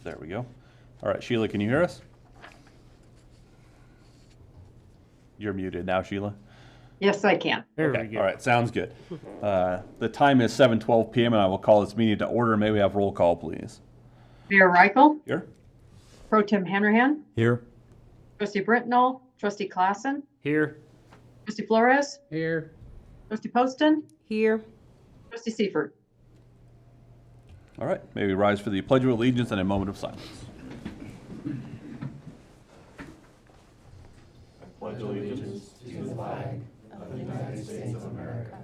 There we go. All right, Sheila, can you hear us? You're muted now, Sheila. Yes, I can. There Okay. we go. All right, sounds good. The time is 7:12 p.m. and I will call this meeting to order. May we have roll call, please? Mayor Reichel, Here. Pro Tem Hanrahan, Here. Trustee Britnall, Trustee Klassen, Here. Trustee Flores, Here. Trustee Poston, Here. Trustee Seifert. All right, may we rise for the Pledge of Allegiance and a moment of silence. Pledge allegiance to the flag of the United States of America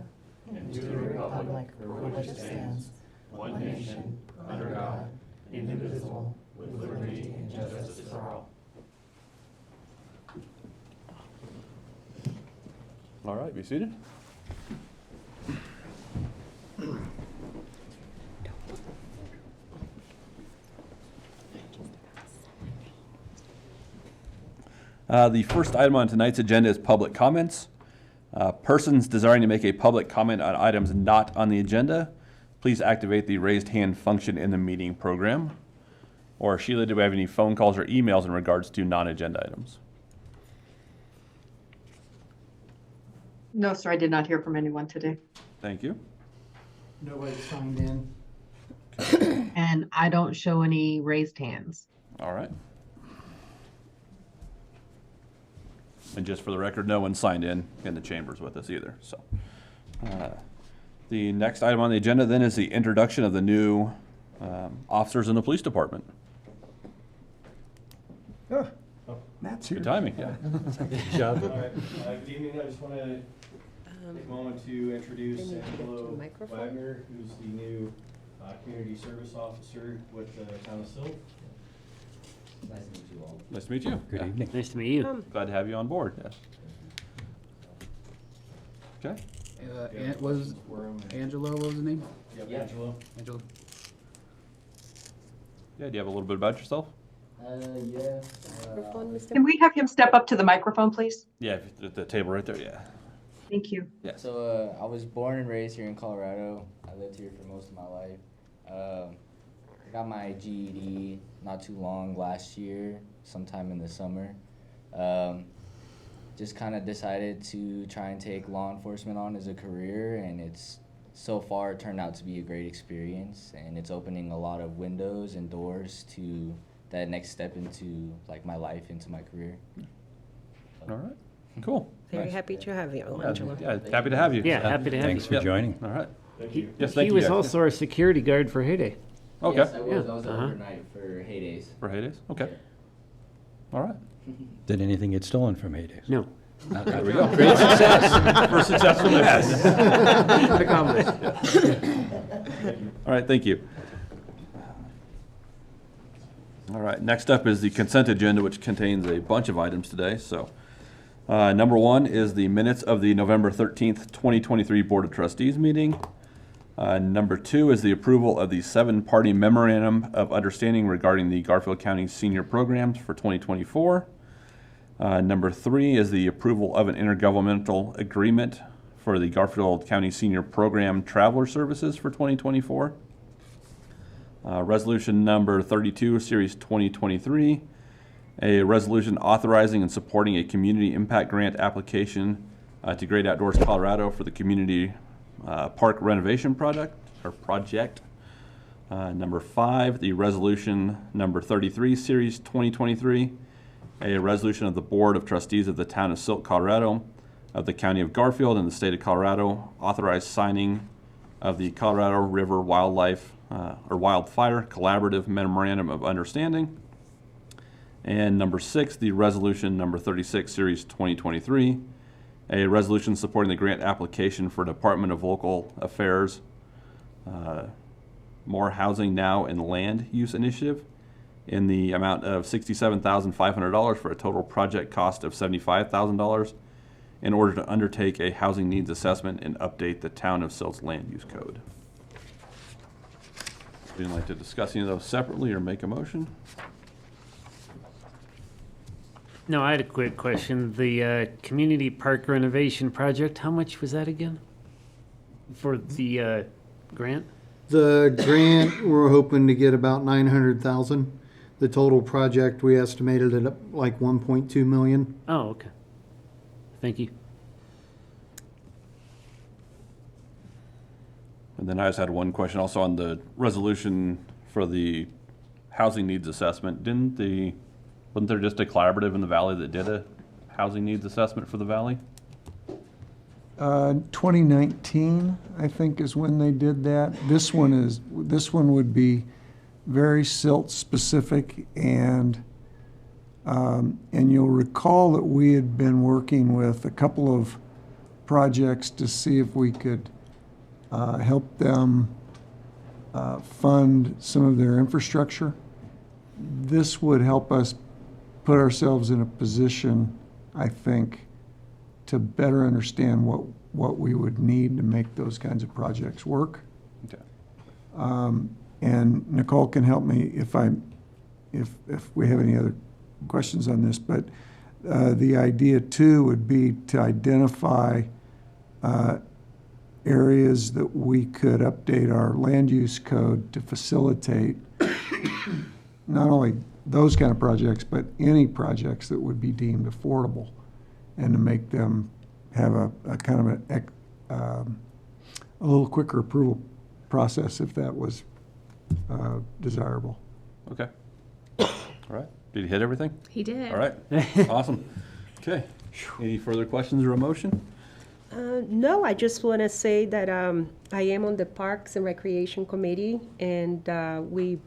and to the republic for which it stands, one nation, under God, indivisible, with liberty and justice for all. All right, be seated. The first item on tonight's agenda is public comments. Persons desiring to make a public comment on items not on the agenda, please activate the raised hand function in the meeting program. Or Sheila, do we have any phone calls or emails in regards to non-agenda items? No, sir, I did not hear from anyone today. Thank you. Nobody signed in. And I don't show any raised hands. All right. And just for the record, no one signed in the chambers with us either, so. The next item on the agenda then is the introduction of the new officers in the police department. Matt's here. Good timing, yeah. Good job. All right, good evening. I just want to take a moment to introduce They need to get to Angelo the microphone. Wagner, who's the new community service officer with the town of Silt. Nice to meet you all. Nice to meet you. Good Yeah. evening. Nice to meet you. Glad to have you on board, yes. Okay, Was Angelo, what was his name? Yep, Yeah. Angelo. Angelo. yeah, do you have a little bit about yourself? Yeah. Microphone, Mr. Can we have him step up to the microphone, please? Yeah, at the table right there, yeah. Thank you. Yes. So I was born and raised here in Colorado. I lived here for most of my life. I got my GED not too long last year, sometime in the summer. Just kind of decided to try and take law enforcement on as a career, and it's so far turned out to be a great experience, and it's opening a lot of windows and doors to that next step into like my life, into my career. All right, cool. Very Nice. happy to have you, Yeah, Angelo. yeah, happy to have you. Yeah, happy to have Thanks you. for Yep. joining. All right. Thank He, you. Yes, thank he you, was guys. also our security guard for Heyday. Okay. Yes, I was. Yeah, I was uh-huh. overnight for heydays. For heydays, okay. All right. Did anything get stolen from Hades? No. There we go. Great success. First successful mission. Accomplished. All right, thank you. All right, next up is the consent agenda, which contains a bunch of items today. So, number one is the minutes of the November 13th, 2023 Board of Trustees meeting. Number two is the approval of the 7-party memorandum of understanding regarding the Garfield County senior programs for 2024. Number three is the approval of an intergovernmental agreement for the Garfield County Senior Program Traveler Services for 2024. Resolution number 32, Series 2023, a resolution authorizing and supporting a community impact grant application to Great Outdoors Colorado for the community park renovation project. Number 5, the resolution number 33, Series 2023, a resolution of the Board of Trustees of the Town of Silt, Colorado, of the County of Garfield and the State of Colorado, authorized signing of the Colorado River Wildfire Collaborative Memorandum of Understanding. And number 6, the resolution number 36, Series 2023, a resolution supporting the grant application for Department of Local Affairs, More Housing Now and Land Use Initiative, in the amount of $67,500 for a total project cost of $75,000 in order to undertake a housing needs assessment and update the Town of Silt's land use code. Would you like to discuss any of those separately or make a motion? No, I had a quick question. The community park renovation project, how much was that again? For the grant? The grant, we're hoping to get about 900,000. The total project, we estimated it at like 1.2 million. Oh, okay. Thank you. And then I just had one question also on the resolution for the housing needs assessment. Wasn't there just a collaborative in the valley that did a housing needs assessment for the valley? 2019, I think, is when they did that. This one would be very Silt specific, and you'll recall that we had been working with a couple of projects to see if we could help them fund some of their infrastructure. This would help us put ourselves in a position, I think, to better understand what we would need to make those kinds of projects work. Okay. And Nicole can help me if we have any other questions on this, but the idea too would be to identify areas that we could update our land use code to facilitate not only those kind of projects, but any projects that would be deemed affordable, and to make them have a kind of a little quicker approval process if that was desirable. Okay. All right. Did you hit everything? He did. All right. Awesome. Okay. Any further questions or a motion? No, I just want to say that I am on the Parks and Recreation Committee, and we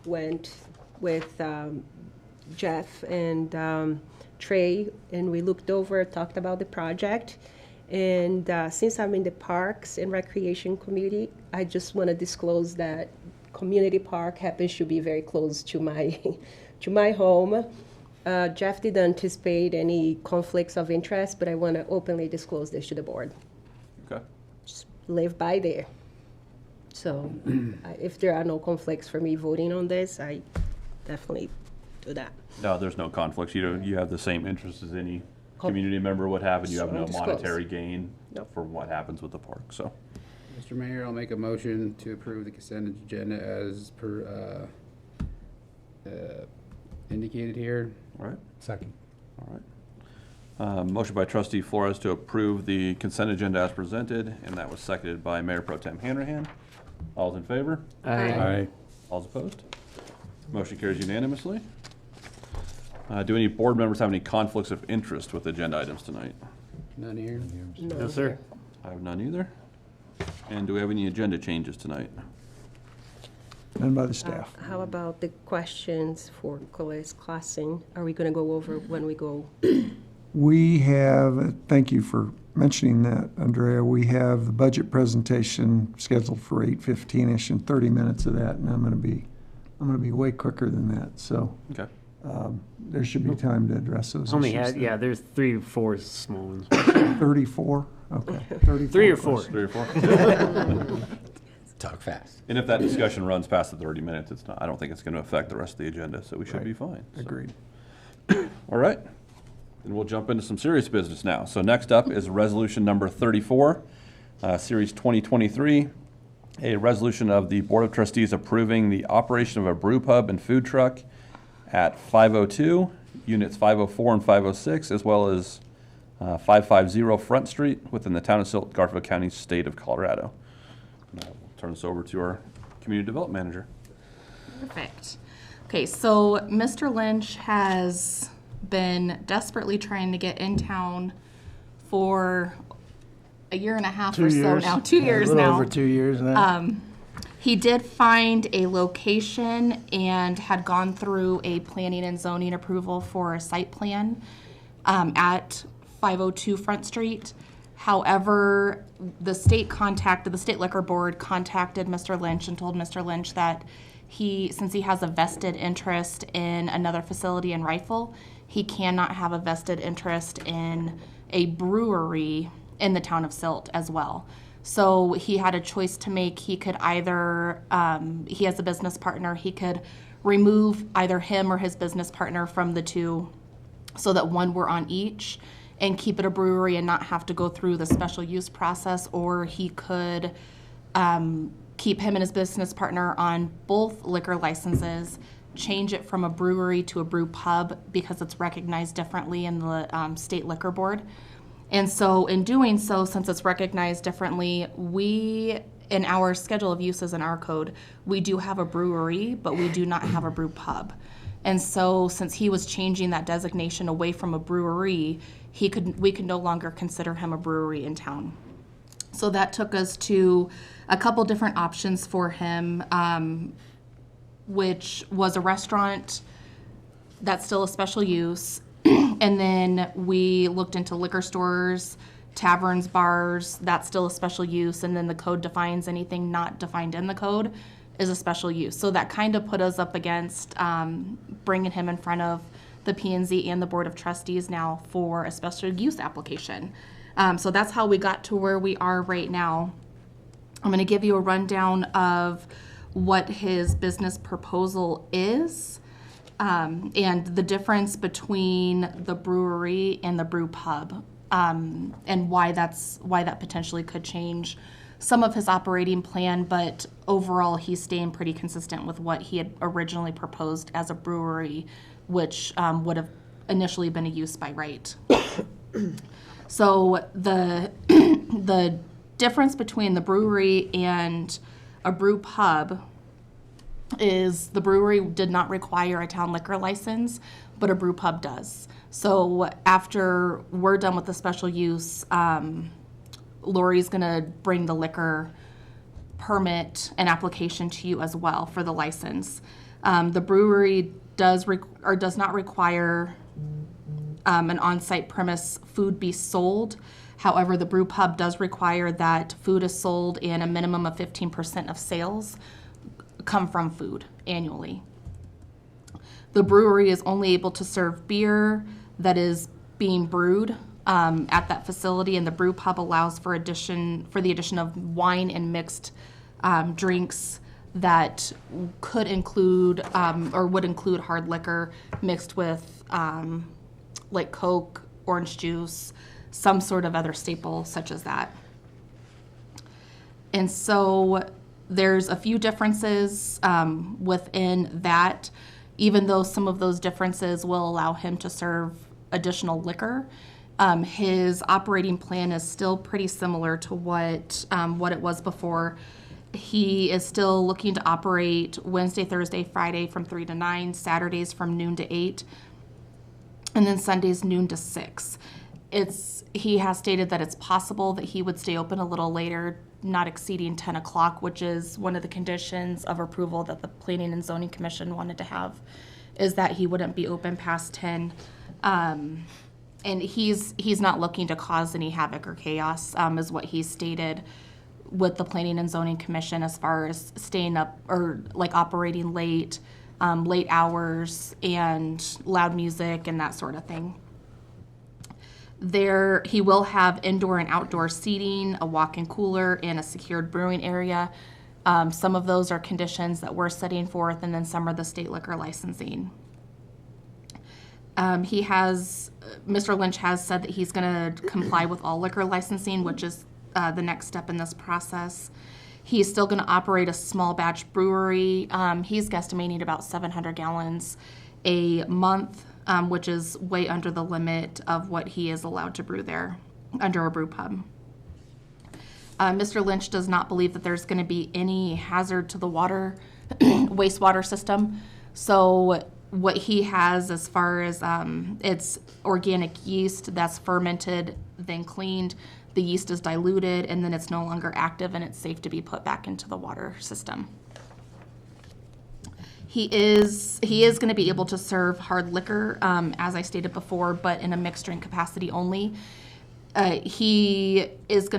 went with Jeff and Trey, and we looked over, talked about the project. And since I'm in the Parks and Recreation Committee, I just want to disclose that Community Park happens to be very close to my to my home. Jeff didn't anticipate any conflicts of interest, but I want to openly disclose this to the board. Okay. Just live by there. So if there are no conflicts for me voting on this, I definitely do that. No, there's no conflicts. You have the same interests as any community member would have, and you have no monetary gain for what happens with the park, so. Mr. Mayor, I'll make a motion to approve the consent agenda as per indicated here. All right. Second. All right. Motion by trustee Flores to approve the consent agenda as presented, and that was seconded by Mayor Pro Tem Hanrahan. All's in favor? Aye. All's opposed? Motion carries unanimously. Do any board members have any conflicts of interest with agenda items tonight? None here. No, sir. I have none either. And do we have any agenda changes tonight? None by the staff. How about the questions for Nicholas Classing? Are we going to go over when we go? We have, thank you for mentioning that, Andrea. We have the budget presentation scheduled for 8:15-ish and 30 minutes of that, and I'm going to be way quicker than that. So Okay. there should be time to address those Only issues. had, yeah, there's 3 or 4 small ones. 34? Okay. 34 3 or 4. questions. 3 or 4? Talk fast. And if that discussion runs past the 30 minutes, I don't think it's going to affect the rest of the agenda, so we should be fine. So. Agreed. All right. Then we'll jump into some serious business now. So next up is resolution number 34, series 2023, a resolution of the Board of Trustees approving the operation of a brew pub and food truck at 502, units 504 and 506, as well as 550 Front Street within the town of Silt, Garfield County, state of Colorado. We'll turn this over to our community development manager. Perfect. Okay, so Mr. Lynch has been desperately trying to get in town for a year and a half or so now. 2 years a little now. over 2 years now. He did find a location and had gone through a planning and zoning approval for a site plan at 502 Front Street. However, the state liquor board contacted Mr. Lynch and told Mr. Lynch that since he has a vested interest in another facility in Rifle, he cannot have a vested interest in a brewery in the town of Silt as well. So he had a choice to make. He could either, he has a business partner, he could remove either him or his business partner from the two so that one were on each and keep it a brewery and not have to go through the special use process, or he could keep him and his business partner on both liquor licenses change it from a brewery to a brew pub because it's recognized differently in the state liquor board. And so in doing so, since it's recognized differently, we, in our schedule of uses in our code, we do have a brewery, but we do not have a brew pub. And so since he was changing that designation away from a brewery, we could no longer consider him a brewery in town. So that took us to a couple different options for him, which was a restaurant that's still a special use. And then we looked into liquor stores, taverns, bars, that's still a special use. And then the code defines anything not defined in the code is a special use. So that kind of put us up against bringing him in front of the P&Z and the Board of Trustees now for a special use application. So that's how we got to where we are right now. I'm going to give you a rundown of what his business proposal is, and the difference between the brewery and the brew pub, and why that potentially could change some of his operating plan, but overall he's staying pretty consistent with what he had originally proposed as a brewery, which would have initially been a use by right. So the difference between the brewery and a brew pub is the brewery did not require a town liquor license, but a brew pub does. So after we're done with the special use, Lori's gonna bring the liquor permit and application to you as well for the license. The brewery does not require an on-site premise food be sold. However, the brew pub does require that food is sold and a minimum of 15% of sales come from food annually. The brewery is only able to serve beer that is being brewed at that facility, and the brew pub allows for the addition of wine and mixed drinks that could include or would include hard liquor mixed with like Coke, orange juice, some sort of other staple such as that. And so there's a few differences within that, even though some of those differences will allow him to serve additional liquor. His operating plan is still pretty similar to what it was before. He is still looking to operate Wednesday, Thursday, Friday from 3 to 9, Saturdays from noon to 8, and then Sundays noon to 6. He has stated that it's possible that he would stay open a little later, not exceeding 10 o'clock, which is one of the conditions of approval that the Planning and Zoning Commission wanted to have, is that he wouldn't be open past 10. And he's not looking to cause any havoc or chaos, is what he stated with the Planning and Zoning Commission as far as staying up or like operating late, late hours and loud music and that sort of thing. He will have indoor and outdoor seating, a walk-in cooler, and a secured brewing area. Some of those are conditions that we're setting forth, and then some are the state liquor licensing. Mr. Lynch has said that he's going to comply with all liquor licensing, which is the next step in this process. He's still going to operate a small batch brewery. He's guesstimating about 700 gallons a month, which is way under the limit of what he is allowed to brew there under a brew pub. Mr. Lynch does not believe that there's going to be any hazard to the wastewater system. So what he has as far as it's organic yeast that's fermented, then cleaned, the yeast is diluted, and then it's no longer active and it's safe to be put back into the water system. He is going to be able to serve hard liquor, as I stated before, but in a mixed drink capacity only. He is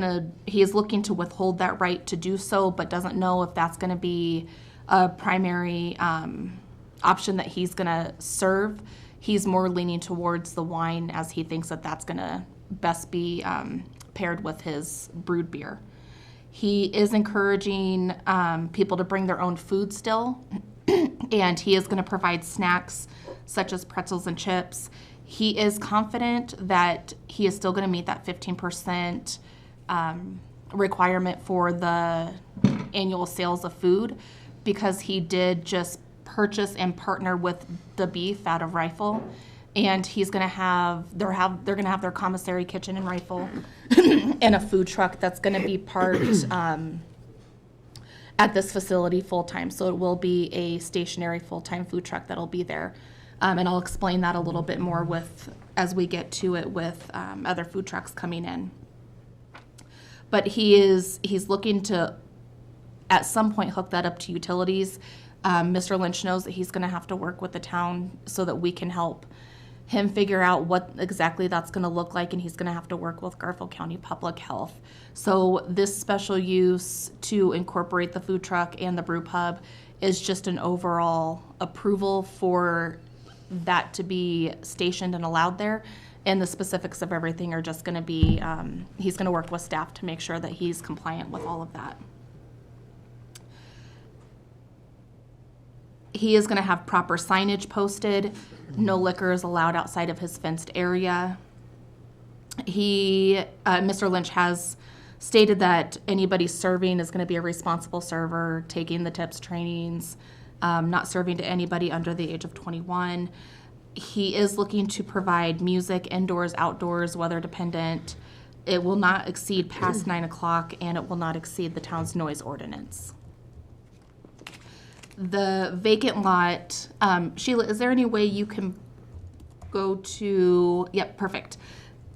looking to withhold that right to do so, but doesn't know if that's going to be a primary option that he's going to serve. He's more leaning towards the wine, as he thinks that that's going to best be paired with his brewed beer. He is encouraging people to bring their own food still, and he is going to provide snacks such as pretzels and chips. He is confident that he is still going to meet that 15% requirement for the annual sales of food, because he did just purchase and partner with the beef out of Rifle. And he's gonna they're gonna have their commissary kitchen in Rifle and a food truck that's gonna be parked at this facility full-time. So it will be a stationary full-time food truck that'll be there. And I'll explain that a little bit more as we get to it with other food trucks coming in. But he's looking to, at some point, hook that up to utilities. Mr. Lynch knows that he's gonna have to work with the town so that we can help him figure out what exactly that's gonna look like, and he's gonna have to work with Garfield County Public Health. So this special use to incorporate the food truck and the brew pub is just an overall approval for that to be stationed and allowed there. And the specifics of everything are just gonna be, he's gonna work with staff to make sure that he's compliant with all of that. He is gonna have proper signage posted. No liquor is allowed outside of his fenced area. Mr. Lynch has stated that anybody serving is gonna be a responsible server, taking the tips trainings, not serving to anybody under the age of 21. He is looking to provide music indoors, outdoors, weather dependent. It will not exceed past 9 o'clock, and it will not exceed the town's noise ordinance. The vacant lot, Sheila, is there any way you can go to, yep, perfect.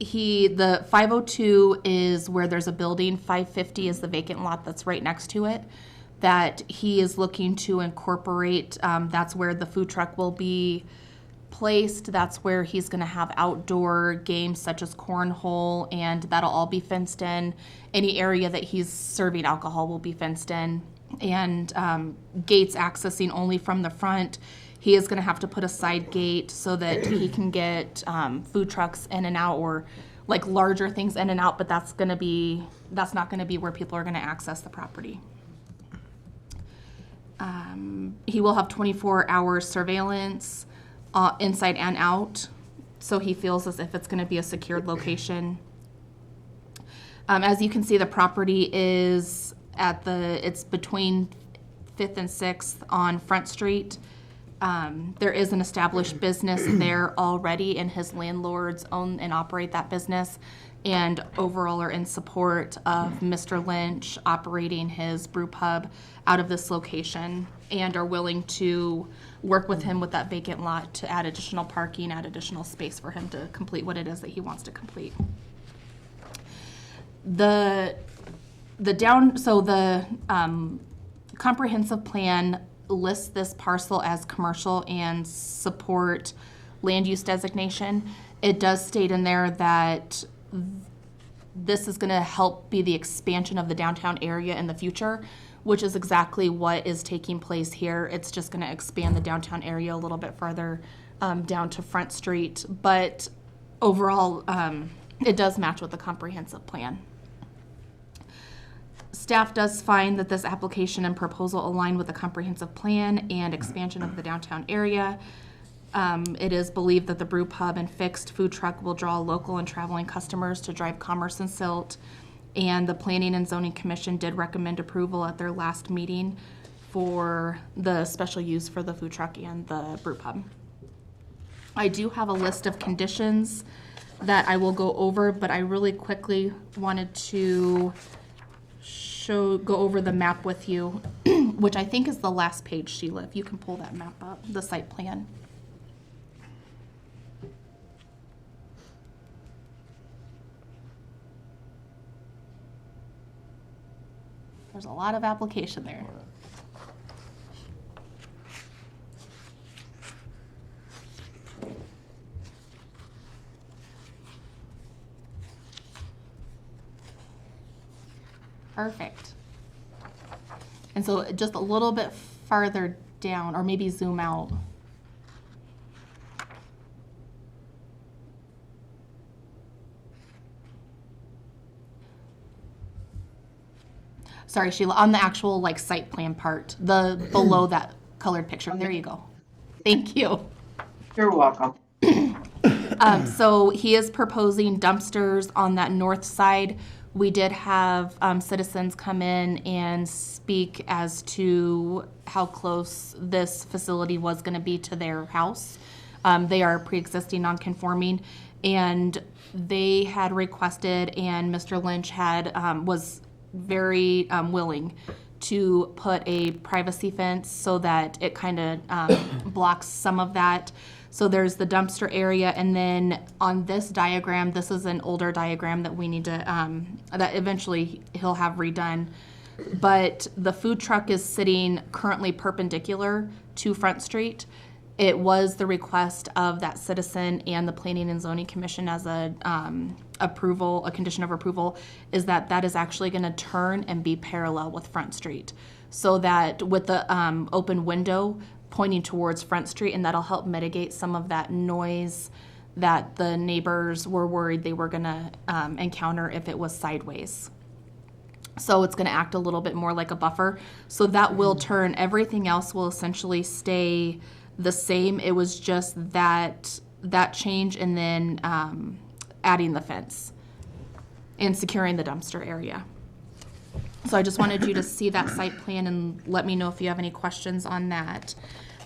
The 502 is where there's a building, 550 is the vacant lot that's right next to it, that he is looking to incorporate. That's where the food truck will be placed. That's where he's gonna have outdoor games such as cornhole, and that'll all be fenced in. Any area that he's serving alcohol will be fenced in. And gates accessing only from the front. He is gonna have to put a side gate so that he can get food trucks in and out, or like larger things in and out, but that's not gonna be where people are gonna access the property. He will have 24-hour surveillance inside and out, so he feels as if it's gonna be a secured location. As you can see, the property is it's between 5th and 6th on Front Street. There is an established business there already, and his landlords own and operate that business, and overall are in support of Mr. Lynch operating his brew pub out of this location, and are willing to work with him with that vacant lot to add additional parking, add additional space for him to complete what it is that he wants to complete. The comprehensive plan lists this parcel as commercial and support land use designation. It does state in there that this is gonna help be the expansion of the downtown area in the future, which is exactly what is taking place here. It's just gonna expand the downtown area a little bit further down to Front Street. But overall, it does match with the comprehensive plan. Staff does find that this application and proposal align with the comprehensive plan and expansion of the downtown area. It is believed that the brew pub and fixed food truck will draw local and traveling customers to drive commerce in Silt. And the Planning and Zoning Commission did recommend approval at their last meeting for the special use for the food truck and the brew pub. I do have a list of conditions that I will go over, but I really quickly wanted to go over the map with you, which I think is the last page, Sheila, if you can pull that map up, the site plan. There's a lot of application there. Perfect. And so just a little bit farther down, or maybe zoom out. Sorry, Sheila, on the actual like site plan part, the below that colored picture. There you go. Thank you. You're welcome. So he is proposing dumpsters on that north side. We did have citizens come in and speak as to how close this facility was going to be to their house. They are pre-existing non-conforming, and they had requested, and Mr. Lynch had was very willing to put a privacy fence so that it kind of blocks some of that. So there's the dumpster area, and then on this diagram, this is an older diagram that we need to, that eventually he'll have redone. But the food truck is sitting currently perpendicular to Front Street. It was the request of that citizen and the Planning and Zoning Commission as a approval, a condition of approval, is that that is actually going to turn and be parallel with Front Street. So that with the open window pointing towards Front Street, and that'll help mitigate some of that noise that the neighbors were worried they were going to encounter if it was sideways. So it's going to act a little bit more like a buffer. So that will turn, everything else will essentially stay the same. It was just that change, and then adding the fence and securing the dumpster area. So I just wanted you to see that site plan and let me know if you have any questions on that.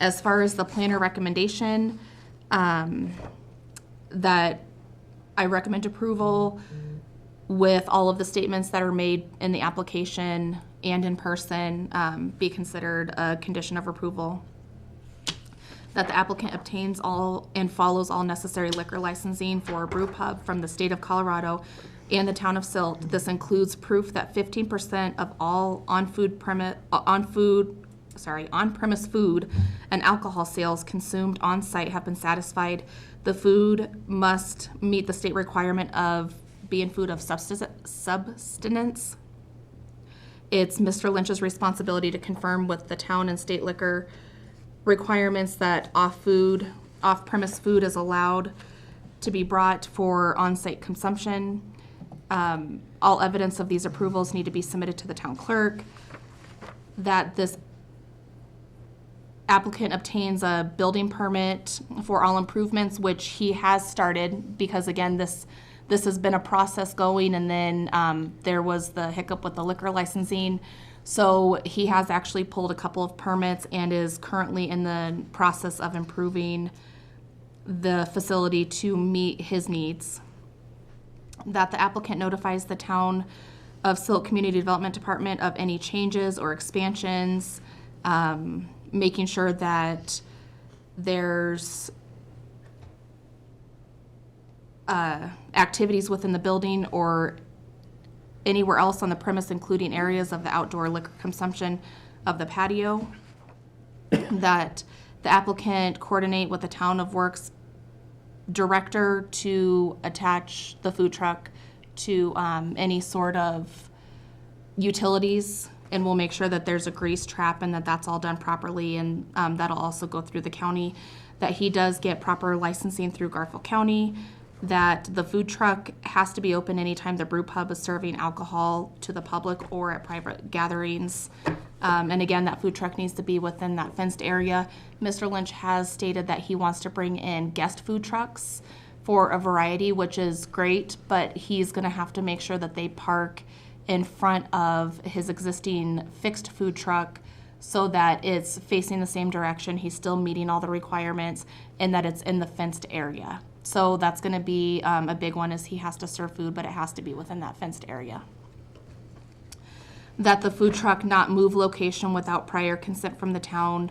As far as the planner recommendation, that I recommend approval with all of the statements that are made in the application and in person, be considered a condition of approval. That the applicant obtains all and follows all necessary liquor licensing for a brew pub from the state of Colorado and the town of Silt. This includes proof that 15% of all on-premise food and alcohol sales consumed on site have been satisfied. The food must meet the state requirement of being food of subsistence. It's Mr. Lynch's responsibility to confirm with the town and state liquor requirements that off-premise food is allowed to be brought for on-site consumption. All evidence of these approvals need to be submitted to the town clerk. That this applicant obtains a building permit for all improvements, which he has started, because again, this has been a process going, and then there was the hiccup with the liquor licensing. So he has actually pulled a couple of permits and is currently in the process of improving the facility to meet his needs. That the applicant notifies the town of Silt Community Development Department of any changes or expansions, making sure that there's activities within the building or anywhere else on the premise, including areas of the outdoor liquor consumption of the patio. That the applicant coordinate with the town of works director to attach the food truck to any sort of utilities, and we'll make sure that there's a grease trap and that that's all done properly, and that'll also go through the county. That he does get proper licensing through Garfield County. That the food truck has to be open anytime the brew pub is serving alcohol to the public or at private gatherings. And again, that food truck needs to be within that fenced area. Mr. Lynch has stated that he wants to bring in guest food trucks for a variety, which is great, but he's gonna have to make sure that they park in front of his existing fixed food truck so that it's facing the same direction, he's still meeting all the requirements, and that it's in the fenced area. So that's going to be a big one, is he has to serve food, but it has to be within that fenced area. That the food truck not move location without prior consent from the town,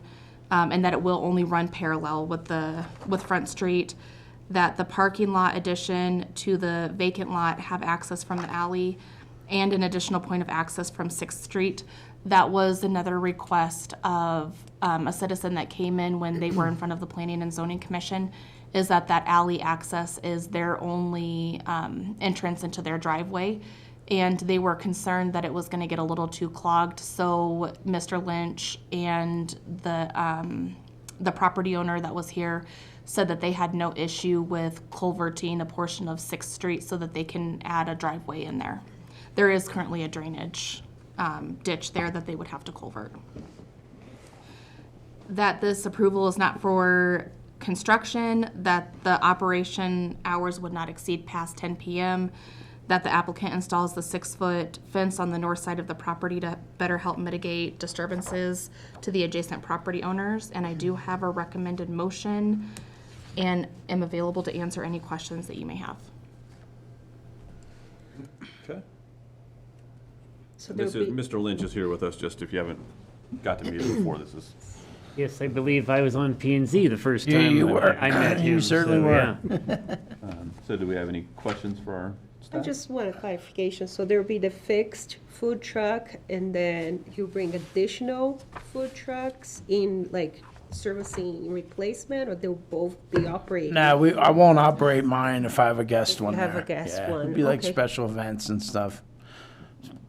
and that it will only run parallel with Front Street. That the parking lot addition to the vacant lot have access from the alley and an additional point of access from 6th Street. That was another request of a citizen that came in when they were in front of the Planning and Zoning Commission, is that alley access is their only entrance into their driveway. And they were concerned that it was going to get a little too clogged. So Mr. Lynch and the property owner that was here said that they had no issue with culverting a portion of 6th Street so that they can add a driveway in there. There is currently a drainage ditch there that they would have to culvert. That this approval is not for construction, that the operation hours would not exceed past 10 p.m., that the applicant installs the 6-foot fence on the north side of the property to better help mitigate disturbances to the adjacent property owners. And I do have a recommended motion and am available to answer any questions that you may have. Okay. So This there'll is, be, Mr. Lynch is here with us, just if you haven't got to meet him before, this is. Yes, I believe I was on P and Z the first time you were. I met him. You certainly were. Yeah. So do we have any questions for our I staff? just want a clarification. So there'll be the fixed food truck, and then you bring additional food trucks in, like, servicing replacement, or they'll both be operating? No, I won't operate mine if I have a guest one have there. a guest Yeah, one, it'd be like okay. special events and stuff,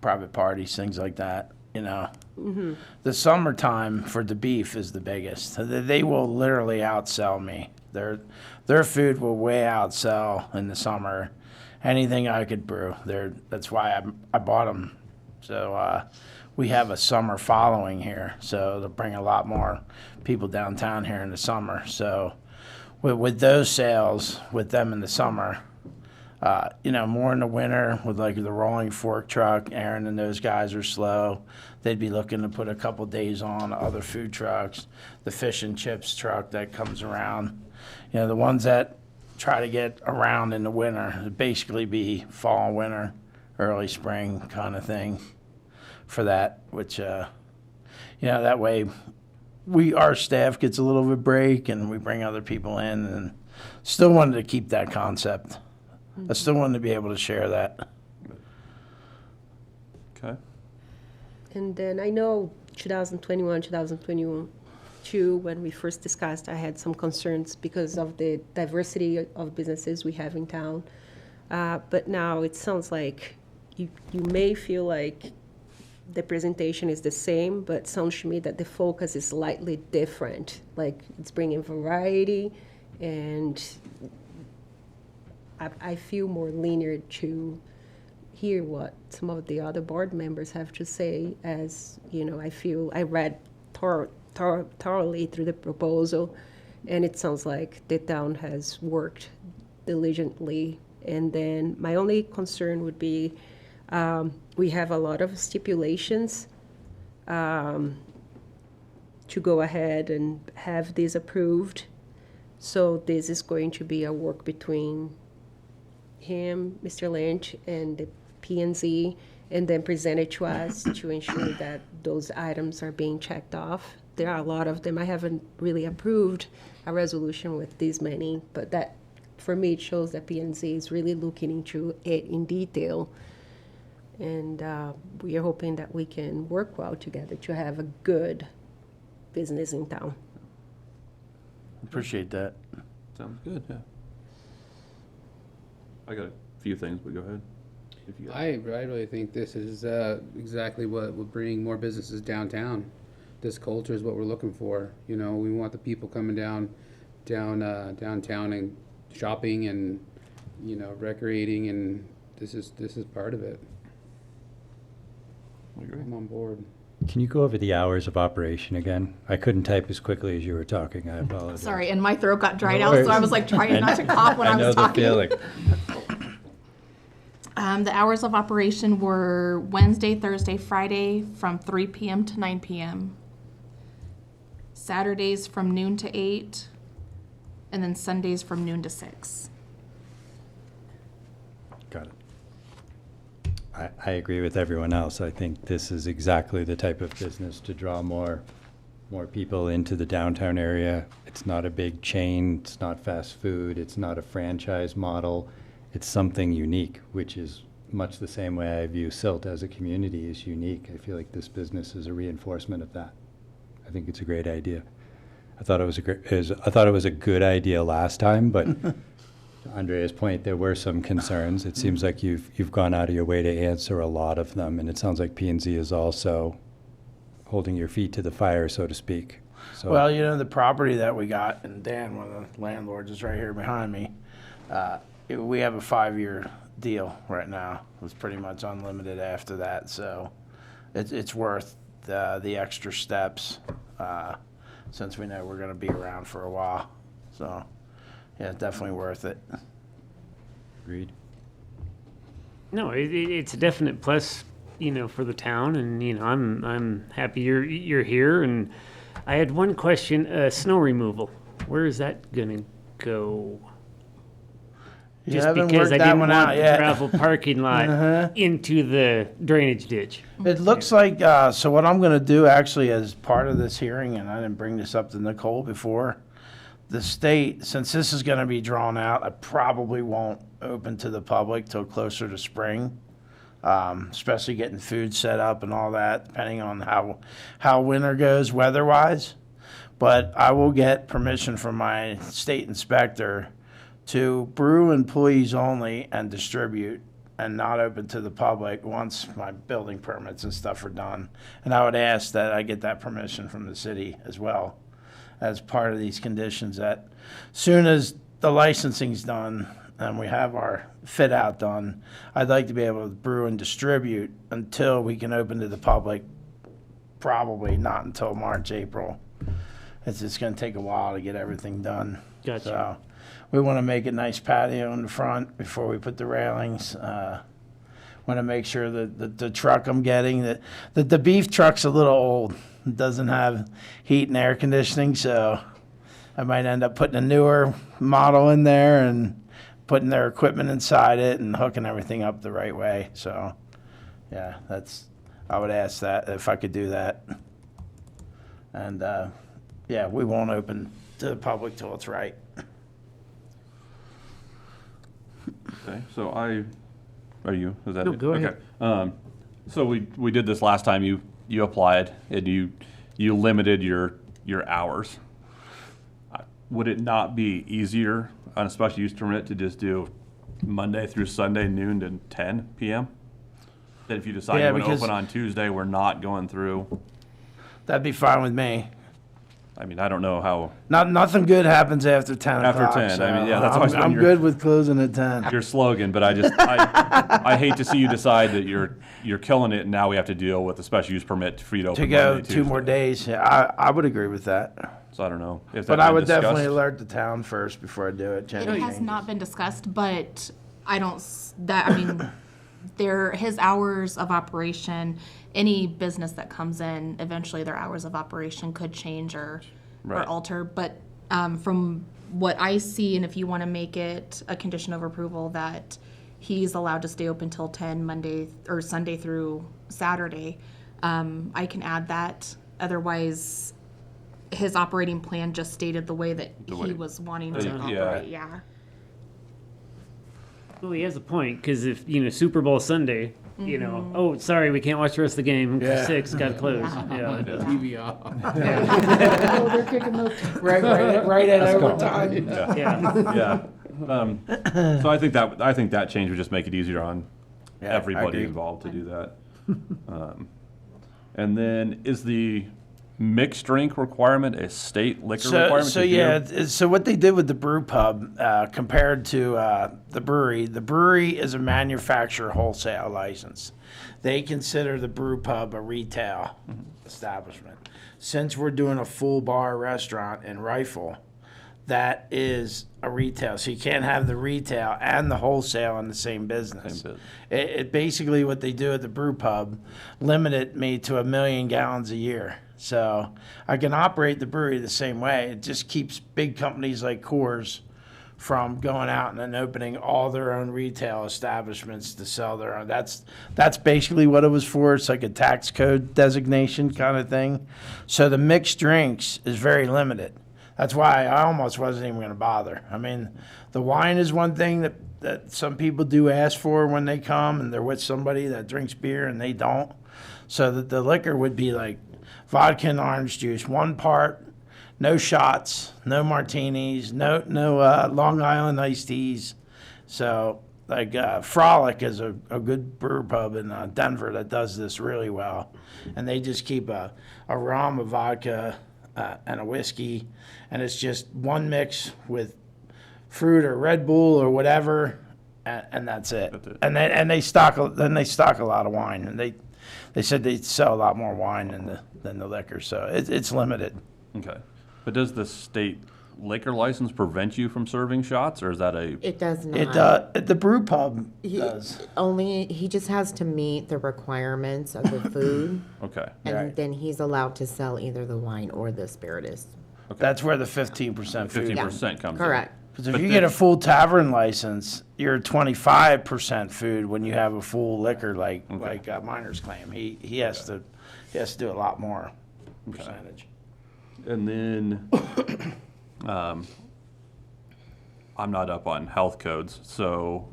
private parties, things like that, you know. Mm-hmm. The summertime for the beef is the biggest. They will literally outsell me. Their food will way outsell in the summer anything I could brew. That's why I bought them. So we have a summer following here, so they'll bring a lot more people downtown here in the summer. So with those sales, with them in the summer, you know, more in the winter with like the rolling fork truck, Aaron and those guys are slow. They'd be looking to put a couple days on other food trucks, the fish and chips truck that comes around. You know, the ones that try to get around in the winter, it'd basically be fall, winter, early spring kind of thing for that, which, you know, that way our staff gets a little bit of break and we bring other people in, and still wanted to keep that concept. I still wanted to be able to share that. Okay. And then I know 2021, 2022, when we first discussed, I had some concerns because of the diversity of businesses we have in town. But now it sounds like you may feel like the presentation is the same, but it sounds to me that the focus is slightly different. Like it's bringing variety, and I feel more linear to hear what some of the other board members have to say. As you know, I read thoroughly through the proposal, and it sounds like the town has worked diligently. And then my only concern would be we have a lot of stipulations to go ahead and have this approved. So this is going to be a work between him, Mr. Lynch, and the P&Z, and then present it to us to ensure that those items are being checked off. There are a lot of them. I haven't really approved a resolution with this many, but that, for me, it shows that P&Z is really looking into it in detail. And we are hoping that we can work well together to have a good business in town. Appreciate that. Sounds good, yeah. I got a few things, but go ahead. If you got- I really think this is exactly what will bring more businesses downtown. This culture is what we're looking for. You know, we want the people coming downtown and shopping and, you know, recreating, and this is part of it. I agree. I'm on board. Can you go over the hours of operation again? I couldn't type as quickly as you were talking. I apologize. Sorry, and my throat got dried No out, so I worries. was like trying not to cough when I was talking. I know the feeling. The hours of operation were Wednesday, Thursday, Friday from 3 p.m. to 9 p.m. Saturdays from noon to 8, and then Sundays from noon to 6. Got it. I agree with everyone else. I think this is exactly the type of business to draw more people into the downtown area. It's not a big chain, it's not fast food, it's not a franchise model. It's something unique, which is much the same way I view Silt as a community is unique. I feel like this business is a reinforcement of that. I think it's a great idea. I thought it was a good idea last time, but to Andrea's point, there were some concerns. It seems like you've gone out of your way to answer a lot of them, and it sounds like P&Z is also holding your feet to the fire, so to speak. So, Well, you know, the property that we got, and Dan, one of the landlords, is right here behind me. We have a 5-year deal right now. It's pretty much unlimited after that, so it's worth the extra steps since we know we're going to be around for a while. So, yeah, definitely worth it. Agreed. No, it's a definite plus, for the town, and I'm happy you're here. And I had one question: snow removal. Where is that gonna go? You Just haven't because worked I that didn't one want out the yet. gravel parking lot into the drainage ditch. It looks like, so what I'm gonna do actually as part of this hearing, and I didn't bring this up to Nicole before, the state, since this is gonna be drawn out, I probably won't open to the public till closer to spring. Especially getting food set up and all that, depending on how winter goes weather-wise. But I will get permission from my state inspector to brew employees only and distribute and not open to the public once my building permits and stuff are done. And I would ask that I get that permission from the city as well as part of these conditions, that soon as the licensing's done and we have our fit out done, I'd like to be able to brew and distribute until we can open to the public, probably not until March, April. It's just gonna take a while to get everything done. Gotcha. So we wanna make a nice patio in the front before we put the railings. Wanna make sure that the truck I'm getting, that the beef truck's a little old. It doesn't have heat and air conditioning, so I might end up putting a newer model in there and putting their equipment inside it and hooking everything up the right way. So, yeah, I would ask that if I could do that. And, yeah, we won't open to the public till it's right. Okay, so are you, is that No, it? go ahead. Okay. So we did this last time, you applied, and you limited your hours. Would it not be easier on a special use permit to just do Monday through Sunday, noon to 10 p.m.? That if you decide you want to open on Tuesday, we're not going through? That'd be fine with me. I mean, I don't know how. Nothing good happens after 10 After o'clock. 10, so I mean, yeah, that's always been I'm your- good with closing at 10. Your slogan, but I hate to see you decide that you're killing it, and now we have to deal with a special use permit for you to open To go Monday, 2 more Tuesday. days, yeah, I would agree with that. So I don't know. Has that But I been would definitely discussed? alert the town first before I do it. It Change has changes. not been discussed, but I mean, his hours of operation, any business that comes in, eventually their hours of operation could change or Right. alter. But from what I see, and if you want to make it a condition of approval that he's allowed to stay open till 10 Monday or Sunday through Saturday, I can add that. Otherwise, his operating plan just stated the way that The he way- was wanting yeah. to operate, yeah. Well, he has a point, because if, Super Bowl Sunday, oh, sorry, we can't watch the rest of the game, Yeah. 6, gotta close. Yeah. TV off. Oh, they're kicking the right at overtime. Yeah. So I think that change would just make it easier on Yeah, I everybody agree. involved to do that. And then is the mixed drink requirement a state liquor requirement? So to do? yeah, so what they did with the brew pub compared to the brewery is a manufacturer wholesale license. They consider the brew pub a retail establishment. Since we're doing a full bar restaurant in Rifle, that is a retail. So you can't have the retail and the wholesale in the same business. Same business. It basically what they do at the brew pub limited me to 1 million gallons a year. So I can operate the brewery the same way. It just keeps big companies like Coors from going out and then opening all their own retail establishments to sell their own. That's basically what it was for. It's like a tax code designation kind of thing. So the mixed drinks is very limited. That's why I almost wasn't even going to bother. I mean, the wine is one thing that some people do ask for when they come and they're with somebody that drinks beer and they don't. So that the liquor would be like vodka and orange juice, 1 part, no shots, no martinis, no Long Island iced teas. So like Frolic is a good brew pub in Denver that does this really well. And they just keep a rum, a vodka, and a whiskey, and it's just one mix with fruit or Red Bull or whatever, and that's it. That's it. And they stock a lot of wine, and they said they sell a lot more wine than the liquor, so it's limited. Okay. But does the state liquor license prevent you from serving shots, or is that a? It does not. The brew pub does. He just has to meet the requirements of the food, Okay. and Right. then he's allowed to sell either the wine or the spiritus. That's where the 15% food. 15% comes in. Correct. Because if But you get a that's- full tavern license, you're 25% food when you have a full liquor like Miners Claim. He has to do a lot more percentage. And then, I'm not up on health codes, so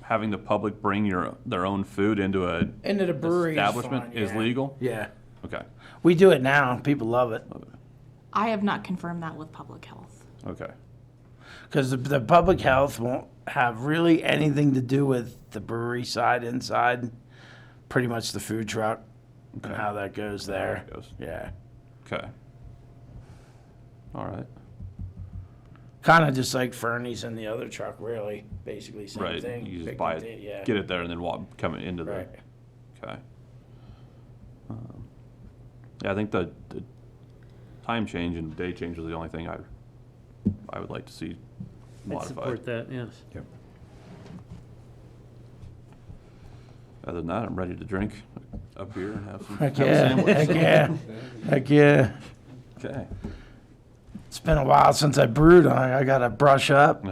having the public bring their own food into Into the brewery establishment is yeah. legal? Yeah. Okay, We do it now. People love it. I have not confirmed that with public health. okay. Because the public health won't have really anything to do with the brewery side inside. Pretty much the food truck and how that goes there. That goes. Yeah. Okay. All right. Kind of just like Fernie's and the other truck, really. Basically same Right, thing. you just Pick buy and it, take, yeah. get it there, and then come into the, Right. okay. Yeah, I think the time change and day change is the only thing I would like to see I'd modified. support that, yes. Yep. Other than that, I'm ready to drink a beer and have some Heck have a yeah. sandwich. Heck yeah. Heck yeah. Okay. It's been a while since I brewed. I got to brush up.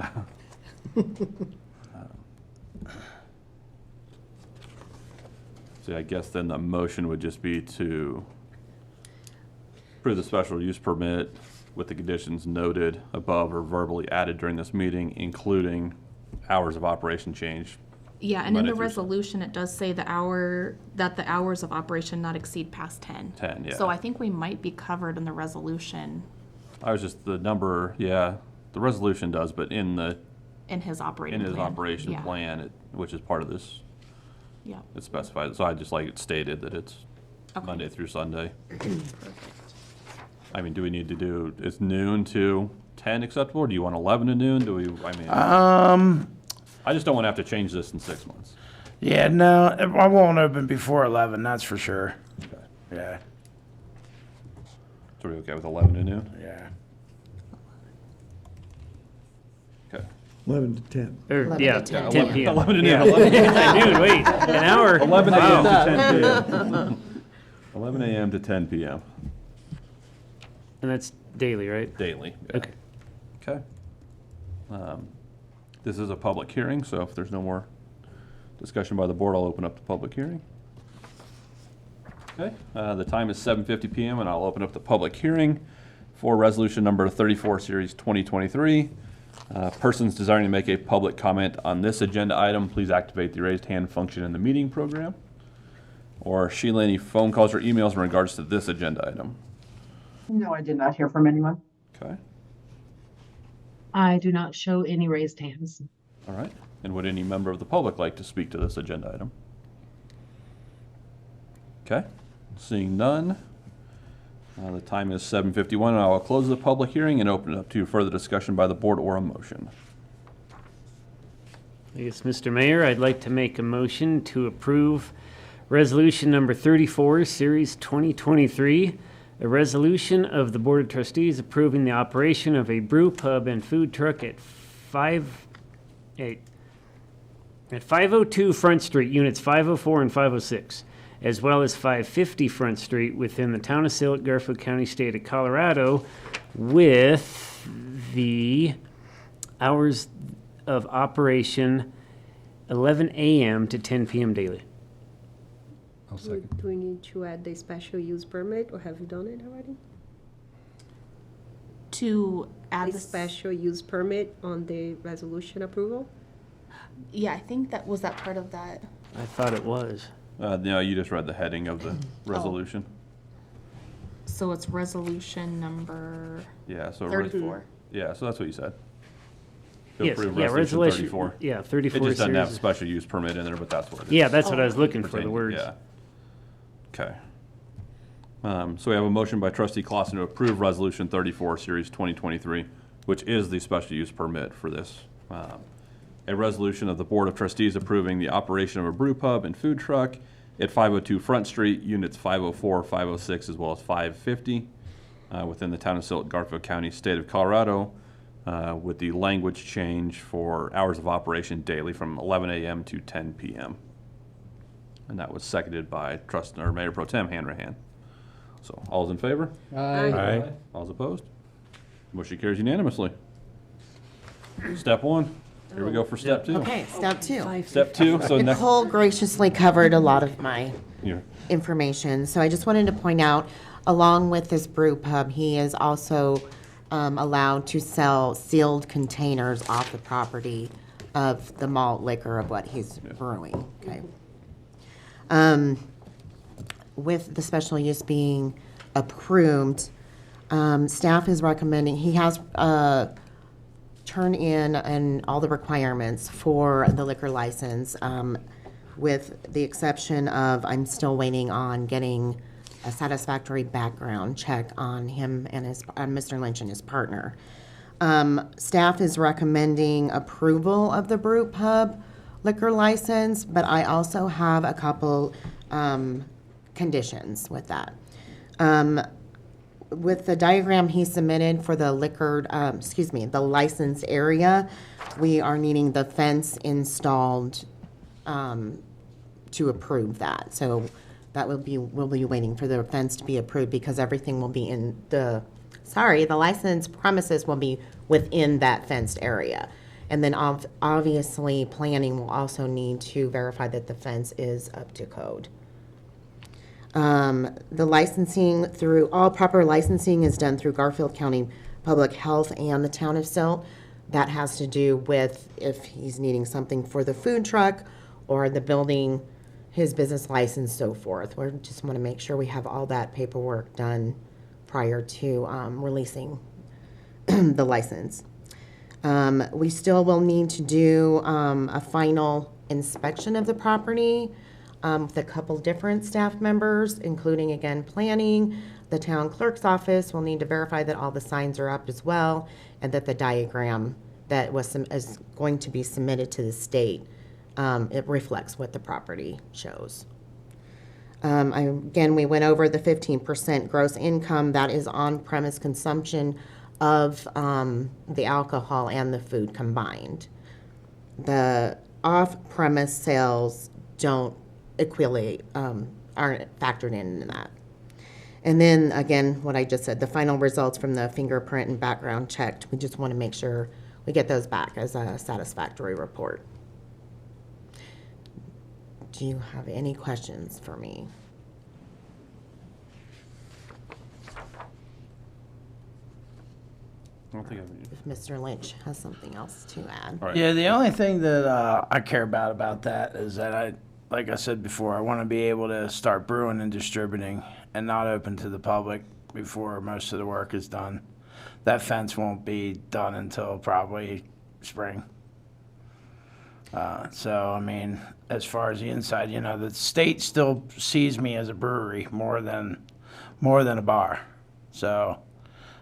So I guess then the motion would just be to approve the special use permit with the conditions noted above or verbally added during this meeting, including hours of operation change. Yeah, and in Monday the through resolution, it does say the hours of operation not exceed past 10. 10, yeah. So I think we might be covered in the resolution I was just, the number, yeah, the resolution does, but in his operating plan. operation Yeah. plan, which is part of this, Yeah. it's specified. So I just like it stated that it's Okay. Monday through Sunday. Perfect. I mean, do we need to do, is noon to 10 acceptable, or do you want 11 to noon? Do we, I mean, I just don't want to have to change this in 6 months. Yeah, no, I won't open before 11, that's for sure. Okay. Yeah, So are we okay with 11 to noon? yeah. Okay. 11 to 10. Or, 11 yeah, to 10. 10 p.m. 11 to noon. Yeah. 11 Dude, wait, an hour? 11 a.m. Wow. to 10 p.m. 11 a.m. to 10 p.m. And that's daily, right? daily. Yeah. Okay. Okay. This is a public hearing, so if there's no more discussion by the board, I'll open up the public hearing. Okay, the time is 7:50 p.m. and I'll open up the public hearing for resolution number 34, series 2023. Persons desiring to make a public comment on this agenda item, please activate the raised hand function in the meeting program. Or Sheila, any phone calls or emails in regards to this agenda item? No, I did not hear from anyone. Okay, I do not show any raised hands. all right. And would any member of the public like to speak to this agenda item? Okay, seeing none. The time is 7:51, and I will close the public hearing and open it up to further discussion by the board or a motion. Yes, Mr. Mayor, I'd like to make a motion to approve resolution number 34, series 2023, a resolution of the Board of Trustees approving the operation of a brew pub and food truck at 502 Front Street, units 504 and 506, as well as 550 Front Street within the town of Silt, Garfield County, state of Colorado, with the hours of operation 11 a.m. to 10 p.m. daily. I'll second. Do we need to add the special use permit, or have you done it already? To add The the special use permit on the resolution approval? Yeah, I think that was that part of that. I thought it was. No, you just read the heading of the resolution. So it's resolution number Yeah, so. 34. Yeah, so that's what you said. To Yes, approve yeah, resolution 34. resolution, yeah, 34 It just doesn't have series. special use permit in there, but that's what it is. Yeah, that's what I was looking for, the Pertaining, words. Yeah. Okay. So we have a motion by trustee Clausen to approve resolution 34, series 2023, which is the special use permit for this. A resolution of the Board of Trustees approving the operation of a brew pub and food truck at 502 Front Street, units 504, 506, as well as 550. within the town of Silt, Garfield County, state of Colorado, with the language change for hours of operation daily from 11 a.m. to 10 p.m. And that was seconded by Mayor Pro Tem Hanrahan. So, all's in favor? Aye. All's opposed? Motion carries unanimously. Step one. Here we go for step two. Okay, step two. Step two, so next. Nicole graciously covered a lot of my Here. information. So I just wanted to point out, along with this brew pub, he is also allowed to sell sealed containers off the property of the malt liquor of what he's brewing, okay? With the special use being approved, staff is recommending, he has turn in and all the requirements for the liquor license, with the exception of, I'm still waiting on getting a satisfactory background check on him and Mr. Lynch and his partner. Staff is recommending approval of the brew pub liquor license, but I also have a couple conditions with that. With the diagram he submitted for the the licensed area, we are needing the fence installed to approve that. So that we'll be waiting for the fence to be approved because everything will be in the licensed premises will be within that fenced area. And then obviously planning will also need to verify that the fence is up to code. The licensing all proper licensing is done through Garfield County Public Health and the town of Silt. That has to do with if he's needing something for the food truck or the building, his business license, so forth. We just want to make sure we have all that paperwork done prior to releasing the license. We still will need to do a final inspection of the property with a couple different staff members, including, again, planning. The town clerk's office will need to verify that all the signs are up as well, and that the diagram that is going to be submitted to the state, it reflects what the property shows. Again, we went over the 15% gross income. That is on-premise consumption of the alcohol and the food combined. The off-premise sales don't equate, aren't factored in that. And then, again, what I just said, the final results from the fingerprint and background checked, we just want to make sure we get those back as a satisfactory report. Do you have any questions for me? I don't think I have any. If Mr. Lynch has something else to add. All right. Yeah, the only thing that I care about that is that like I said before, I want to be able to start brewing and distributing and not open to the public before most of the work is done. That fence won't be done until probably spring. So, I mean, as far as the inside, the state still sees me as a brewery more than a bar. So,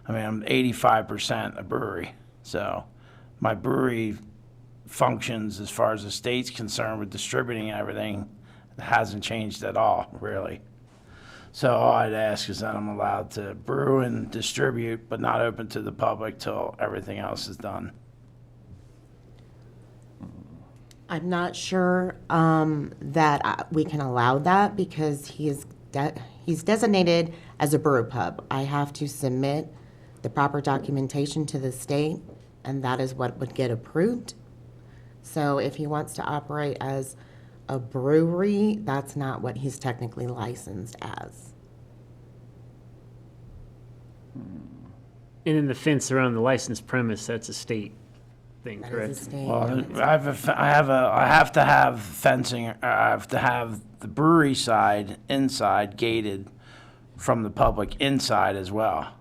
I mean, I'm 85% a brewery. So, my brewery functions as far as the state's concerned with distributing everything hasn't changed at all, really. So all I'd ask is that I'm allowed to brew and distribute, but not open to the public till everything else is done. I'm not sure that we can allow that because he's designated as a brew pub. I have to submit the proper documentation to the state, and that is what would get approved. So if he wants to operate as a brewery, that's not what he's technically licensed as. And then the fence around the licensed premise, that's a state thing, That correct? is a state. Well, I have to have fencing. I have to have the brewery side inside gated from the public inside as well.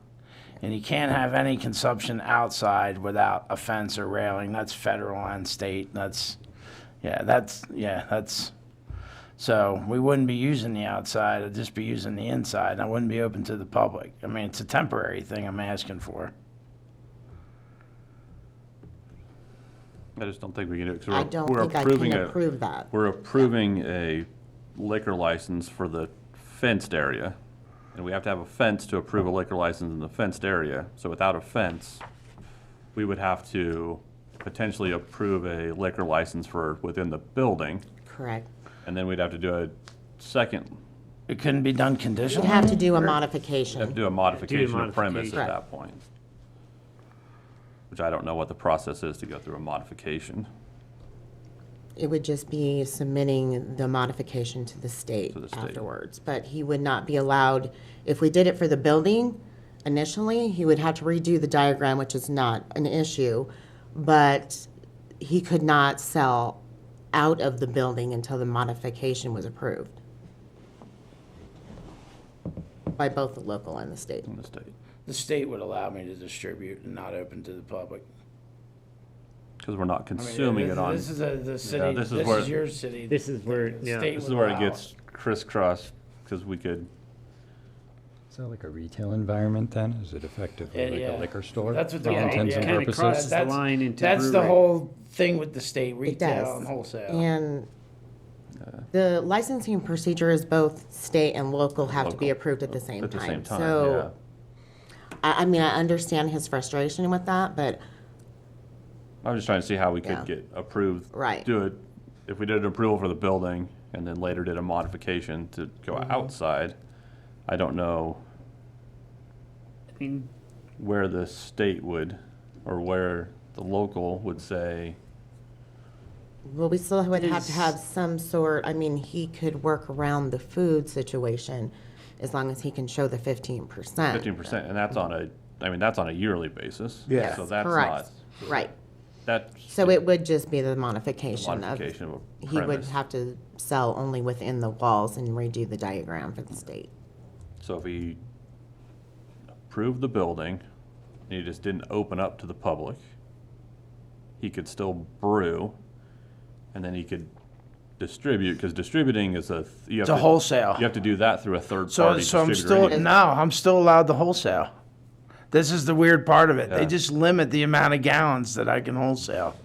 And you can't have any consumption outside without a fence or railing. That's federal and state. So we wouldn't be using the outside. I'd just be using the inside. I wouldn't be open to the public. I mean, it's a temporary thing I'm asking for. I just don't think we can do it. 'Cause I don't we're think I approving can approve that. We're approving a liquor license for the fenced area. and we have to have a fence to approve a liquor license in the fenced area. So without a fence, we would have to potentially approve a liquor license for within the building, Correct. and then we'd have to do a second, It couldn't be done You'd conditionally? have to do a have to modification. do a modification of premise modification. at that point. Which I don't know what the process is to go through a modification. It would just be submitting the modification to the state To the state. afterwards. But he would not be allowed, if we did it for the building initially, he would have to redo the diagram, which is not an issue. But he could not sell out of the building until the modification was approved by both the local and the state. In the state. The state would allow me to distribute and not open to the public. Because we're not I mean, consuming it on. This is the city, this is this where- is your city. This is where, The yeah. state This is would where it allow gets crisscrossed, because we could, Is that like a retail environment then? Is it effectively like Yeah. a liquor store? That's what for the all yeah, intents and kinda purposes? crosses the line into That's the brewery. whole thing with the state, It retail does. and wholesale. And the licensing procedure is both state and local have to be Local. approved at the same at the same time, So, yeah. I mean, I understand his frustration with that, but I'm just trying to see how we Yeah. could get approved. Right. Do it, if we did an approval for the building and then later did a modification to go Mm-hmm. outside, I don't know I mean, where the state would, or where the local would say, well, we still would have to Is- have some sort, I mean, he could work around the food situation as long as he can show the 15%. 15%, and that's on a, I mean, that's on a yearly basis. Yes, So that's correct. not, Right. that's. So it would just be the modification of, Modification of a he would premise. have to sell only within the walls and redo the diagram for the state. So if he approved the building, and he just didn't open up to the public, he could still brew, and then he could distribute, because distributing is you have It's a to- wholesale. You have to do that through a third So, party so I'm distributor. still, anyway. no, I'm still allowed to wholesale. This is the weird part of it. Yeah. They just limit the amount of gallons that I can wholesale.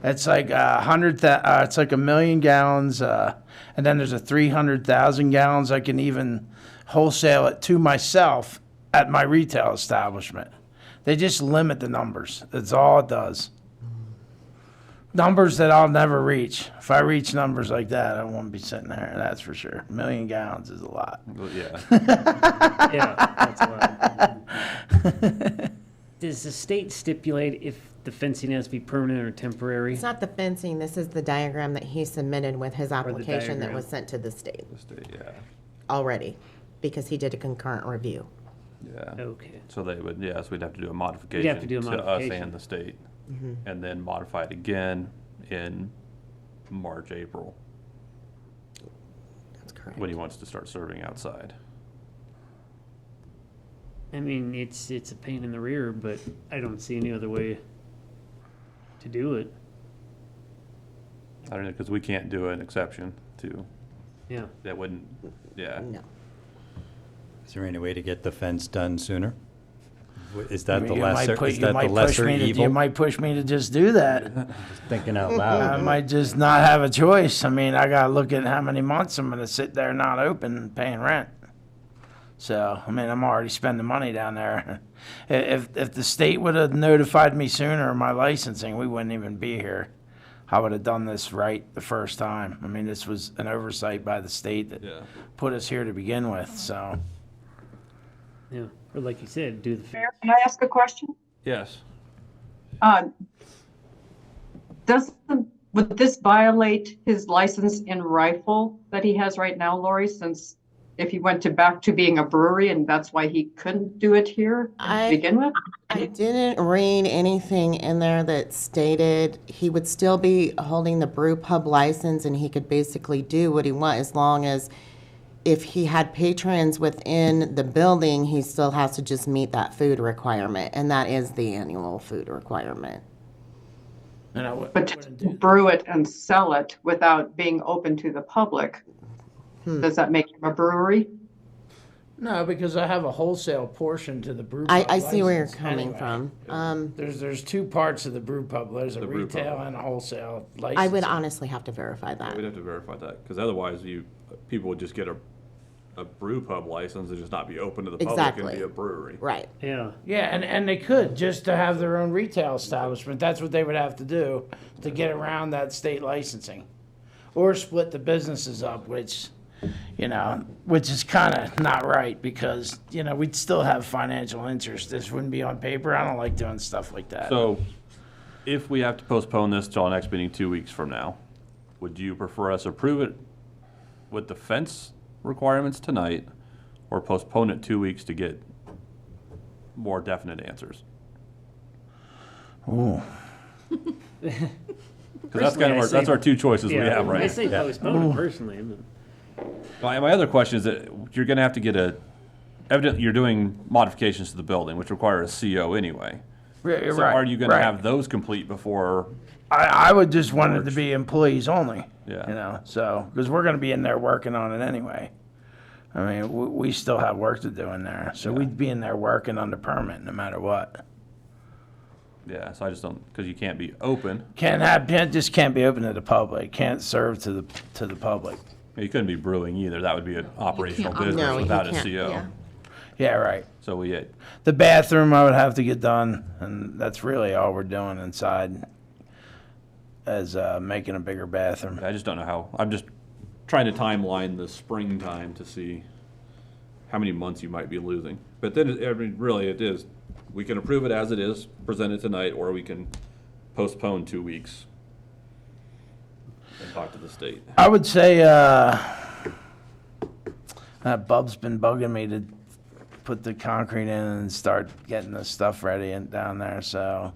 It's like it's like 1,000,000 gallons, and then there's a 300,000 gallons I can even wholesale it to myself at my retail establishment. They just limit the numbers. That's all it does. Numbers that I'll never reach. If I reach numbers like that, I won't be sitting there. That's for sure. 1,000,000 gallons is a lot. Well, yeah. yeah, that's a lot. Does the state stipulate if the fencing has to be permanent or temporary? It's not the fencing, this is the diagram that he submitted with his application that diagram. was sent to the state The state, yeah, already, because he did a concurrent review. yeah. Okay. So they would, yes, we'd have to do a modification do a to us modification. and the state, Mm-hmm. and then modify it again in March, April, That's correct. when he wants to start serving outside. I mean, it's a pain in the rear, but I don't see any other way to do it. I don't know, because we can't do an exception to, Yeah. that wouldn't, yeah. No. Is there any way to get the fence done sooner? Is that the You might lesser, put- is you that the might push lesser me to- You evil? might push me to just do that. Just thinking out I loud. might just not have a choice. I mean, I gotta look at how many months I'm gonna sit there not open paying rent. So, I mean, I'm already spending money down there. If the state would have notified me sooner of my licensing, we wouldn't even be here. I would have done this right the first time. I mean, this was an oversight by the state that Yeah. put us here to begin with, so. Yeah. Or like you said, do the. Mayor, can I ask a question? Yes. Would this violate his license in rifle that he has right now, Lori, since if he went back to being a brewery and that's why he couldn't do it here to begin with? I didn't read anything in there that stated he would still be holding the brew pub license and he could basically do what he want as long as if he had patrons within the building, he still has to just meet that food requirement, and that is the annual food requirement. And I But to brew it and sell it without being open to the public, does that make him a brewery? No, because I have a wholesale portion to the brew pub I see where you're license coming anyway. from. There's two parts of the brew pub. There's a The brew pub. retail and a wholesale license. I would honestly have to verify that. We'd have to verify that, because otherwise people would just get a brew pub license and just not be open to the public Exactly. and be a brewery. Right. Yeah. Yeah, and they could, just to have their own retail establishment. That's what they would have to do to get around that state licensing. Or split the businesses up, which is kind of not right because, we'd still have financial interest. This wouldn't be on paper. I don't like doing stuff like that. So if we have to postpone this till our next meeting 2 weeks from now, would you prefer us approve it with the fence requirements tonight or postpone it 2 weeks to get more definite answers? Ooh. Because that's kind of that's our two choices we have, right? I say postpone it personally. My other question is that you're going to have to get evidently you're doing modifications to the building, which require a CO anyway. Right, So are you going to have those complete before? I would just want it to be employees only. Yeah. So, because we're going to be in there working on it anyway. I mean, we still have work to do in there. So we'd be in there working on the permit no matter what. Yeah, so I just don't, because you can't be open. Can't be open to the public. Can't serve to the public. You couldn't be brewing either. That would be an operational No, business you without a can't, CO. yeah. Yeah, right. So The bathroom I would have to get done, and that's really all we're doing inside, as making a bigger bathroom. I just don't know how. I'm just trying to timeline the springtime to see how many months you might be losing. But then, really, it is. We can approve it as it is, presented tonight, or we can postpone 2 weeks and talk to the state. I would say that Bub's been bugging me to put the concrete in and start getting the stuff ready and down there. So,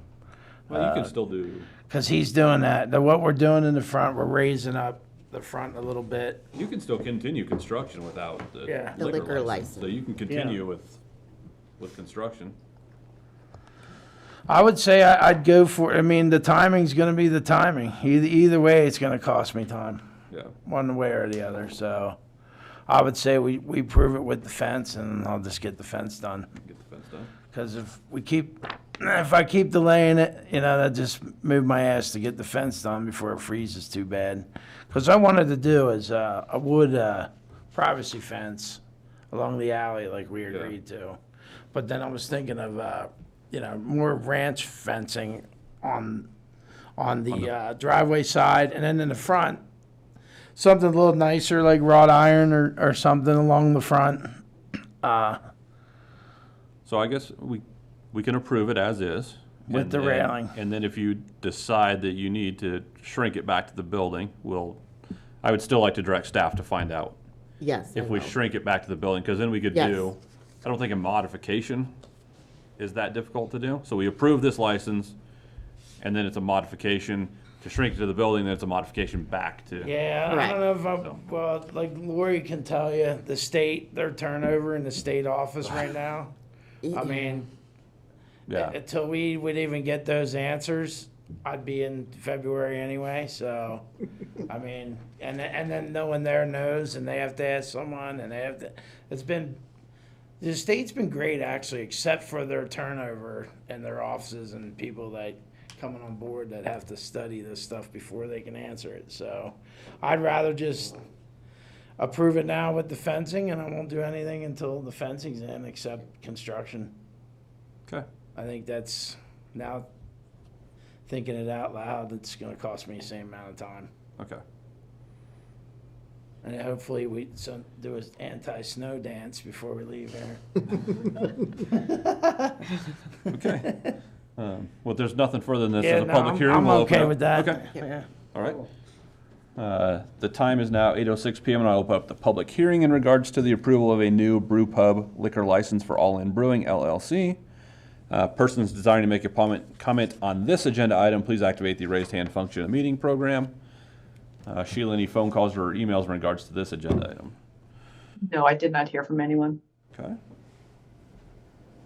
Well, you can still do. because he's doing that. What we're doing in the front, we're raising up the front a little bit. You can still continue construction without the Yeah. The liquor license. So you can continue with construction. I would say I'd go for. I mean, the timing's going to be the timing. Either way, it's going to cost me time, Yeah. one way or the other. So, I would say we prove it with the fence, and I'll just get the fence done. Get the fence done. Because if I keep delaying it, that just move my ass to get the fence done before it freezes too bad. Because I wanted to do is a wood privacy fence along the alley like we agreed to. But then I was thinking of more ranch fencing on the driveway side, and then in the front, something a little nicer like wrought iron or something along the front. So I guess we can approve it as is. With the railing. And then if you decide that you need to shrink it back to the building, I would still like to direct staff to find out Yes. if we shrink it back to the building, because then we could Yes. do, I don't think a modification is that difficult to do. So we approve this license, and then it's a modification to shrink it to the building, then it's a modification back to. Yeah, I don't know if well, like Lori can tell you, the state, their turnover in the state office right now. I mean, Yeah. until we would even get those answers, I'd be in February anyway. So, I mean, and then no one there knows, and they have to ask someone, and they have to. The state's been great actually, except for their turnover in their offices and people that coming on board that have to study this stuff before they can answer it. So, I'd rather just approve it now with the fencing, and I won't do anything until the fencing's in, except construction. Okay. I think that's, now thinking it out loud, it's gonna cost me the same amount of time. Okay. And hopefully we do an anti-snow dance before we leave here. Okay. Well, there's nothing further than this Yeah, as a no, public hearing. I'm We'll open okay up- with that. Okay. Yeah. All right. The time is now 8:06 PM, and I'll open up the public hearing in regards to the approval of a new brew pub liquor license for All In Brewing LLC. Persons desiring to make a comment on this agenda item, please activate the raised hand function in the meeting program. Sheila, any phone calls or emails in regards to this agenda item? No, I did not hear from anyone. Okay,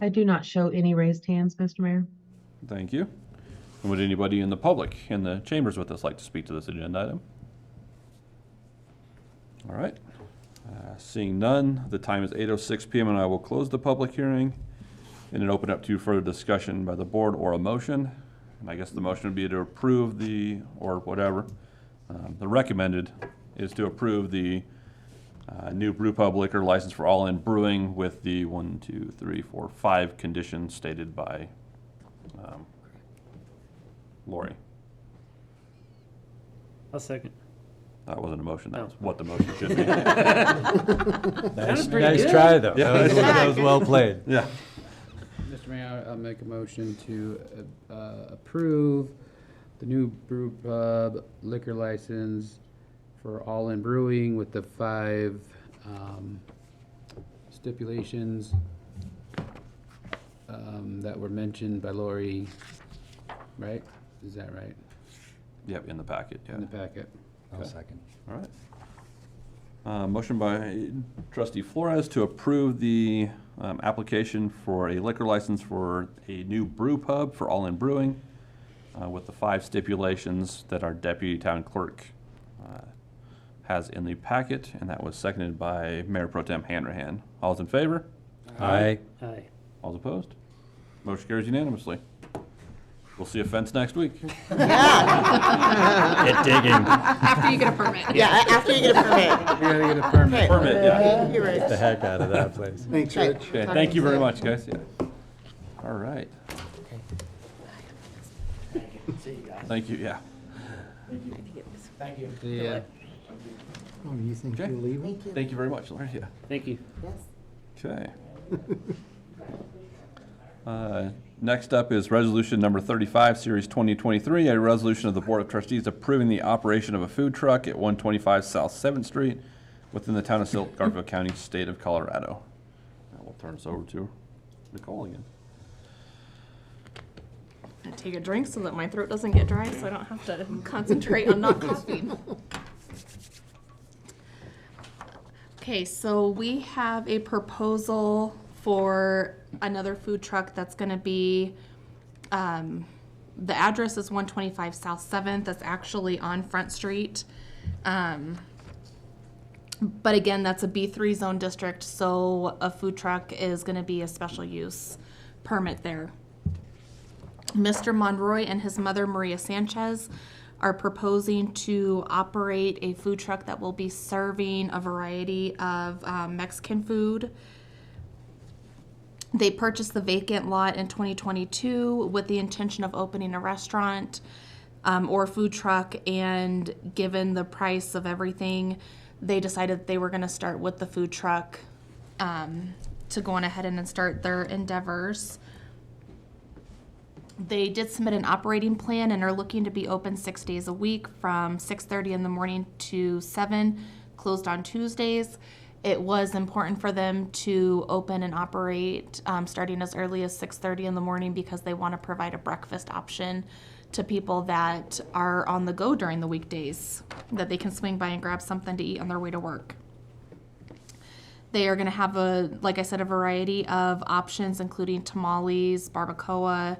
I do not show any raised hands, Mr. Mayor. thank you. And would anybody in the public in the chambers with us like to speak to this agenda item? All right. Seeing none, the time is 8:06 PM, and I will close the public hearing and then open up to further discussion by the board or a motion. And I guess the motion would be to approve the, or whatever. The recommended is to approve the New brew pub liquor license for All In Brewing with the 5 conditions stated by Lori. I'll second. That wasn't a motion, that was what the motion should be. Nice, pretty nice good. try, though. Yeah. That was well played. Yeah. Mr. Mayor, I'll make a motion to approve the new brew pub liquor license for All In Brewing with the 5 stipulations that were mentioned by Lori, right? Is that right? Yep, in the packet, yeah. In the packet. I'll Okay. second. All right. Motion by trustee Flores to approve the application for a liquor license for a new brew pub for All In Brewing with the 5 stipulations that our deputy town clerk has in the packet, and that was seconded by Mayor Pro Tem Hanrahan. All's in favor? Aye. Aye. All's opposed? Motion carries unanimously. We'll see you fence next week. Get digging. After you get a permit. Yeah, after you get a permit. You gotta get a permit. Okay. Permit, yeah. Thank you, Rich. Get the heck out of that place. Thanks, Okay. Rich. Okay, thank you very much, guys. Yeah. All right. Thank you, yeah. Thank you. Yeah. Oh, you think Okay. you'll leave? Thank you. Thank you very much, Larry. Yeah. Thank you. Yes. Okay. Next up is resolution number 35, series 2023, a resolution of the Board of Trustees approving the operation of a food truck at 125 South 7th Street within the town of Silt, Garfield County, state of Colorado. Now we'll turn this over to Nicole again. I take a drink so that my throat doesn't get dry, so I don't have to concentrate on not coughing. Okay, so we have a proposal for another food truck that's gonna be, the address is 125 South 7th, that's actually on Front Street. But again, that's a B3 zone district, so a food truck is gonna be a special use permit there. Mr. Monroy and his mother, Maria Sanchez, are proposing to operate a food truck that will be serving a variety of Mexican food. They purchased the vacant lot in 2022 with the intention of opening a restaurant or food truck, and given the price of everything, they decided they were going to start with the food truck to go on ahead and start their endeavors. They did submit an operating plan and are looking to be open 6 days a week from 6:30 in the morning to 7, closed on Tuesdays. It was important for them to open and operate starting as early as 6:30 in the morning because they want to provide a breakfast option to people that are on the go during the weekdays, that they can swing by and grab something to eat on their way to work. They are going to have like I said, a variety of options, including tamales, barbacoa,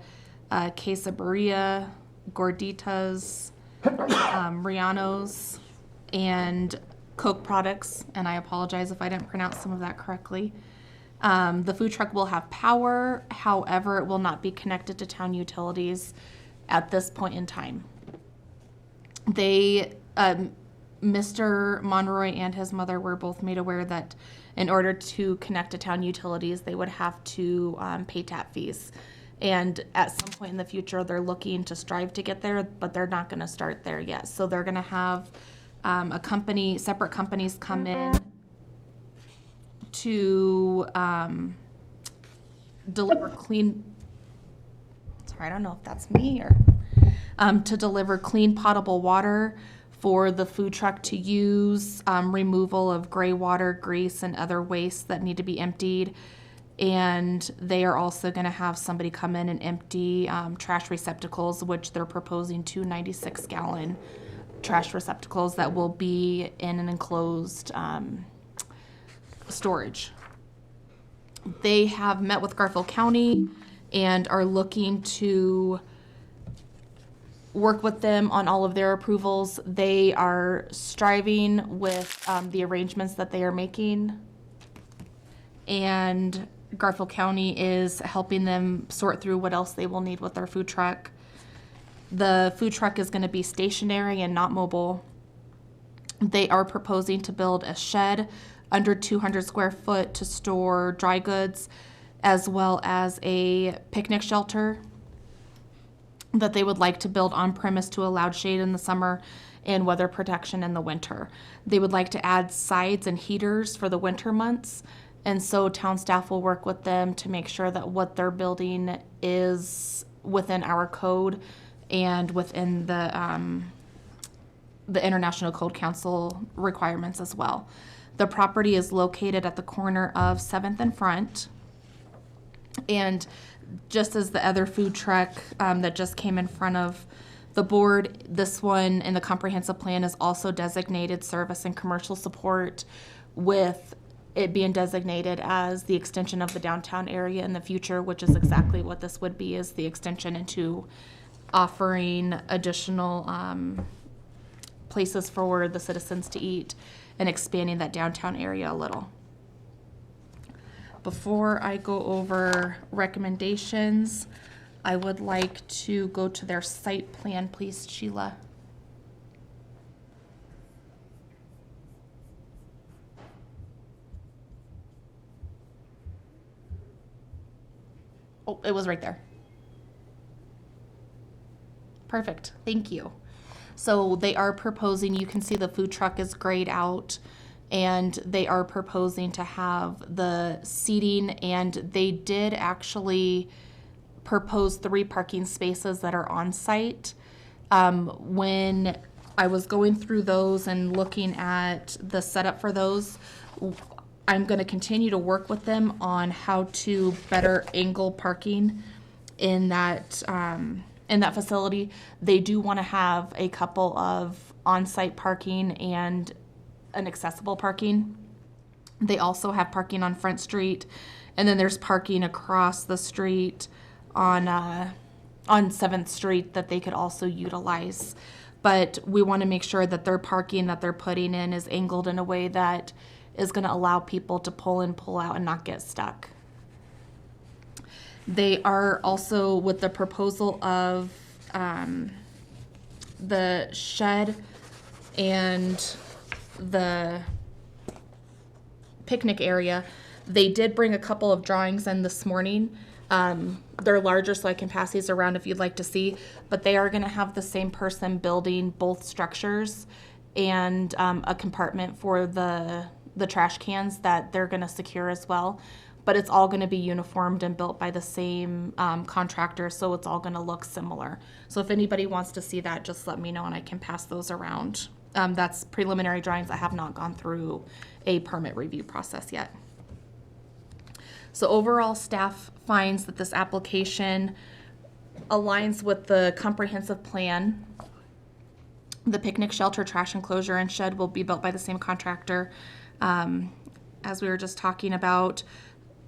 quesadilla, gorditas, Rianos, and Coke products, and I apologize if I didn't pronounce some of that correctly. The food truck will have power, however, it will not be connected to town utilities at this point in time. Mr. Monroy and his mother were both made aware that in order to connect to town utilities, they would have to pay tap fees. And at some point in the future, they're looking to strive to get there, but they're not going to start there yet. So they're going to have separate companies come in to deliver clean, sorry, I don't know if that's me or, to deliver clean potable water for the food truck to use, removal of gray water, grease, and other wastes that need to be emptied. And they are also going to have somebody come in and empty trash receptacles, which they're proposing 2 96-gallon trash receptacles that will be in an enclosed storage. They have met with Garfield County and are looking to work with them on all of their approvals. They are striving with the arrangements that they are making, and Garfield County is helping them sort through what else they will need with their food truck. The food truck is going to be stationary and not mobile. They are proposing to build a shed under 200 square foot to store dry goods, as well as a picnic shelter that they would like to build on premise to allow shade in the summer and weather protection in the winter. They would like to add sides and heaters for the winter months. And so town staff will work with them to make sure that what they're building is within our code and within the International Code Council requirements as well. The property is located at the corner of 7th and Front. And just as the other food truck that just came in front of the board, this one in the comprehensive plan is also designated service and commercial support, with it being designated as the extension of the downtown area in the future, which is exactly what this would be, is the extension into offering additional places for the citizens to eat and expanding that downtown area a little. Before I go over recommendations, I would like to go to their site plan, please, Sheila. Oh, it was right there. Perfect, thank you. So they are proposing, you can see the food truck is grayed out, and they are proposing to have the seating, and they did actually propose 3 parking spaces that are on site. When I was going through those and looking at the setup for those, I'm going to continue to work with them on how to better angle parking in that facility. They do want to have a couple of on-site parking and an accessible parking. They also have parking on Front Street, and then there's parking across the street on 7th Street that they could also utilize. But we want to make sure that their parking that they're putting in is angled in a way that is going to allow people to pull in, pull out, and not get stuck. They are also, with the proposal of the shed and the picnic area, they did bring a couple of drawings in this morning. They're larger, so I can pass these around if you'd like to see, but they are going to have the same person building both structures and a compartment for the trash cans that they're going to secure as well. But it's all going to be uniformed and built by the same contractor, so it's all going to look similar. So if anybody wants to see that, just let me know and I can pass those around. That's preliminary drawings. I have not gone through a permit review process yet. So overall, staff finds that this application aligns with the comprehensive plan. The picnic shelter, trash enclosure, and shed will be built by the same contractor. As we were just talking about,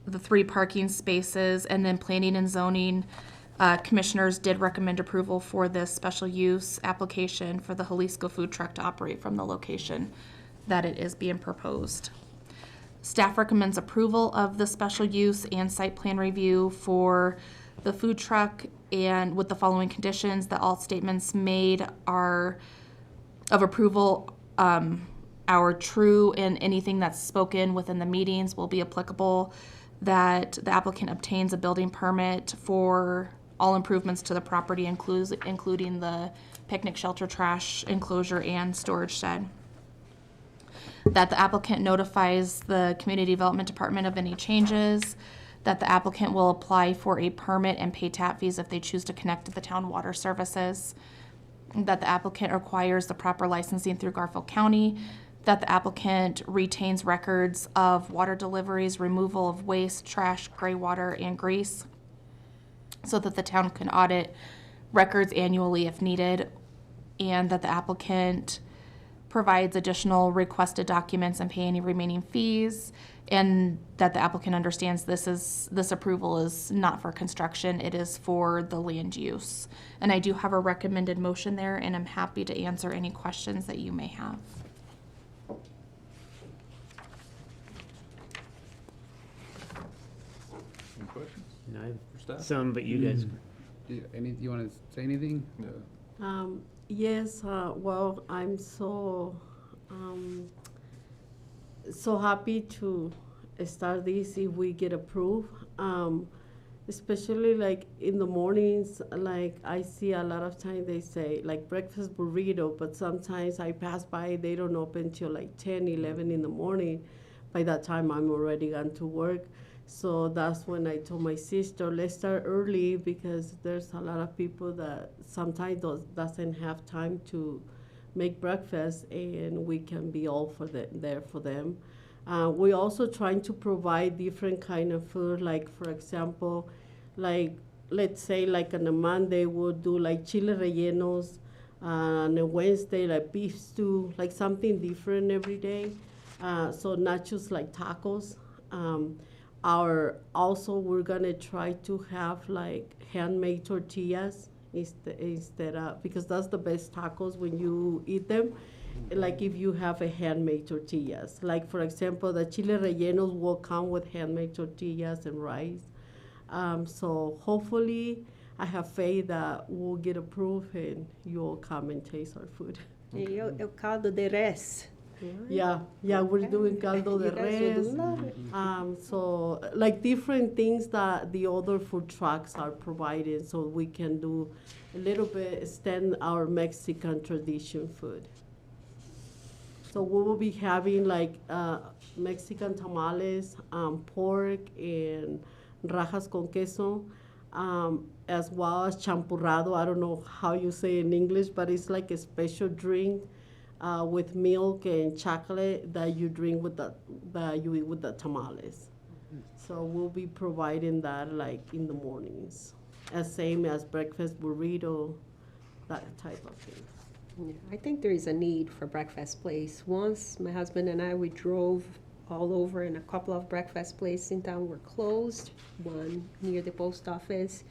the 3 parking spaces, and then planning and zoning commissioners did recommend approval for this special use application for the Jalisco food truck to operate from the location that it is being proposed. Staff recommends approval of the special use and site plan review for the food truck, and with the following conditions: that all statements made are of approval are true, and anything that's spoken within the meetings will be applicable. That the applicant obtains a building permit for all improvements to the property, including the picnic shelter, trash enclosure, and storage shed. That the applicant notifies the Community Development Department of any changes. That the applicant will apply for a permit and pay tap fees if they choose to connect to the town water services. That the applicant requires the proper licensing through Garfield County. That the applicant retains records of water deliveries, removal of waste, trash, gray water, and grease, so that the town can audit records annually if needed. And that the applicant provides additional requested documents and pay any remaining fees, and that the applicant understands this approval is not for construction, it is for the land use. And I do have a recommended motion there, and I'm happy to answer any questions that you may have. Any questions? No, I have for staff? some, but you guys. You want to say anything? Yes, well, I'm so so happy to start this if we get approved. Especially like in the mornings, like I see a lot of times they say like breakfast burrito, but sometimes I pass by, they don't open till like 10, 11 in the morning. By that time, I'm already gone to work. So that's when I told my sister, let's start early because there's a lot of people that sometimes doesn't have time to make breakfast, and we can be all there for them. We're also trying to provide different kind of food, like for example, like let's say like on a Monday we'll do like chile rellenos, on a Wednesday like beef stew, like something different every day. So not just like tacos. We're gonna try to have like handmade tortillas instead of, because that's the best tacos when you eat them. Like if you have a handmade tortillas, like for example, the chile rellenos will come with handmade tortillas and rice. So hopefully, I have faith that we'll get approved and you'll come and taste our food. E o caldo de res. Yeah, we're doing caldo de You guys will res. do that. So like different things that the other food trucks are providing, so we can do a little bit, extend our Mexican tradition food. So we will be having like Mexican tamales, pork, and rajas con queso, as well as champurrado. I don't know how you say in English, but it's like a special drink with milk and chocolate that you drink with that you eat with the tamales. So we'll be providing that like in the mornings, as same as breakfast burrito, that type of thing. Yeah, I think there is a need for breakfast place. Once my husband and I, we drove all over, and a couple of breakfast places in town were closed. One near the post office.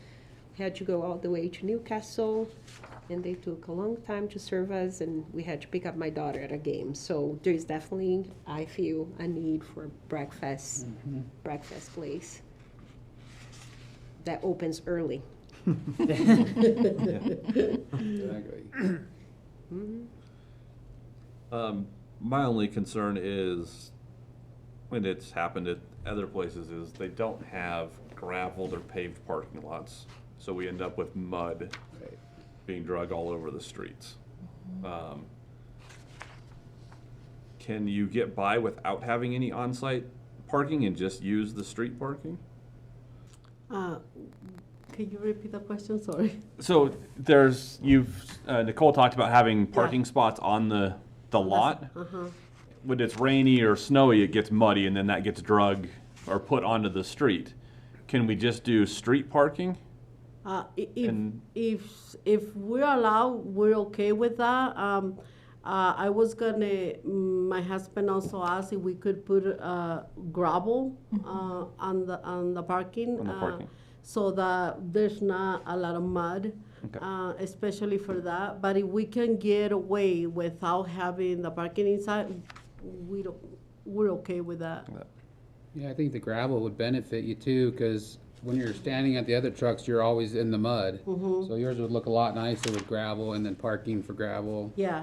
We had to go all the way to Newcastle, and they took a long time to serve us, and we had to pick up my daughter at a game. So there is definitely, I feel, a need for breakfast place that opens early. Exactly. My only concern is, when it's happened at other places, is they don't have gravelled or paved parking lots. So we end up with mud being drug all over the streets. Can you get by without having any on-site parking and just use the street parking? Can you repeat the question? Sorry. So Nicole talked about having parking spots on the lot. When it's rainy or snowy, it gets muddy, and then that gets drug or put onto the street. Can we just do street parking? If we're allowed, we're okay with that. I was my husband also asked if we could put gravel on the parking. So that there's not a lot of mud, especially for that. But if we can get away without having the parking inside, we're okay with that. Yeah, I think the gravel would benefit you too, because when you're standing at the other trucks, you're always in the mud. So yours would look a lot nicer with gravel, and then parking for gravel. Yeah.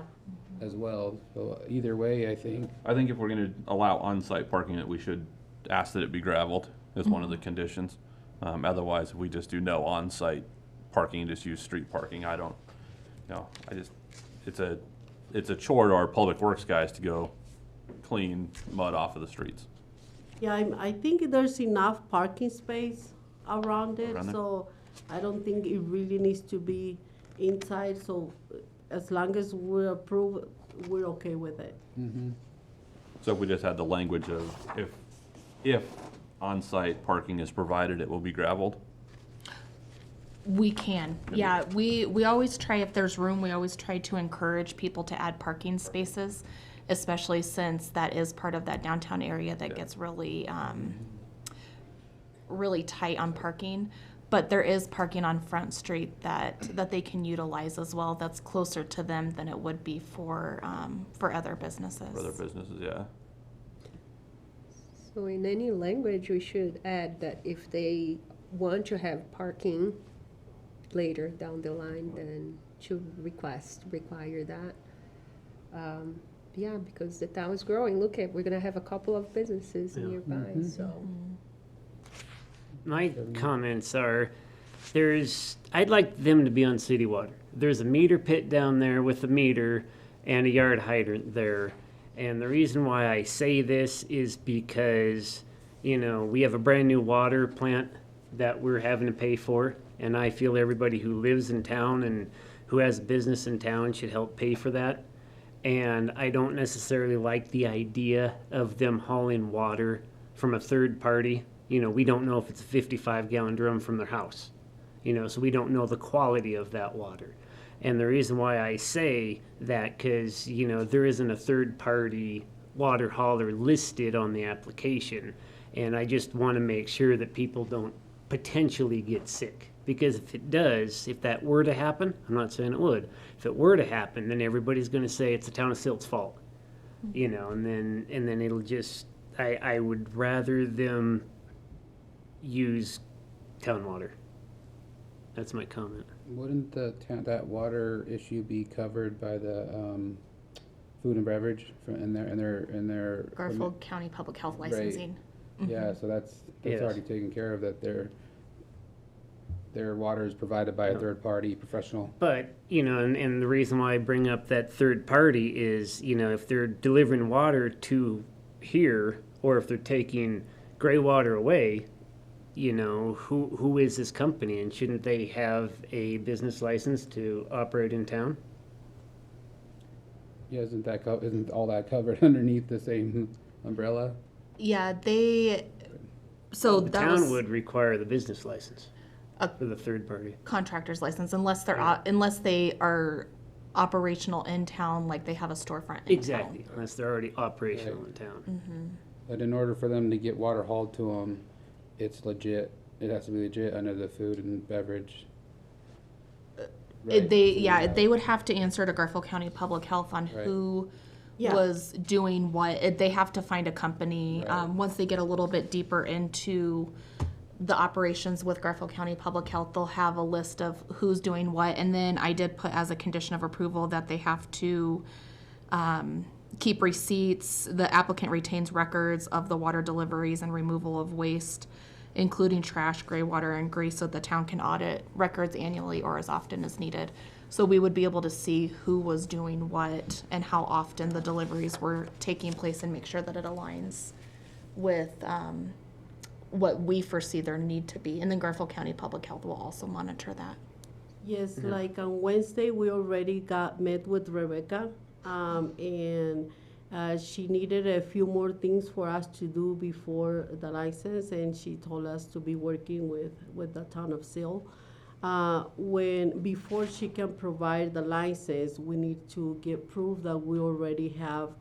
As well. So either way, I think. I think if we're going to allow on-site parking, that we should ask that it be gravelled as one of the conditions. Otherwise, if we just do no on-site parking and just use street parking, it's a chore to our public works guys to go clean mud off of the streets. Yeah, I think there's enough parking space around it, Around there? so I don't think it really needs to be inside. So as long as we're approved, we're okay with it. So if we just had the language of if on-site parking is provided, it will be gravelled? We can, yeah. We always try, if there's room, we always try to encourage people to add parking spaces, especially since that is part of that downtown area that gets really, really tight on parking. But there is parking on Front Street that they can utilize as well. That's closer to them than it would be for other businesses. For other businesses, yeah. So in any language, we should add that if they want to have parking later down the line, then should require that. yeah, because the town is growing. Look at, we're gonna have a couple of businesses Yeah. nearby, so. My comments are, I'd like them to be on city water. There's a meter pit down there with a meter and a yard hydrant there. And the reason why I say this is because, we have a brand new water plant that we're having to pay for. And I feel everybody who lives in town and who has a business in town should help pay for that. And I don't necessarily like the idea of them hauling water from a third party. We don't know if it's a 55-gallon drum from their house, so we don't know the quality of that water. And the reason why I say that, because, there isn't a third-party water hauler listed on the application. And I just want to make sure that people don't potentially get sick. Because if that were to happen, I'm not saying it would, if it were to happen, then everybody's going to say it's the town of Silt's fault. And then it'll just, I would rather them use town water. That's my comment. Wouldn't that water issue be covered by the food and beverage in their Garfield County Public Health Right. licensing. Yeah, so that's Yes. already taken care of, that their water is provided by a third party professional. But, and the reason why I bring up that third party is, if they're delivering water to here, or if they're taking gray water away, who is this company, and shouldn't they have a business license to operate in town? Yeah, isn't all that covered underneath the same umbrella? Yeah, so The that town was would require the business license for the third party. contractor's license unless they are operational in town, like they have a storefront in Exactly, unless they're already operational in town. town. But in order for them to get water hauled to them, it's legit. It has to be legit under the food and beverage. Right. They would have to answer to Garfield County Public Health on Right. who Yeah. was doing what. They have to find a company. Right. Once they get a little bit deeper into the operations with Garfield County Public Health, they'll have a list of who's doing what. And then I did put as a condition of approval that they have to keep receipts. The applicant retains records of the water deliveries and removal of waste, including trash, gray water, and grease, so the town can audit records annually or as often as needed. So we would be able to see who was doing what and how often the deliveries were taking place and make sure that it aligns with what we foresee their need to be. And then Garfield County Public Health will also monitor that. Yes, like on Wednesday, we already met with Rebecca, and she needed a few more things for us to do before the license, and she told us to be working with the town of Silt. Before she can provide the license, we need to get proof that we already have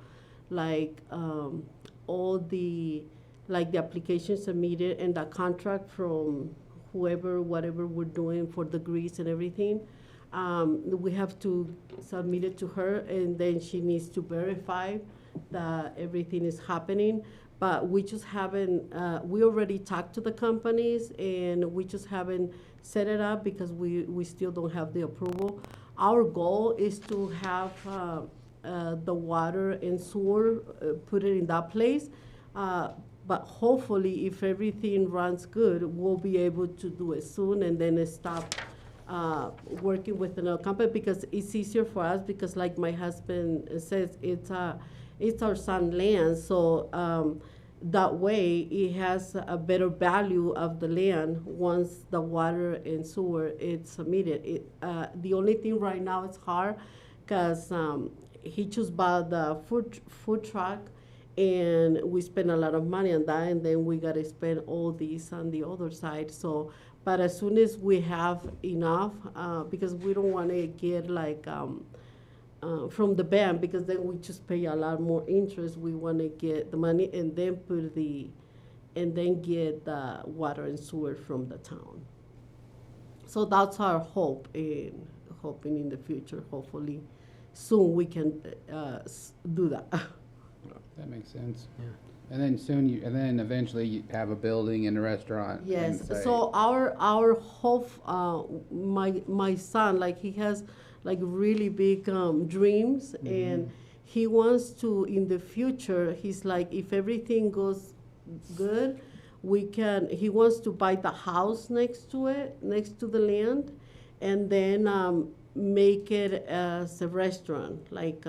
all the application submitted and the contract from whatever we're doing for the grease and everything. We have to submit it to her, and then she needs to verify that everything is happening. But we just haven't, we already talked to the companies, and we just haven't set it up because we still don't have the approval. Our goal is to have the water and sewer, put it in that place. But hopefully, if everything runs good, we'll be able to do it soon and then stop working with another company, because it's easier for us, because like my husband says, it's our son land, so that way it has a better value of the land once the water and sewer is submitted. The only thing right now is hard because he just bought the food truck, and we spend a lot of money on that, and then we gotta spend all these on the other side. So, but as soon as we have enough, because we don't want to get from the bank, because then we just pay a lot more interest. We want to get the money and then get the water and sewer from the town. So that's our hope, and hoping in the future, hopefully soon we can do that. That makes sense. Yeah. And then eventually you have a building and a restaurant. Yes, inside. so our hope, my son, he has really big dreams, and he wants to, in the future, he's like, if everything goes good, he wants to buy the house next to it, next to the land, and then make it as a restaurant, like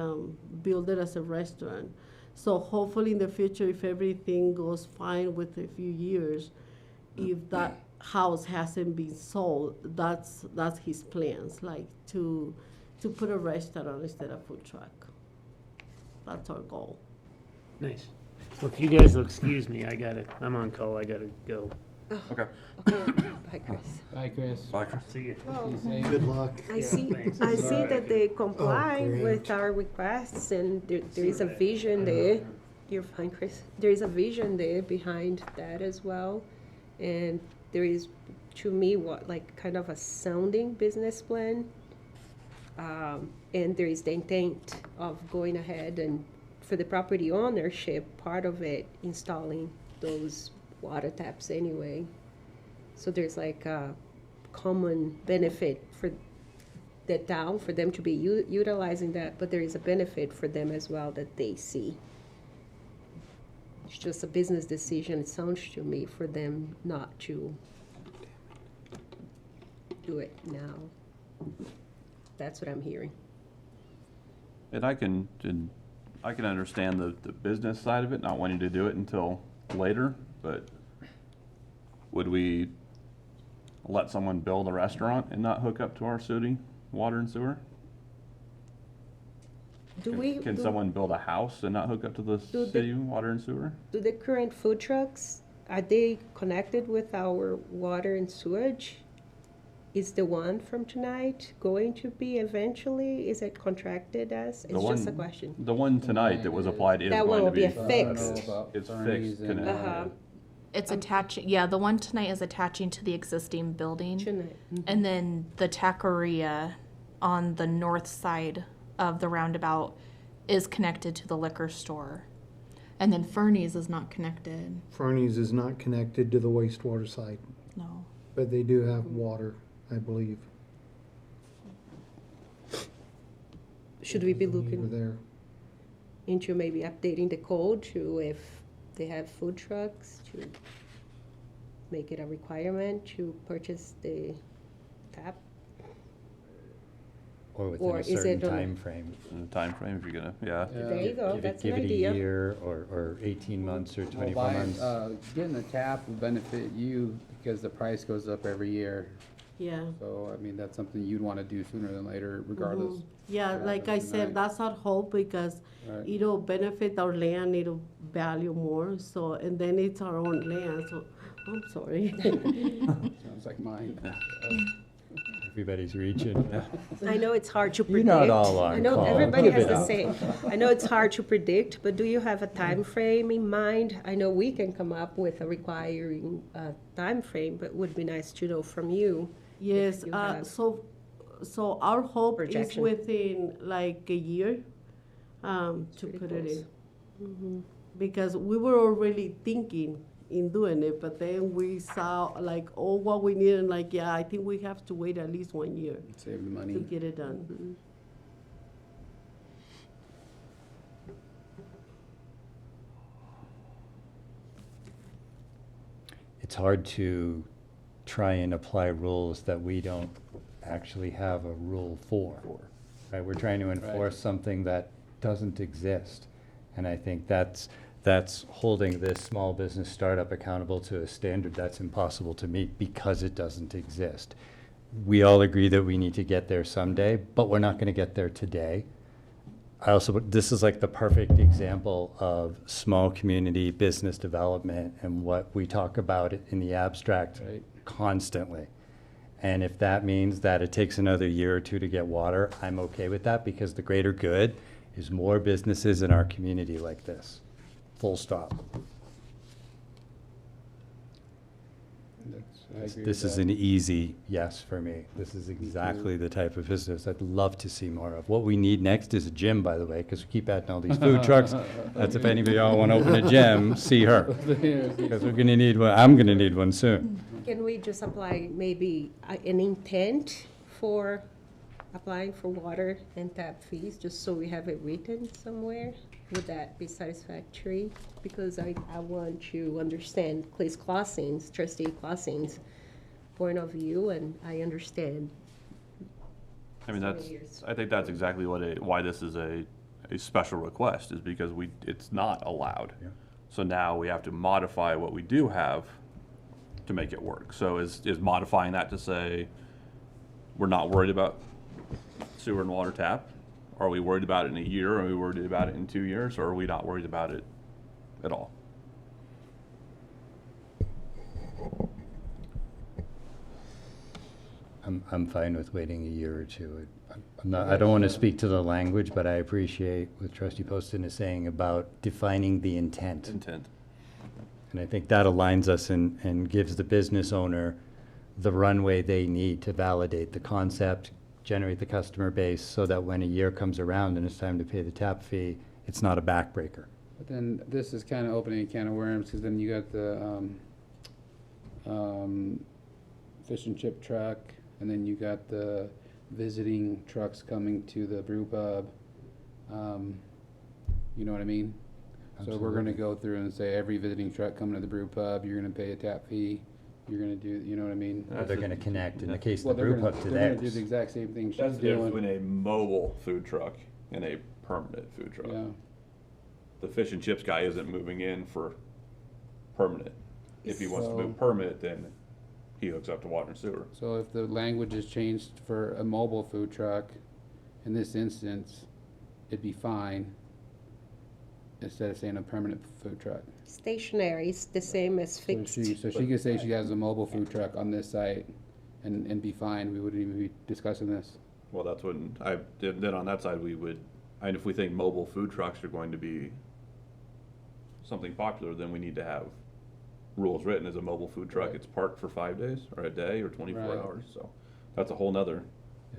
build it as a restaurant. So hopefully in the future, if everything goes fine with a few years, if that house hasn't been sold, that's his plans, like to put a restaurant instead of food truck. That's our goal. Nice. Well, if you guys will excuse me, I'm on call, I gotta go. Okay. Bye, Chris. Bye, Chris. Bye, Chris. See you. Well, Good luck. I see thanks. that they comply great. with our requests, and there is a vision there. You're fine, Chris. There is a vision there behind that as well. And there is, to me, like kind of a sounding business plan. And there is the intent of going ahead and, for the property ownership, part of it, installing those water taps anyway. So there's like a common benefit for the town, for them to be utilizing that, but there is a benefit for them as well that they see. It's just a business decision, it sounds to me, for them not to do it now. That's what I'm hearing. And I can understand the business side of it, not wanting to do it until later, but would we let someone build a restaurant and not hook up to our city water and sewer? Can someone build a house and not hook up to the city water and sewer? Do the current food trucks, are they connected with our water and sewage? Is the one from tonight going to be eventually? Is it contracted as? It's just a question. The one tonight that was applied is That going one to will be. be fixed. It's fixed. It's attaching, yeah, the one tonight is attaching to the existing building. Tonight. And then the taqueria on the north side of the roundabout is connected to the liquor store. And then Fernie's is not connected. Fernie's is not connected to the wastewater site, No. but they do have water, I believe. Should we be Over looking there. into maybe updating the code to, if they have food trucks, to make it a requirement to purchase the tap? Or Or within a is certain it on a- time frame. In a time frame, if you're gonna, yeah. There you go, that's an Give it a idea. year or 18 months or 24 months. Getting the tap will benefit you because the price goes up every year. Yeah. So, I mean, that's something you'd want to do sooner than later, regardless. Yeah, what like I happens said, tonight. that's our hope, because Right. it'll benefit our land, it'll value more, so, and then it's our own land, so, I'm sorry. Sounds like mine. Everybody's reaching. I know it's hard to You're predict. not all on I know call. everybody Give has it the up. same. I know it's hard to predict, but do you have a time frame in mind? I know we can come up with a requiring time frame, but it would be nice to know from you. Yes, you have so our hope is projection. within like a year, to pretty put it close. in. Because we were already thinking in doing it, but then we saw like, oh, what we need, and like, yeah, I think we have to wait at least 1 year Save the to money. get it done. It's hard to try and apply rules that we don't actually have a rule for. Right? We're trying to enforce something that doesn't exist. And I think that's holding this small business startup accountable to a standard that's impossible to meet because it doesn't exist. We all agree that we need to get there someday, but we're not going to get there today. This is like the perfect example of small community business development and what we talk about in the abstract constantly. And if that means that it takes another year or two to get water, I'm okay with that, because the greater good is more businesses in our community like this. Full stop. This is an easy yes for me. This is exactly the type of business I'd love to see more of. What we need next is a gym, by the way, because we keep adding all these food trucks. That's if anybody all want to open a gym, see her. Because we're going to need one. I'm going to need one soon. Can we just apply maybe an intent for applying for water and tap fees, just so we have it written somewhere. Would that be satisfactory? Because I want to understand trustee Clausen's point of view, and I understand. I mean, so many years. I think that's exactly why this is a special request, is because it's not allowed. Yeah. So now we have to modify what we do have to make it work. So is modifying that to say, we're not worried about sewer and water tap? Are we worried about it in a year? Are we worried about it in 2 years? Or are we not worried about it at all? I'm fine with waiting a year or two. I don't want to speak to the language, but I appreciate what Trustee Poston is saying about defining the intent. And I think that aligns us and gives the business owner the runway they need to validate the concept, generate the customer base, so that when a year comes around and it's time to pay the tap fee, it's not a backbreaker. But then this is kind of opening a can of worms, because then you got the fish and chip truck, and then you got the visiting trucks coming to the brew pub. You know what I mean? So we're gonna go through and say every visiting truck coming to the brew pub, you're gonna pay a tap fee. You're gonna do, you know what I mean? They're gonna connect, in the case of Well, the brew pub, to they're gonna do theirs. the exact same thing she's That's the difference doing. between a mobile food truck and a permanent food truck. Yeah. The fish and chips guy isn't moving in for permanent. If he wants to So- move permanent, then he hooks up to water and sewer. So if the language is changed for a mobile food truck, in this instance, it'd be fine, instead of saying a permanent food truck. Stationary is the same as fixed. So she could say she has a mobile food truck on this site and be fine, we wouldn't even be discussing this. Well, that's when then on that side, we would, and if we think mobile food trucks are going to be something popular, then we need to have rules written. As a mobile food truck, Right. it's parked for 5 days or a day or 24 Right. hours. So that's a whole nother.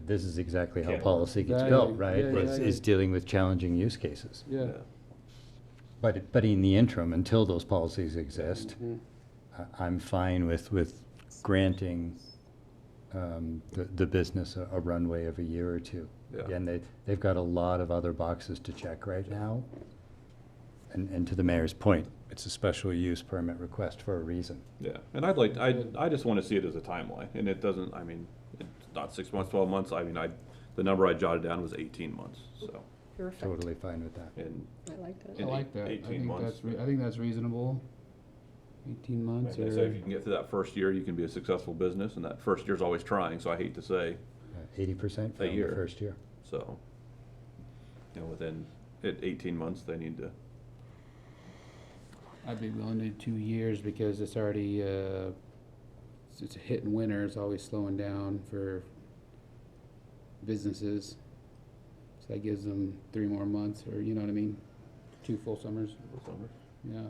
This is exactly how Yeah. policy gets Exactly. built, right? Yeah, Is dealing with challenging use cases. Yeah. But in the interim, until those policies exist, Mhm. I'm fine with granting the business a runway of a year or two. Yeah. Again, they've got a lot of other boxes to check right now. And to the mayor's point, it's a special use permit request for a reason. Yeah, and I just want to see it as a timeline, and it doesn't, I mean, it's not 6 months, 12 months, I mean, the number I jotted down was 18 months, so. Perfect. Totally fine with that. And I like that. I in like that. 18 months. I think that's reasonable. 18 months Like I or. say, if you can get through that first year, you can be a successful business, and that first year's always trying, so I hate to say, 80% A from the year. first year. so. Within 18 months, they need to, I'd be willing to do 2 years, because it's already, it's a hit in winter, it's always slowing down for businesses. So that gives them 3 more months, or, you know what I mean? 2 full summers, yeah.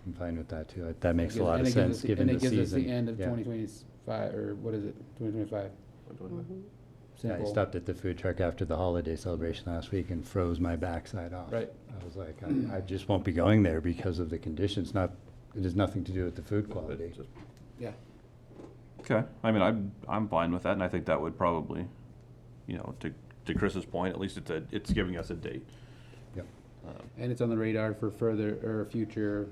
I'm fine with that too. That makes a Gives- lot and of it gives sense, us given the And it gives us season. the end of Yeah. 2025, or what is it, 2025? Yeah, I Simple. stopped at the food truck after the holiday celebration last week and froze my backside off. Right. I was like, I just won't be going there because of the conditions, it has nothing to do with the food quality. just, Yeah. okay, I mean, I'm fine with that, and I think that would probably, to Chris's point, at least it's giving us a date. Yep. And it's on the radar for further, or future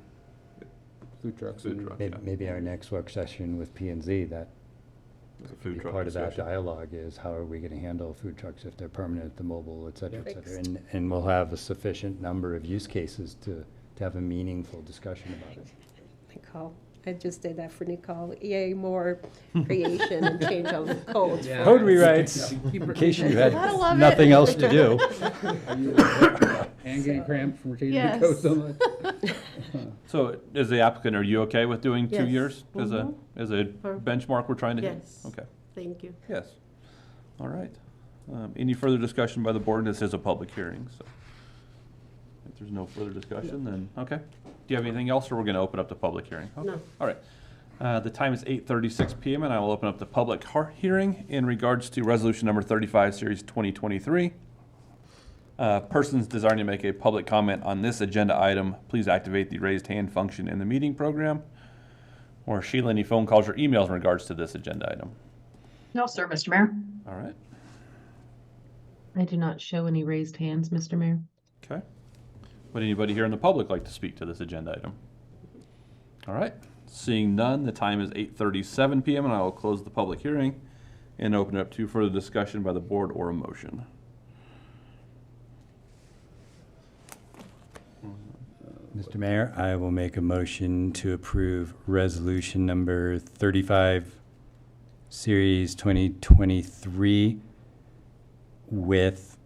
food trucks. Food and- truck. Maybe our next work session with P and Z, that It's a could food be truck part of that discussion. dialogue is how are we gonna handle food trucks if they're permanent, the mobile, et cetera, et Fixed. cetera. And we'll have a sufficient number of use cases to have a meaningful discussion about it. Nicole, I just did that for Nicole. Yay, more creation and change of codes. Yeah. Code rewrites, in case you had Gotta love nothing it. else to do. And getting cramped from changing the Yes. code so much. So, as the applicant, are you okay with doing 2 Yes. years as a Perfect. benchmark we're trying to hit? Yes. Okay, Thank you. yes. All right. Any further discussion by the board? This is a public hearing, so. If there's no further discussion, then, okay. Do you have anything else, or we're gonna open up the public hearing? Okay. No. All right. The time is 8:36 PM, and I will open up the public hearing in regards to resolution number 35, series 2023. Persons desiring to make a public comment on this agenda item, please activate the raised hand function in the meeting program. Or Sheila, any phone calls or emails in regards to this agenda item? No, sir, Mr. Mayor. All right. I do not show any raised hands, Mr. Mayor. Okay. Would anybody here in the public like to speak to this agenda item? All right. Seeing none, the time is 8:37 p.m. and I will close the public hearing and open it up to further discussion by the board or a motion. Mr. Mayor, I will make a motion to approve resolution number 35, series 2023, with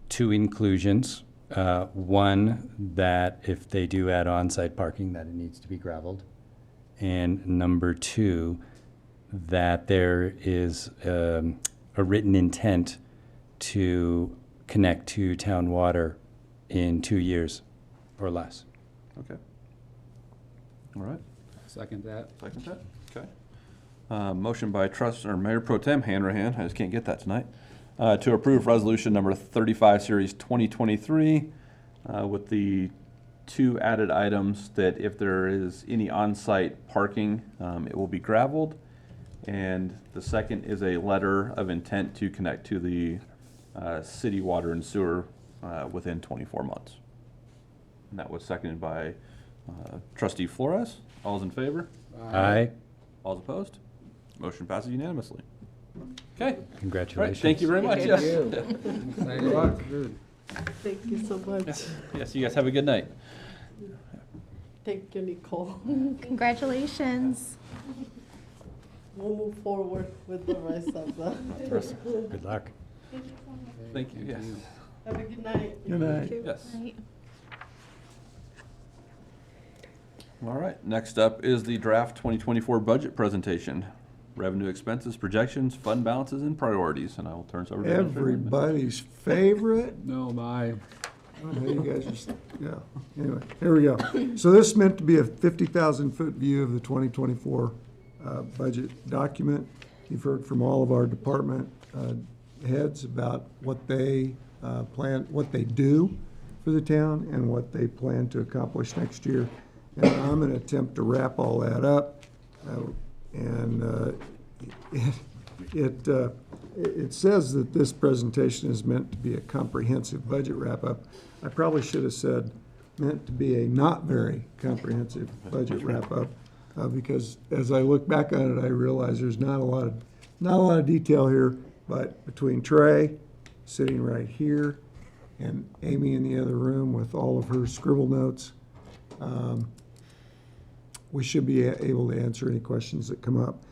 two inclusions. One, that if they do add on-site parking, that it needs to be gravelled. And number two, that there is a written intent to connect to town water in 2 years or less. Okay. All right. Second that. Second that. Okay. Motion by Mayor Pro Tem Hanrahan, I just can't get that tonight, to approve resolution number 35, series 2023, with the two added items that if there is any on-site parking, it will be gravelled. And the second is a letter of intent to connect to the city water and sewer within 24 months. And that was seconded by Trustee Flores. All's in favor? Aye. All's opposed? Motion passes unanimously. Okay. Congratulations. All right, thank you very much. Thank Yes. Good luck. Good. Thank you so much. Yes, you guys have a good night. Thank you, Nicole. Congratulations. We'll move forward with the rest of the. Good luck. Thank you, yes. Have a good night. Good night. Yes. All right, next up is the draft 2024 budget presentation. Revenue, expenses, projections, fund balances, and priorities. And I will turn this over to Administrator Lindman. Everybody's favorite. No, my. I know you guys just, yeah. Anyway, here we go. So this is meant to be a 50,000-foot view of the 2024 budget document. You've heard from all of our department heads about what they plan, what they do for the town and what they plan to accomplish next year. And I'm going to attempt to wrap all that up. It says that this presentation is meant to be a comprehensive budget wrap-up. I probably should have said meant to be a not very comprehensive budget wrap-up, because as I look back on it, I realize there's not a lot of detail here, but between Trey sitting right here and Amy in the other room with all of her scribble notes, we should be able to answer any questions that come up.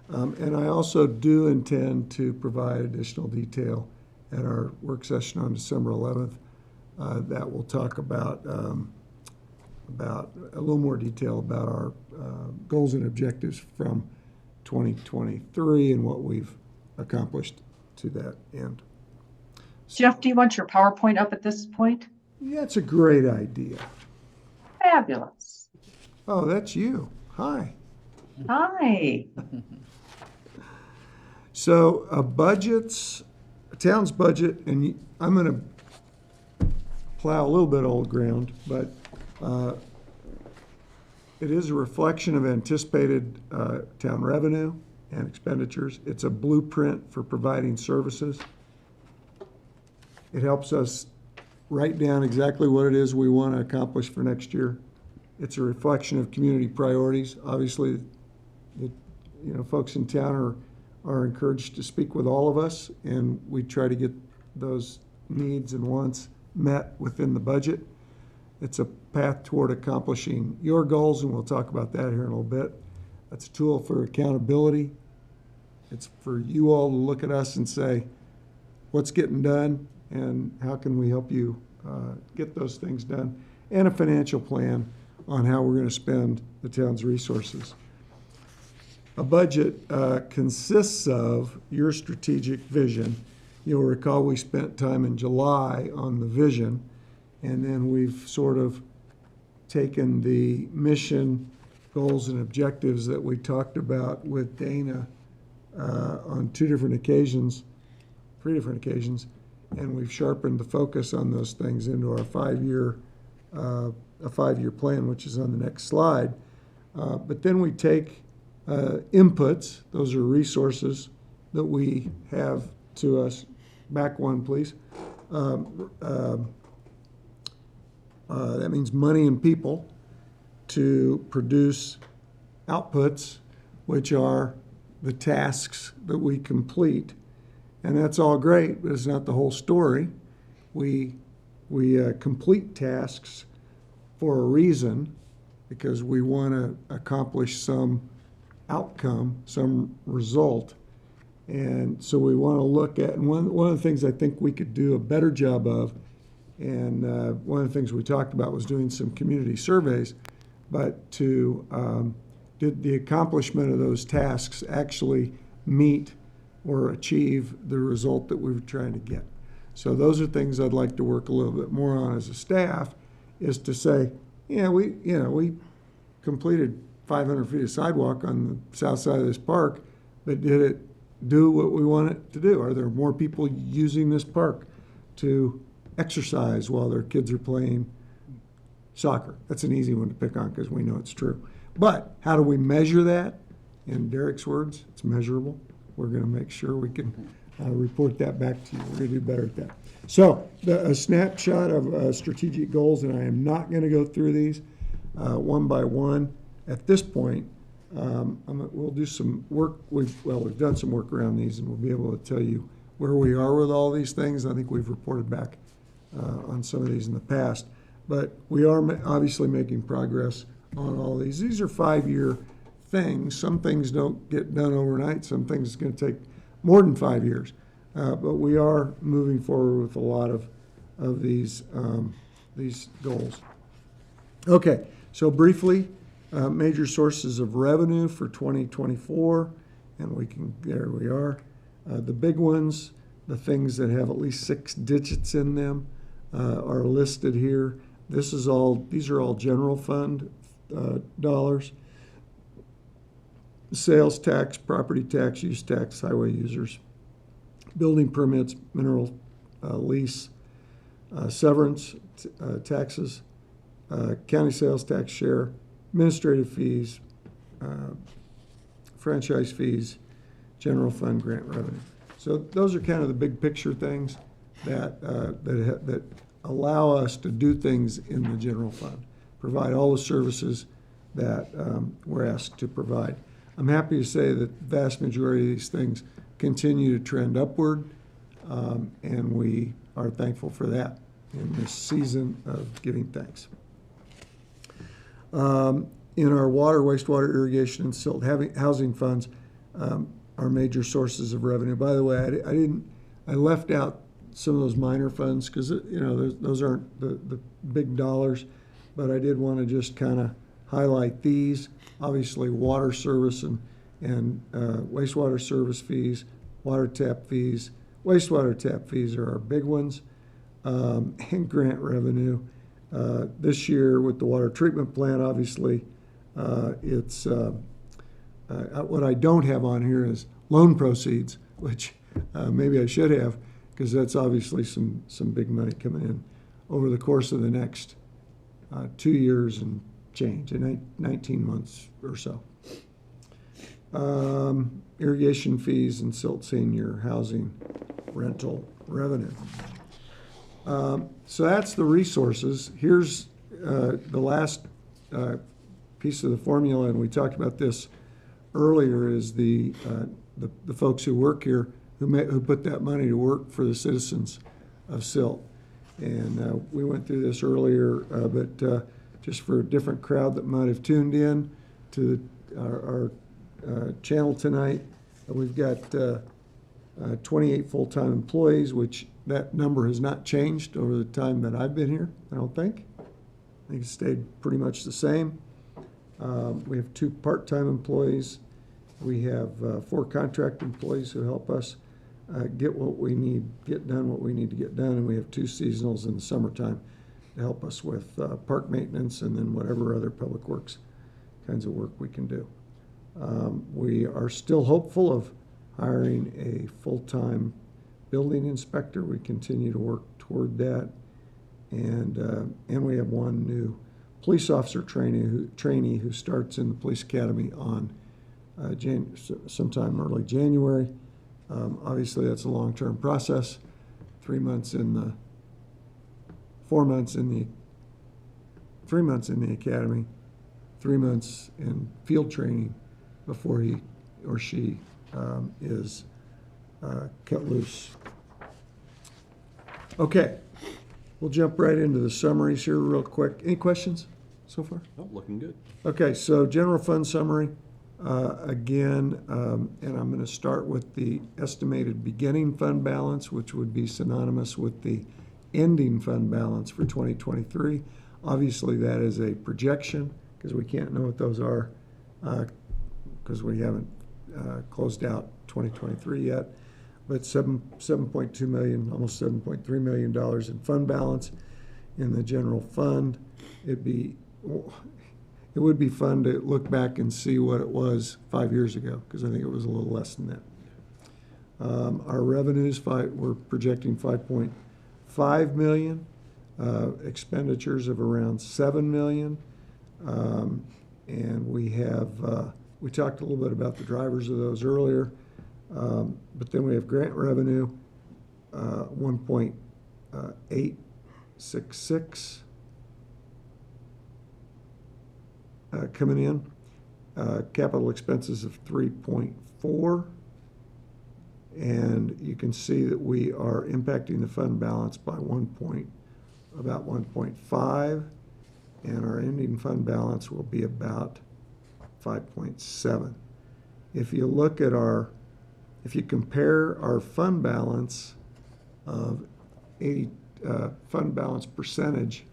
And I also do intend to provide additional detail at our work session on December 11th that will talk about a little more detail about our goals and objectives from 2023 and what we've accomplished to that end. Jeff, do you want your PowerPoint up at this point? Yeah, it's a great idea. Fabulous. Oh, that's you. Hi. Hi. So a town's budget, and I'm going to plow a little bit of old ground, but it is a reflection of anticipated town revenue and expenditures. It's a blueprint for providing services. It helps us write down exactly what it is we want to accomplish for next year. It's a reflection of community priorities. Obviously, folks in town are encouraged to speak with all of us, and we try to get those needs and wants met within the budget. It's a path toward accomplishing your goals, and we'll talk about that here in a little bit. It's a tool for accountability. It's for you all to look at us and say, what's getting done, and how can we help you get those things done, and a financial plan on how we're going to spend the town's resources. A budget consists of your strategic vision. You'll recall we spent time in July on the vision, and then we've sort of taken the mission, goals, and objectives that we talked about with Dana on 3 different occasions, and we've sharpened the focus on those things into our 5-year plan, which is on the next slide. But then we take inputs, those are resources that we have to us. Back one, please. that means money and people, to produce outputs, which are the tasks that we complete. And that's all great, but it's not the whole story. We complete tasks for a reason, because we want to accomplish some outcome, some result. And so we want to look at, and one of the things I think we could do a better job of, and one of the things we talked about was doing some community surveys, but did the accomplishment of those tasks actually meet or achieve the result that we were trying to get? So those are things I'd like to work a little bit more on as a staff, is to say, we completed 500 feet of sidewalk on the south side of this park, but did it do what we want it to do? Are there more people using this park to exercise while their kids are playing soccer? That's an easy one to pick on because we know it's true. But how do we measure that? In Derek's words, it's measurable. We're going to make sure we can report that back to you. We're going to do better at that. So a snapshot of strategic goals, and I am not going to go through these one by one at this point. We'll do some work. We've done some work around these, and we'll be able to tell you where we are with all these things. I think we've reported back on some of these in the past, but we are obviously making progress on all these. These are 5-year things. Some things don't get done overnight. Some things it's going to take more than 5 years, but we are moving forward with a lot of these goals. Okay, so briefly, major sources of revenue for 2024, and there we are. The big ones, the things that have at least 6 digits in them, are listed here. These are all general fund dollars. Sales tax, property tax, use tax, highway users, building permits, mineral lease, severance taxes, county sales tax share, administrative fees, franchise fees, general fund grant revenue. So those are kind of the big picture things that allow us to do things in the general fund, provide all the services that we're asked to provide. I'm happy to say that the vast majority of these things continue to trend upward, and we are thankful for that in this season of giving thanks. In our water, wastewater, irrigation, and silt housing funds, are major sources of revenue. By the way, I left out some of those minor funds because those aren't the big dollars, but I did want to just kind of highlight these. Obviously, water service and wastewater service fees, water tap fees. Wastewater tap fees are our big ones, and grant revenue. This year with the water treatment plant, obviously, it's what I don't have on here is loan proceeds, which maybe I should have, because that's obviously some big money coming in over the course of the next 2 years and change, in 19 months or so. Irrigation fees and silt senior housing rental revenue. So that's the resources. Here's the last piece of the formula, and we talked about this earlier, is the folks who work here who put that money to work for the citizens of Silt. And we went through this earlier, but just for a different crowd that might have tuned in to our channel tonight, we've got 28 full-time employees, which that number has not changed over the time that I've been here, I don't think. I think it's stayed pretty much the same. We have 2 part-time employees. We have 4 contract employees who help us get what we need, get done what we need to get done, and we have 2 seasonals in the summertime to help us with park maintenance and then whatever other public works kinds of work we can do. We are still hopeful of hiring a full-time building inspector. We continue to work toward that, and we have 1 new police officer trainee who starts in the police academy on sometime early January. Obviously, that's a long-term process, 3 months in the, 4 months in the, 3 months in the academy, 3 months in field training before he or she is cut loose. Okay, we'll jump right into the summaries here real quick. Any questions so far? Oh, looking good. Okay, so general fund summary, again, and I'm going to start with the estimated beginning fund balance, which would be synonymous with the ending fund balance for 2023. Obviously, that is a projection because we can't know what those are because we haven't closed out 2023 yet. But 7.2 million, almost $7.3 million in fund balance in the general fund. It would be fun to look back and see what it was 5 years ago, because I think it was a little less than that. Our revenues, we're projecting 5.5 million, expenditures of around 7 million. And we have, we talked a little bit about the drivers of those earlier. But then we have grant revenue, 1.866 coming in. Capital expenses of 3.4. And you can see that we are impacting the fund balance by about 1.5. And our ending fund balance will be about 5.7. If you look at if you compare our fund balance of fund balance percentage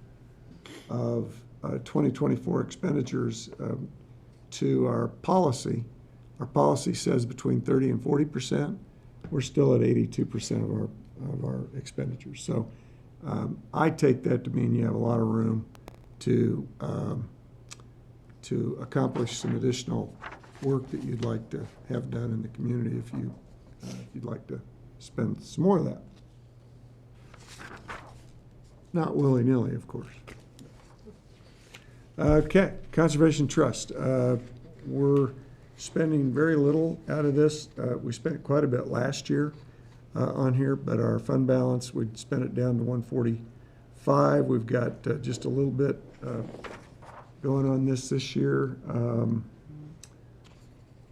of 2024 expenditures to our policy says between 30 and 40%. We're still at 82% of our expenditures. So I take that to mean you have a lot of room to accomplish some additional work that you'd like to have done in the community if you'd like to spend some more of that. Not willy-nilly, of course. Okay, Conservation Trust. We're spending very little out of this. We spent quite a bit last year on here, but our fund balance, we'd spent it down to 145. We've got just a little bit going on this year.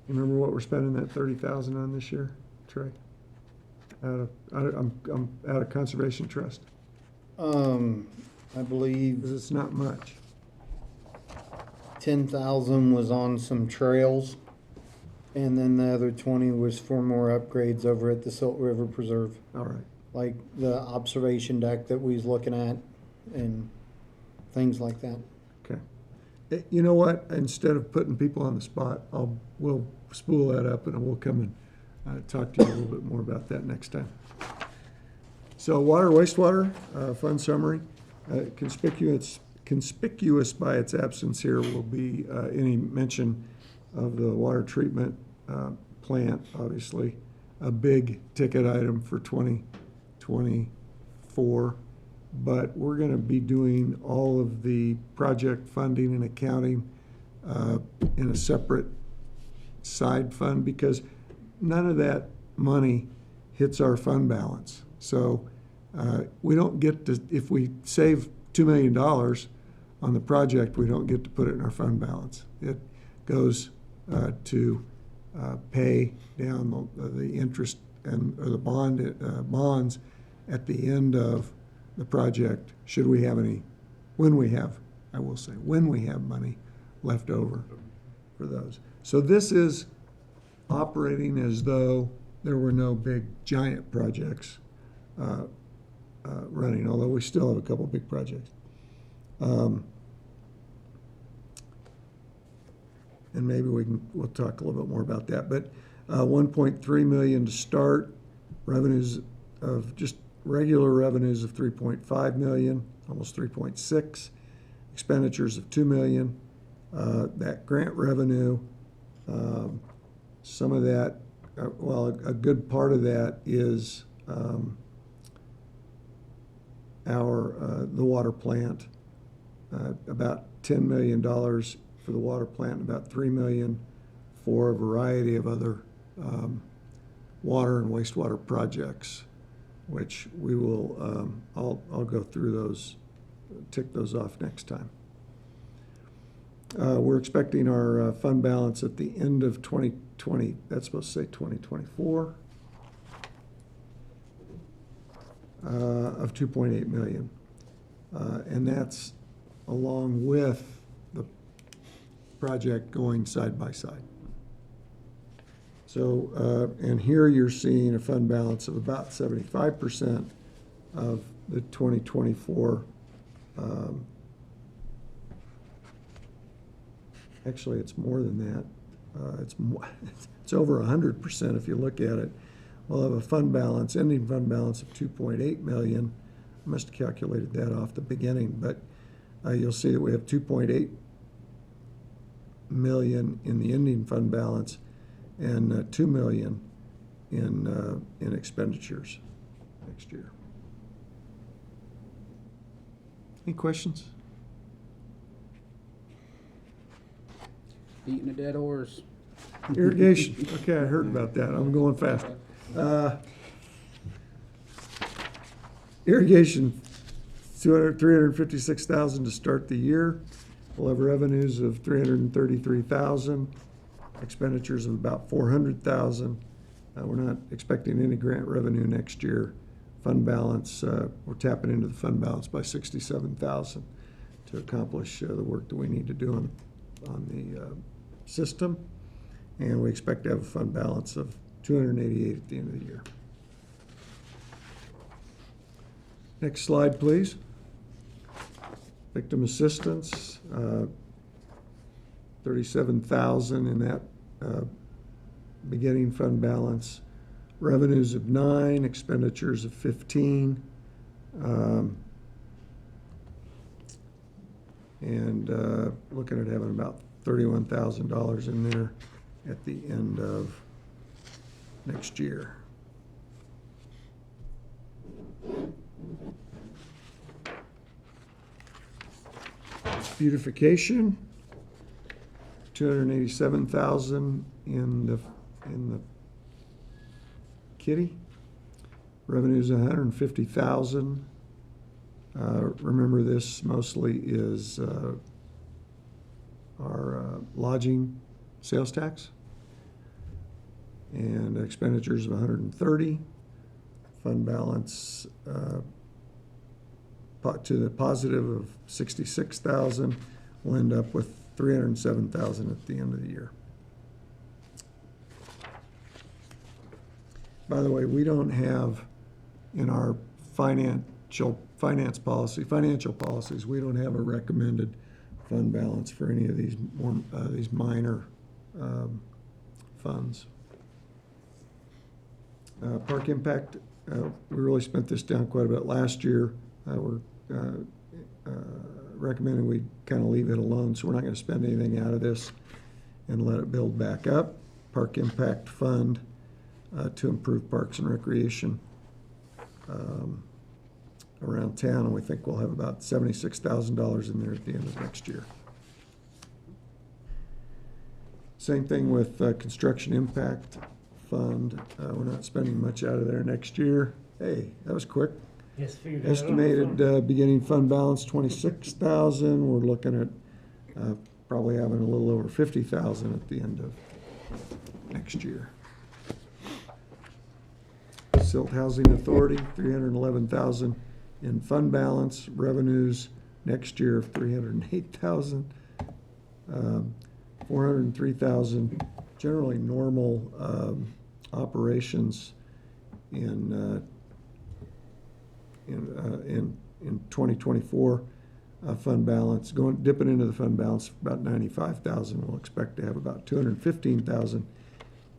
You remember what we're spending that 30,000 on this year, Trey? I'm out of Conservation Trust. I believe Because it's not much. 10,000 was on some trails, and then the other 20 was for more upgrades over at the Silt River Preserve, All right. like the observation deck that we was looking at and things like that. Okay. You know what? Instead of putting people on the spot, we'll spool that up and we'll come and talk to you a little bit more about that next time. So water, wastewater, fund summary. Conspicuous by its absence here will be any mention of the water treatment plant, obviously, a big ticket item for 2024. But we're going to be doing all of the project funding and accounting in a separate side fund because none of that money hits our fund balance. So we don't get to, if we save $2 million on the project, we don't get to put it in our fund balance. It goes to pay down the interest or the bonds at the end of the project, should we have any, when we have money left over for those. So this is operating as though there were no big giant projects running, although we still have a couple big projects. And maybe we'll talk a little bit more about that. But 1.3 million to start, revenues of just regular revenues of 3.5 million, almost 3.6, expenditures of 2 million. That grant revenue, some of that, a good part of that is the water plant, about $10 million for the water plant, about $3 million for a variety of other water and wastewater projects which we will, I'll go through those, tick those off next time. We're expecting our fund balance at the end of 2020, that's supposed to say 2024, of 2.8 million. And that's along with the project going side by side. So, and here you're seeing a fund balance of about 75% of the 2024. Actually, it's more than that. It's over 100% if you look at it. We'll have a fund balance, ending fund balance of 2.8 million. I must have calculated that off the beginning, but you'll see that we have 2.8 million in the ending fund balance and 2 million in expenditures next year. Any questions? Beating a dead horse. Irrigation. Okay, I heard about that. I'm going fast. Irrigation, $356,000 to start the year. We'll have revenues of $333,000, expenditures of about $400,000. We're not expecting any grant revenue next year. Fund balance, we're tapping into the fund balance by $67,000 to accomplish the work that we need to do on the system. And we expect to have a fund balance of $288 at the end of the year. Next slide, please. Victim assistance, $37,000 in that beginning fund balance. Revenues of 9, expenditures of 15. Looking at having about $31,000 in there at the end of next year. Beautification, $287,000 in the kitty. Revenues $150,000. Remember, this mostly is our lodging sales tax, and expenditures of $130,000. Fund balance to the positive of $66,000. We'll end up with $307,000 at the end of the year. By the way, we don't have in our financial policies, we don't have a recommended fund balance for any of these minor funds. Park impact, we really spent this down quite a bit last year. We're recommending we kind of leave it alone, so we're not going to spend anything out of this and let it build back up. Park impact fund to improve parks and recreation around town, and we think we'll have about $76,000 in there at the end of next year. Same thing with construction impact fund. We're not spending much out of there next year. Hey, that was quick. Yes, figured that out. Estimated beginning fund balance $26,000. We're looking at probably having a little over $50,000 at the end of next year. Silt Housing Authority, $311,000 in fund balance. Revenues next year of $308,000. $403,000 generally normal operations in 2024. Fund balance dipping into the fund balance about $95,000. We'll expect to have about $215,000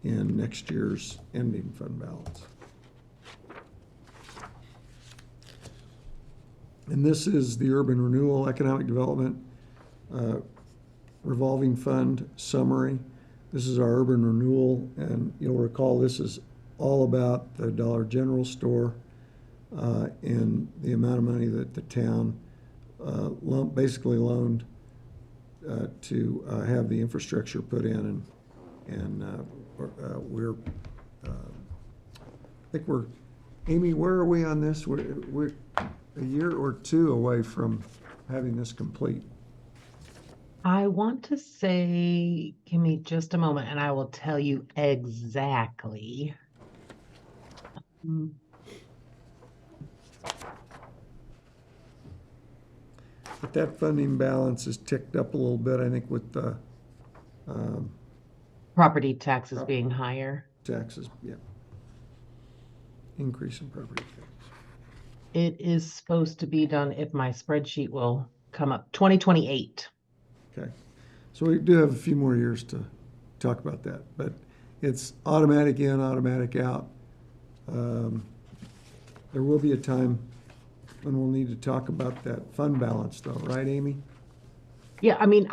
in next year's ending fund balance. And this is the Urban Renewal Economic Development Revolving Fund summary. This is our urban renewal, and you'll recall this is all about the Dollar General store and the amount of money that the town basically loaned to have the infrastructure put in, and I think we're Amy, where are we on this? We're a year or two away from having this complete. I want to say, give me just a moment and I will tell you exactly. Mm, But that funding balance is ticked up a little bit, I think, with the Property taxes being higher. taxes, yeah. Increase in property tax. It is supposed to be done, if my spreadsheet will come up, 2028. Okay, so we do have a few more years to talk about that, but it's automatic in, automatic out. There will be a time when we'll need to talk about that fund balance though, right, Amy? Yeah, I mean,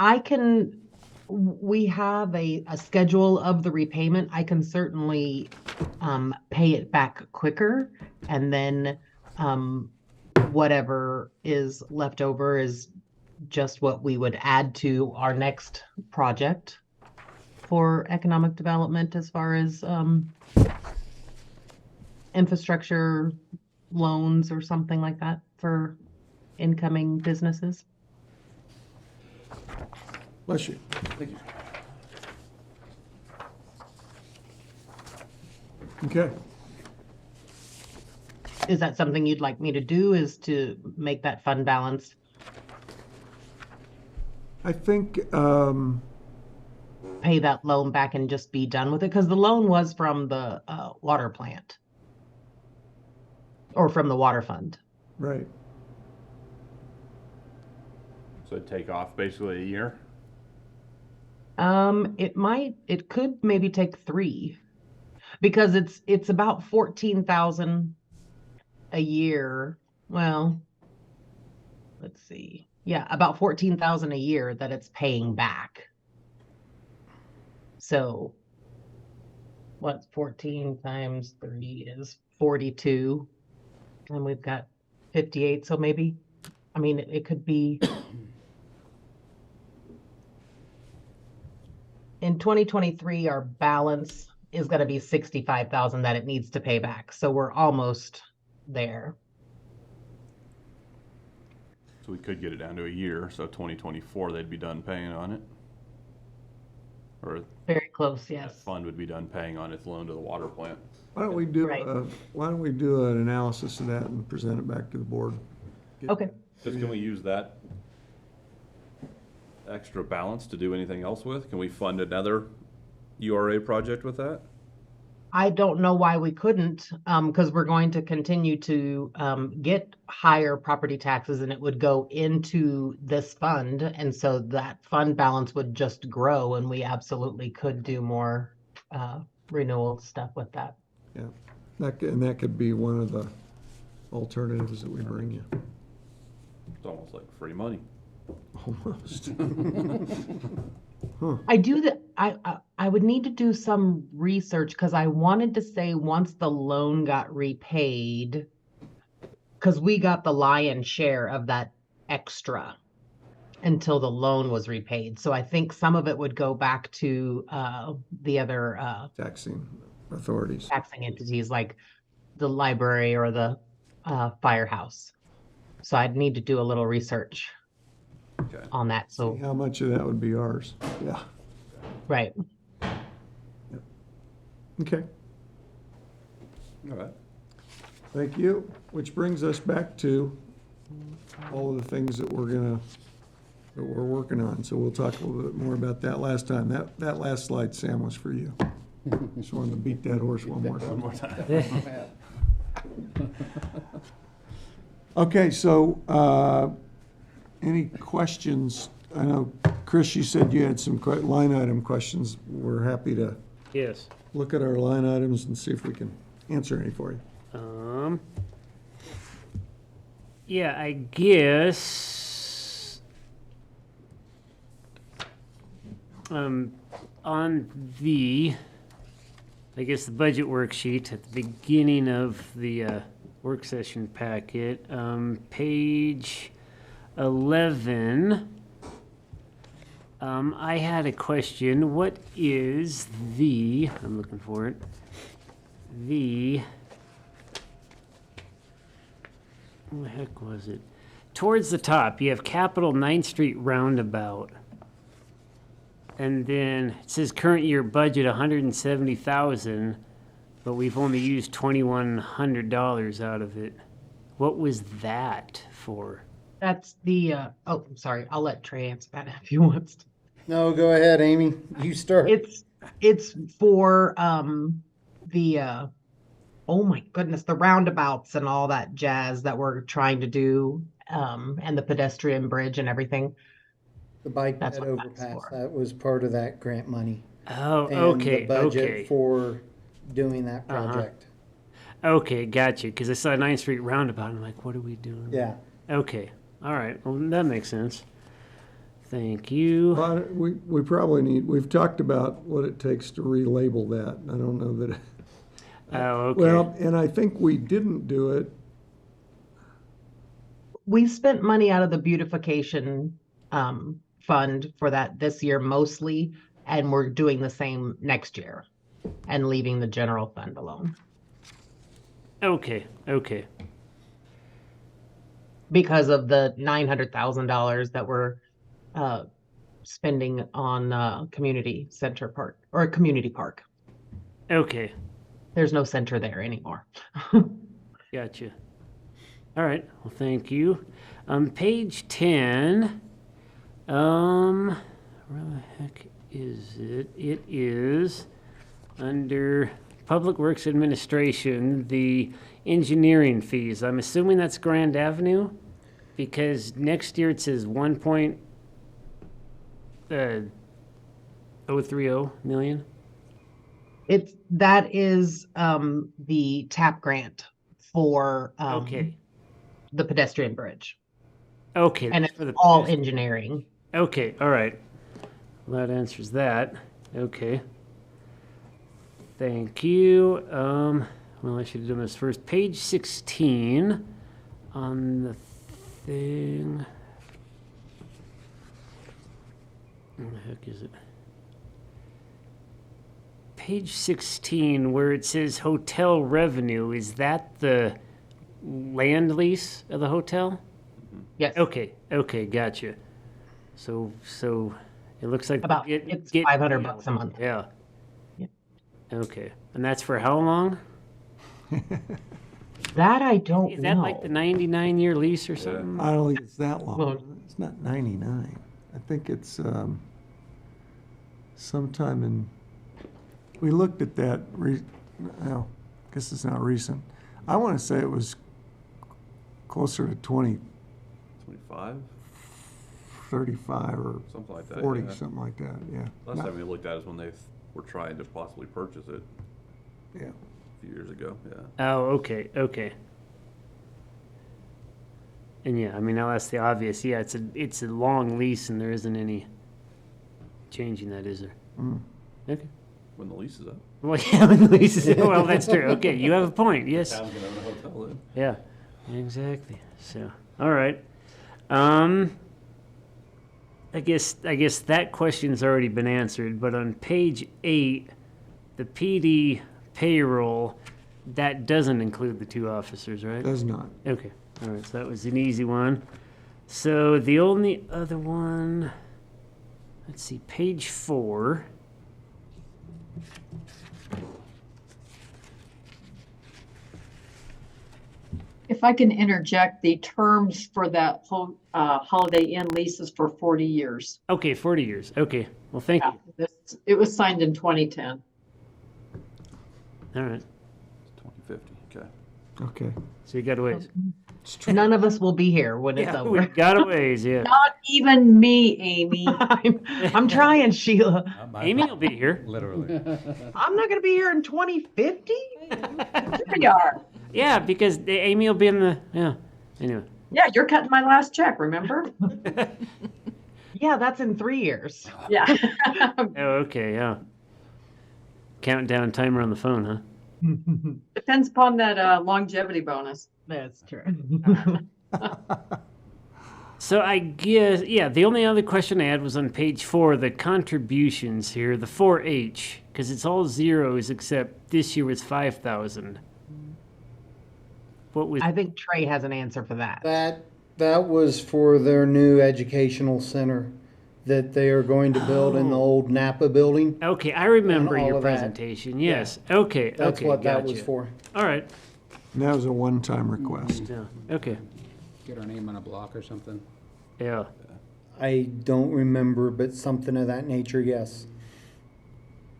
we have a schedule of the repayment. I can certainly pay it back quicker, and then whatever is left over is just what we would add to our next project for economic development as far as infrastructure loans or something like that for incoming businesses. Bless you. Thank you. Okay. Is that something you'd like me to do, is to make that fund balance? I think, Pay that loan back and just be done with it? Because the loan was from the water plant. Or from the water fund. right, So take off basically a year? It could maybe take 3. Because it's about 14,000 a year. Well, let's see. Yeah, about 14,000 a year that it's paying back. So what's 14 times 3 is 42. And we've got 58, so maybe, I mean, it could be. In 2023, our balance is gonna be 65,000 that it needs to pay back, so we're almost there. So we could get it down to a year, so 2024 they'd be done paying on it? Or Very close, that yes. fund would be done paying on its loan to the water plant? why don't we do, Right. why don't we do an analysis of that and present it back to the board? Okay. Just can we use that extra balance to do anything else with? Can we fund another URA project with that? I don't know why we couldn't, because we're going to continue to get higher property taxes, and it would go into this fund, and so that fund balance would just grow, and we absolutely could do more renewal stuff with that. Yeah, and that could be one of the alternatives that we bring you. It's almost like free money. Almost. I would need to do some research, because I wanted to say once the loan got repaid, because we got the lion's share of that extra until the loan was repaid. So I think some of it would go back to the other Taxing authorities. taxing entities like the library or the firehouse. So I'd need to do a little research Okay. on that. So, How much of that would be ours? Yeah, right. okay, All right. thank you. Which brings us back to all of the things that we're working on. So we'll talk a little bit more about that last time. That last slide, Sam, was for you. Just wanted to beat that horse one more time. Okay, so, any questions? I know, Chris, you said you had some line item questions. We're happy to Yes. look at our line items and see if we can answer any for you. Yeah, I guess, on the budget worksheet at the beginning of the work session packet, page 11, I had a question. What is I'm looking for it, the Where the heck was it? Towards the top, you have Capital 9th Street Roundabout. And then it says current year budget 170,000, but we've only used $2,100 out of it. What was that for? That's the, oh, I'm sorry. I'll let Trey answer that if he wants to. No, go ahead, Amy. You start. It's for, the, oh my goodness, the roundabouts and all that jazz that we're trying to do, and the pedestrian bridge and everything. The bike That's ped what that's overpass, for. that was part of that grant money. Oh, And okay, the budget okay. for doing that Uh-huh. project. Okay, gotcha. Because I saw 9th Street Roundabout, and I'm like, what are we doing? Yeah. Okay, all right. Well, that makes sense. Thank you. But we probably need, we've talked about what it takes to relabel that. I don't know that. Oh, okay. Well, and I think we didn't do it. We spent money out of the beautification, fund for that this year mostly, and we're doing the same next year and leaving the general fund alone Okay, okay. because of the $900,000 that we're spending on community center park or community park. Okay, There's no center there anymore. gotcha. All right, well, thank you. Page 10, where the heck is it? It is under Public Works Administration, the engineering fees. I'm assuming that's Grand Avenue, because next year it says 1.030 million. That is the TAP grant for Okay, the pedestrian bridge, okay. and that's it's for the all pedestrian. engineering. Okay, all right. Well, that answers that. Okay. Thank you. Well, I should have done this first. Page 16 on the thing. Where the heck is it? Page 16, where it says hotel revenue, is that the land lease of the hotel? Yes. Okay, okay, gotcha. So it looks like About it's $500 a month. Yeah. Yeah. Okay, and that's for how long? That I don't Is that know. like the 99-year lease or something? I don't think it's that long. Well- It's not 99. I think it's sometime in, we looked at that, well, I guess it's not recent. I want to say it was closer to 25? 35 or Something like that, 40, yeah. something like that, yeah. Last Not- time we looked at it is when they were trying to possibly purchase it Yeah. a few years ago, yeah. Oh, okay, okay. And yeah, I mean, now that's the obvious. Yeah, it's a long lease, and there isn't any changing that, is there? Mm. Okay. When the lease is up. Well, yeah, when the lease is well, that's true. Okay, you have a point. Yes. Town's gonna own a hotel then. Yeah, exactly. So, all right. I guess that question's already been answered, but on page 8, the PD payroll, that doesn't include the 2 officers, right? Does not. Okay, all right, so that was an easy one. So the only other one, let's see, page 4. If I can interject, the terms for that whole Holiday Inn lease is for 40 years. Okay, 40 years. Okay, well, thank you. It was signed in 2010. All right, 2050, okay. Okay. so you got a ways. None of us will be here when it's Yeah, we over. got a ways, yeah. Not even me, Amy. I'm trying, Sheila. Amy will be here. Literally. I'm not going to be here in 2050. Here we are. Yeah, because Amy will be in the, yeah, anyway. Yeah, you're cutting my last check, remember? Yeah, that's in 3 years. Yeah. Oh, okay, yeah. Countdown timer on the phone, huh? Depends upon that longevity bonus. That's true. So I guess, yeah, the only other question I had was on page 4, the contributions here, the 4-H, because it's all zeros except this year was 5,000. What was, I think Trey has an answer for that. That was for their new educational center that they are going to build in the old Napa building. okay, I remember all your of that. presentation, yes. Okay, okay, That's what that was gotcha. for. All right, And that was a one-time request. yeah, okay, Get our name on a block or something. yeah. I don't remember, but something of that nature, yes.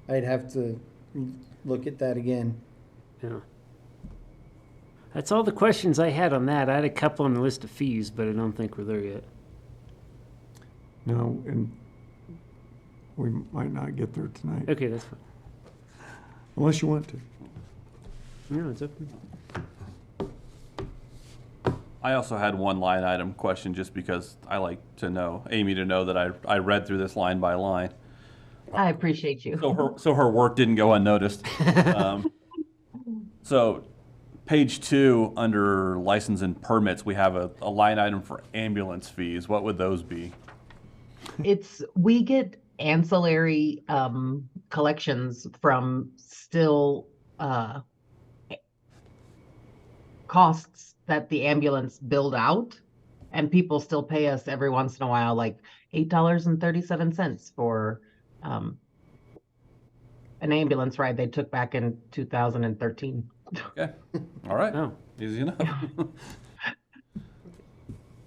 I'd have to look at that again. Yeah. That's all the questions I had on that. I had a couple on the list of fees, but I don't think we're there yet. No, and we might not get there tonight, Okay, that's fine. unless you want to. No, it's up. I also had one line item question just because I like to know, Amy to know that I read through this line by line. I appreciate you. So her work didn't go unnoticed. So page 2, under license and permits, we have a line item for ambulance fees. What would those be? We get ancillary collections from still costs that the ambulance billed out, and people still pay us every once in a while, like $8.37 for an ambulance ride they took back in 2013. Okay, all right, Oh. easy enough.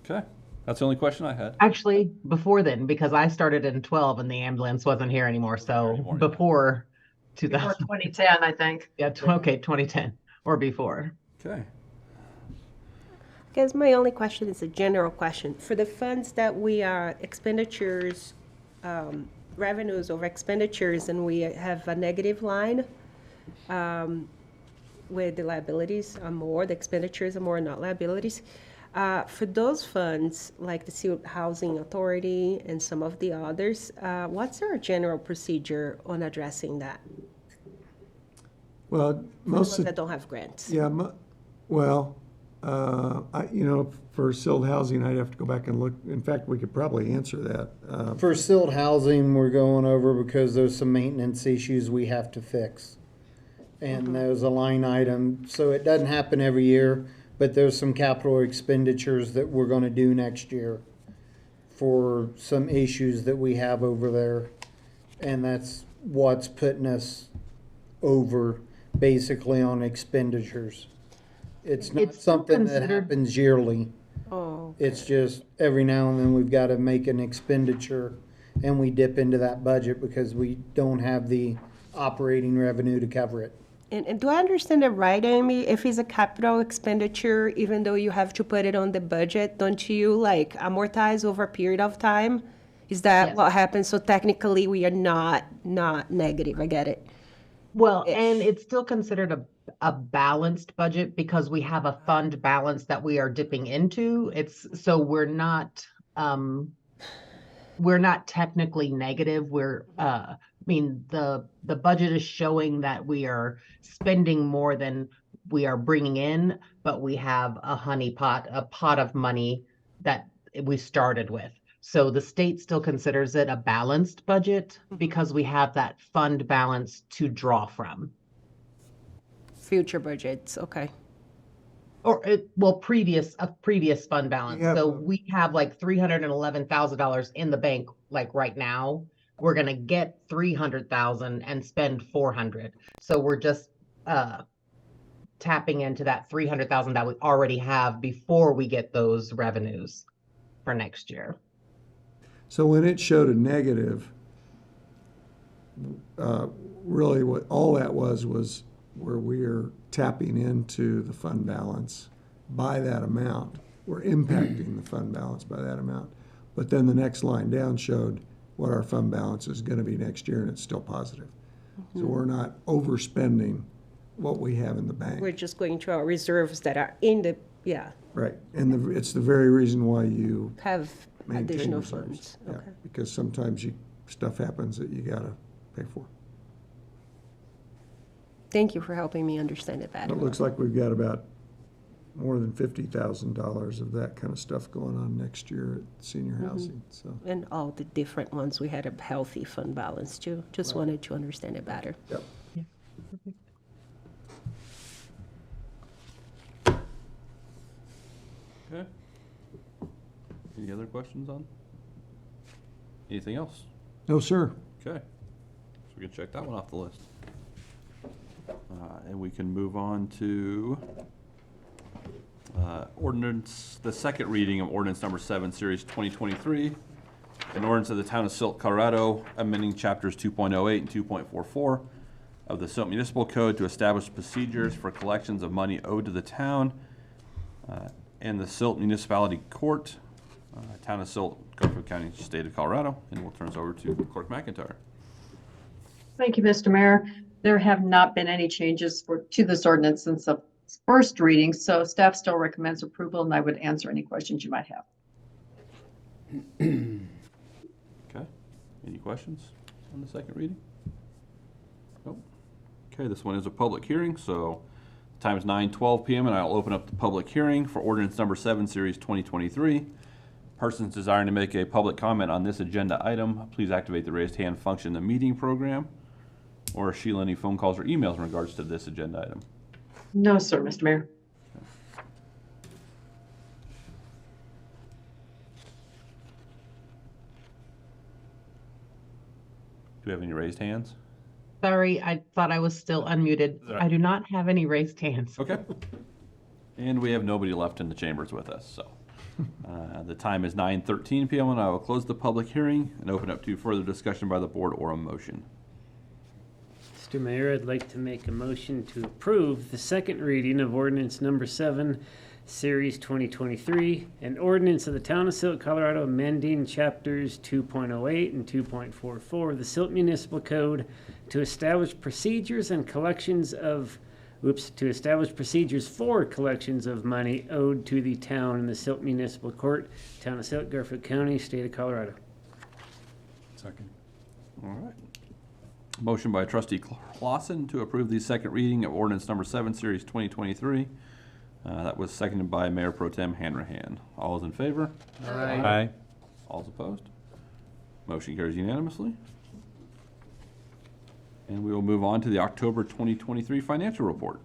Okay, that's the only question I had. Actually, before then, because I started in 12 and the ambulance wasn't here anymore, so yeah. before Before 2000, 2010, I think. yeah, okay, 2010 or before. Okay. I guess my only question is a general question. For the funds that we are expenditures, revenues over expenditures, and we have a negative line with the liabilities are more, the expenditures are more, not liabilities. For those funds, like the Silt Housing Authority and some of the others, what's our general procedure on addressing that? Well, For the most ones of, that don't have grants. yeah, for Silt Housing, I'd have to go back and look. In fact, we could probably answer that. For Silt Housing, we're going over because there's some maintenance issues we have to fix. And there's a line item, so it doesn't happen every year, but there's some capital expenditures that we're gonna do next year for some issues that we have over there. And that's what's putting us over basically on expenditures. It's not It's still something that considered- happens yearly. Oh, It's just every now and then we've got to make an expenditure and we dip into that budget because we don't have the operating revenue to cover it. and do I understand it right, Amy? If it's a capital expenditure, even though you have to put it on the budget, don't you like amortize over a period of time? Is that Yes. what happens? So technically, we are not negative. I get it. Well, and it's still considered a balanced budget because we have a fund balance that we are dipping into. So we're not technically negative. The budget is showing that we are spending more than we are bringing in, but we have a pot of money that we started with. So the state still considers it a balanced budget because we have that fund balance to draw from. Future budgets, okay. Previous fund balance. Yeah, So but- we have like $311,000 in the bank, like right now. We're gonna get 300,000 and spend 400. So we're just tapping into that 300,000 that we already have before we get those revenues for next year. So when it showed a negative, really what all that was where we are tapping into the fund balance by that amount. We're impacting the fund balance by that amount. But then the next line down showed what our fund balance is gonna be next year, and it's still positive. So we're not overspending what we have in the bank. We're just going to our reserves that are in the, Right, and it's the very reason why you have maintain additional reserves. funds. Yeah, Okay. because sometimes stuff happens that you gotta pay for. Thank you for helping me understand it better. It looks like we've got about more than $50,000 of that kind of stuff going on next year at senior housing, so. And all the different ones, we had a healthy fund balance too. Just wanted to understand it better. Yep. Okay. Any other questions on? Anything else? No, sir. Okay. So we can check that one off the list. And we can move on to ordinance, the second reading of ordinance number 7, series 2023. An ordinance of the town of Silt, Colorado, amending chapters 2.08 and 2.44 of the Silt Municipal Code to establish procedures for collections of money owed to the town and the Silt Municipality Court, town of Silt, Garfield County, state of Colorado. And we'll turn this over to Clerk McIntyre. Thank you, Mr. Mayor. There have not been any changes to this ordinance since the first reading, so staff still recommends approval, and I would answer any questions you might have. Okay. Any questions on the second reading? Nope. Okay, this one is a public hearing, so the time is 9:12 p.m. and I'll open up the public hearing for ordinance number 7, series 2023. Persons desiring to make a public comment on this agenda item, please activate the raised hand function in the meeting program. Or Sheila, any phone calls or emails in regards to this agenda item? No, sir, Mr. Mayor. Do we have any raised hands? Sorry, I thought I was still unmuted. Sorry. I do not have any raised hands. Okay. And we have nobody left in the chambers with us, so. The time is 9:13 p.m. and I will close the public hearing and open up to further discussion by the board or a motion. Mr. Mayor, I'd like to make a motion to approve the second reading of ordinance number 7, series 2023, an ordinance of the town of Silt, Colorado, amending chapters 2.08 and 2.44 of the Silt Municipal Code to establish procedures and collections of to establish procedures for collections of money owed to the town in the Silt Municipal Court, town of Silt, Garfield County, state of Colorado. Second. All right. Motion by trustee Clausen to approve the second reading of ordinance number 7, series 2023. That was seconded by Mayor Pro Tem Hanrahan. All is in favor? Aye. All is opposed? Motion carries unanimously. And we will move on to the October 2023 financial report.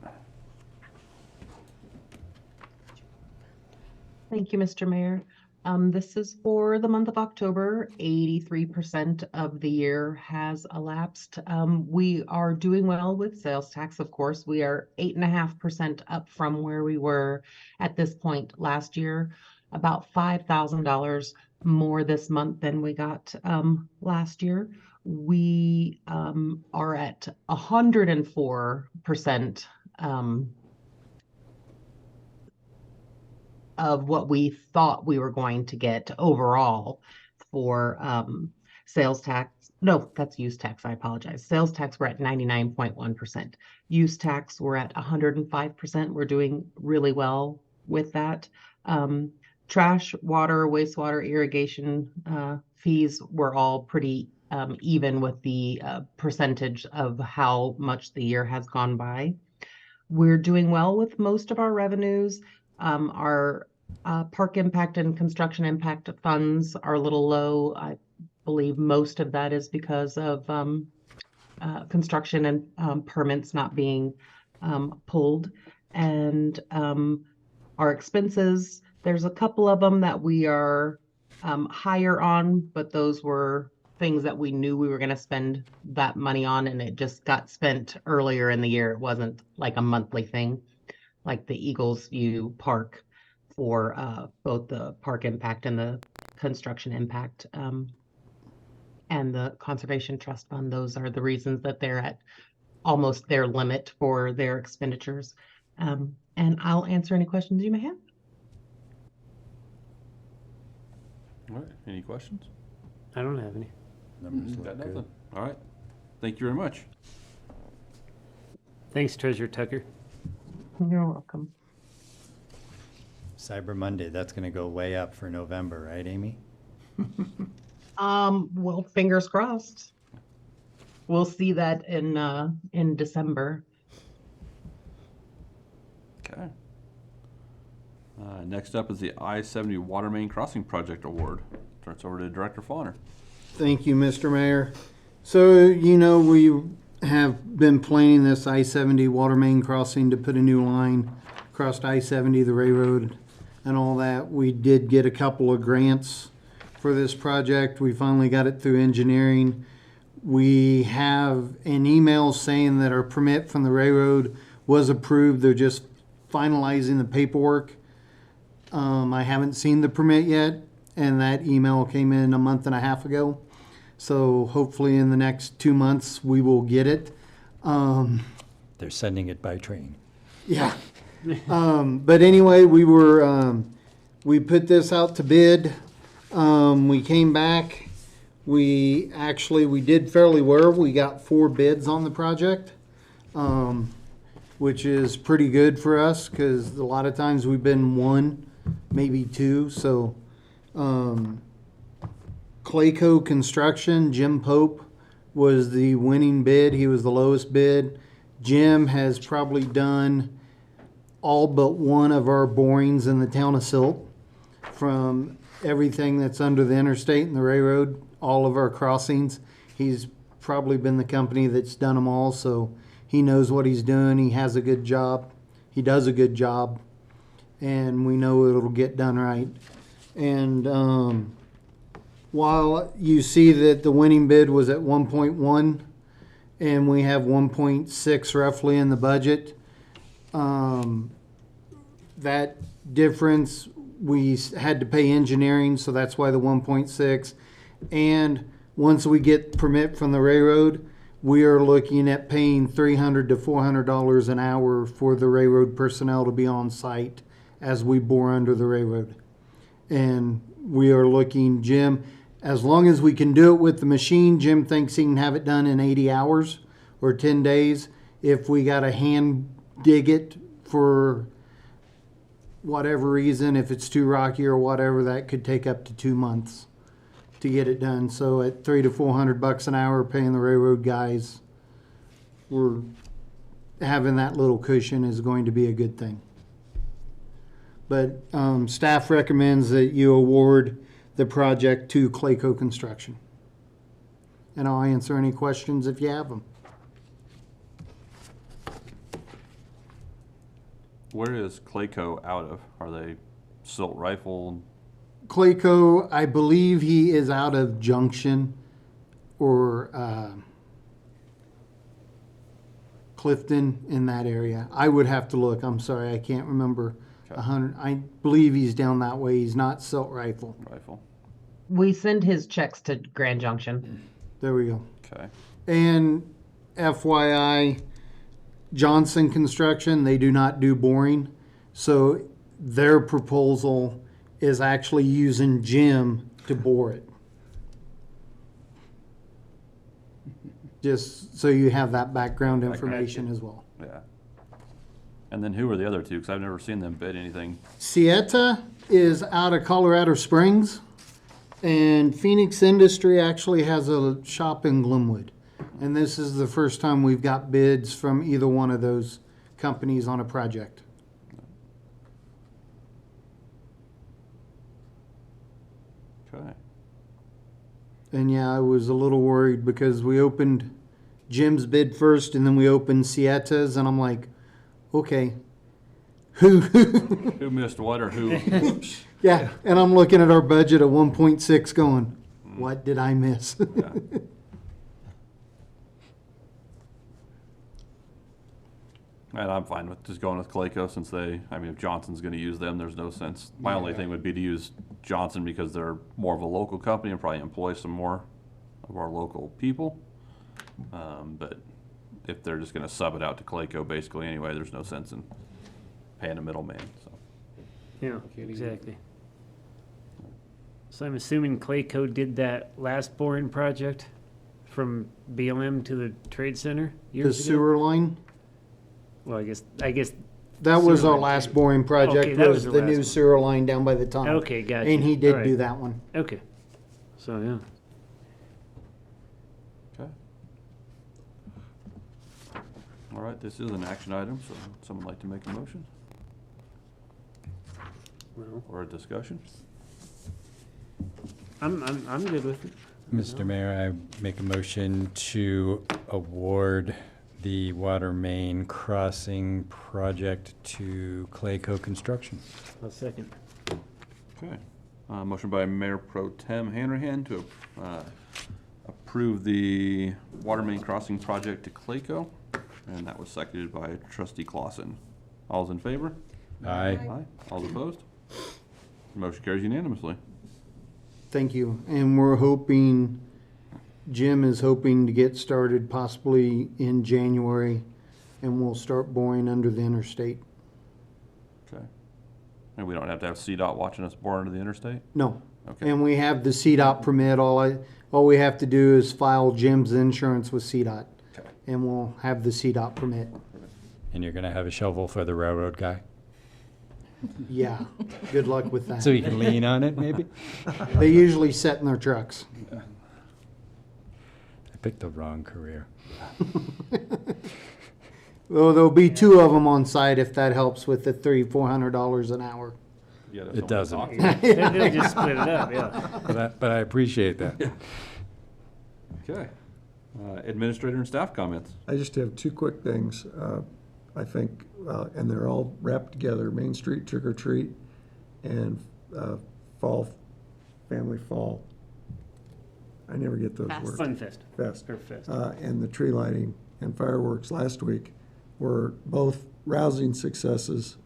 Thank you, Mr. Mayor. This is for the month of October. 83% of the year has elapsed. We are doing well with sales tax, of course. We are 8.5% up from where we were at this point last year, about $5,000 more this month than we got last year. We are at 104% of what we thought we were going to get overall for sales tax. No, that's use tax. I apologize. Sales tax, we're at 99.1%. Use tax, we're at 105%. We're doing really well with that. Trash, water, wastewater, irrigation fees were all pretty even with the percentage of how much the year has gone by. We're doing well with most of our revenues. Our park impact and construction impact funds are a little low. I believe most of that is because of construction and permits not being pulled. And our expenses, there's a couple of them that we are higher on, but those were things that we knew we were going to spend that money on, and it just got spent earlier in the year. It wasn't like a monthly thing, like the Eagles View Park for both the park impact and the construction impact, and the Conservation Trust Fund. Those are the reasons that they're at almost their limit for their expenditures. And I'll answer any questions you may have. All right. Any questions? I don't have any. Numbers Got look nothing. good. All right. Thank you very much. Thanks, Treasurer Tucker. You're welcome. Cyber Monday, that's gonna go way up for November, right, Amy? Well, fingers crossed. We'll see that in December. Okay. Next up is the I-70 Water Main Crossing Project Award. Turn it over to Director Fawner. Thank you, Mr. Mayor. So, you know, we have been planning this I-70 water main crossing to put a new line across I-70, the railroad and all that. We did get a couple of grants for this project. We finally got it through engineering. We have an email saying that our permit from the railroad was approved. They're just finalizing the paperwork. I haven't seen the permit yet, and that email came in a month and a half ago. So hopefully in the next 2 months, we will get it. They're sending it by train. Yeah. But anyway, we put this out to bid. We came back. We did fairly well. We got 4 bids on the project, which is pretty good for us because a lot of times we've been 1, maybe 2. So, Clayco Construction, Jim Pope was the winning bid. He was the lowest bid. Jim has probably done all but one of our borings in the town of Silt, from everything that's under the interstate and the railroad, all of our crossings. He's probably been the company that's done them all, so he knows what he's doing. He has a good job. He does a good job, and we know it'll get done right. And while you see that the winning bid was at 1.1, and we have 1.6 roughly in the budget, that difference, we had to pay engineering, so that's why the 1.6. And once we get permit from the railroad, we are looking at paying $300 to $400 an hour for the railroad personnel to be on site as we bore under the railroad. And we are looking, Jim, as long as we can do it with the machine, Jim thinks he can have it done in 80 hours or 10 days. If we got to hand dig it for whatever reason, if it's too rocky or whatever, that could take up to 2 months to get it done. So at $300 to $400 an hour, paying the railroad guys, we're having that little cushion is going to be a good thing. But staff recommends that you award the project to Clayco Construction. And I'll answer any questions if you have them. Where is Clayco out of? Are they Silt Rifle? Clayco, I believe he is out of Junction or Clifton, in that area. I would have to look. I'm sorry, I can't remember. 100. I believe he's down that way. He's not Silt Rifle. We send his checks to Grand Junction. There we go. Okay. And FYI, Johnson Construction, they do not do boring. So their proposal is actually using Jim to bore it. Just so you have that background information as well. Yeah. And then who are the other two? Because I've never seen them bid anything. Sieta is out of Colorado Springs, and Phoenix Industry actually has a shop in Glenwood. And this is the first time we've got bids from either one of those companies on a project. Okay. And yeah, I was a little worried because we opened Jim's bid first and then we opened Sieta's, and I'm like, okay, who missed what or who? Yeah, and I'm looking at our budget at 1.6 going, what did I miss? Yeah. And I'm fine with just going with Clayco since if Johnson's going to use them, there's no sense. My only thing would be to use Johnson because they're more of a local company and probably employ some more of our local people. But if they're just going to sub it out to Clayco basically anyway, there's no sense in paying a middleman. So. Yeah, exactly. So I'm assuming Clayco did that last boring project from BLM to the Trade Center The years ago? sewer line? Well, I guess. That was sewer our line last too. boring project, Okay, that was the the last new one. sewer line down by the tunnel. Okay, gotcha. And he did All do right. that one. Okay. So, yeah. Okay. All right, this is an action item, so someone like to make a motion Well, or a discussion? I'm good with it. Mr. Mayor, I make a motion to award the water main crossing project to Clayco Construction. I'll second. Okay. Motion by Mayor Pro Tem Hanrahan to approve the water main crossing project to Clayco, and that was seconded by Trustee Clausen. All's in favor? Aye. Aye. All opposed? Motion carries unanimously. Thank you. And we're hoping, Jim is hoping to get started possibly in January, and we'll start boring under the interstate. Okay. And we don't have to have CDOT watching us bore under the interstate? No. Okay. And we have the CDOT permit. All we have to do is file Jim's insurance with CDOT. Okay. And we'll have the CDOT permit. And you're gonna have a shovel for the railroad guy? Yeah. Good luck with that. So you can lean on it, maybe? They usually sit in their trucks. I picked the wrong career. Well, there'll be two of them on site if that helps with the $300-400 an hour. Yeah, It doesn't. They'll just split it up, yeah. But I appreciate that. Okay. Administrator and staff comments. I just have two quick things. I think, and they're all wrapped together, Main Street Trick or Treat and Family Fall. I never get those Fest. words. Fun Fest. Fest. Or Fest. And the tree lighting and fireworks last week were both rousing successes.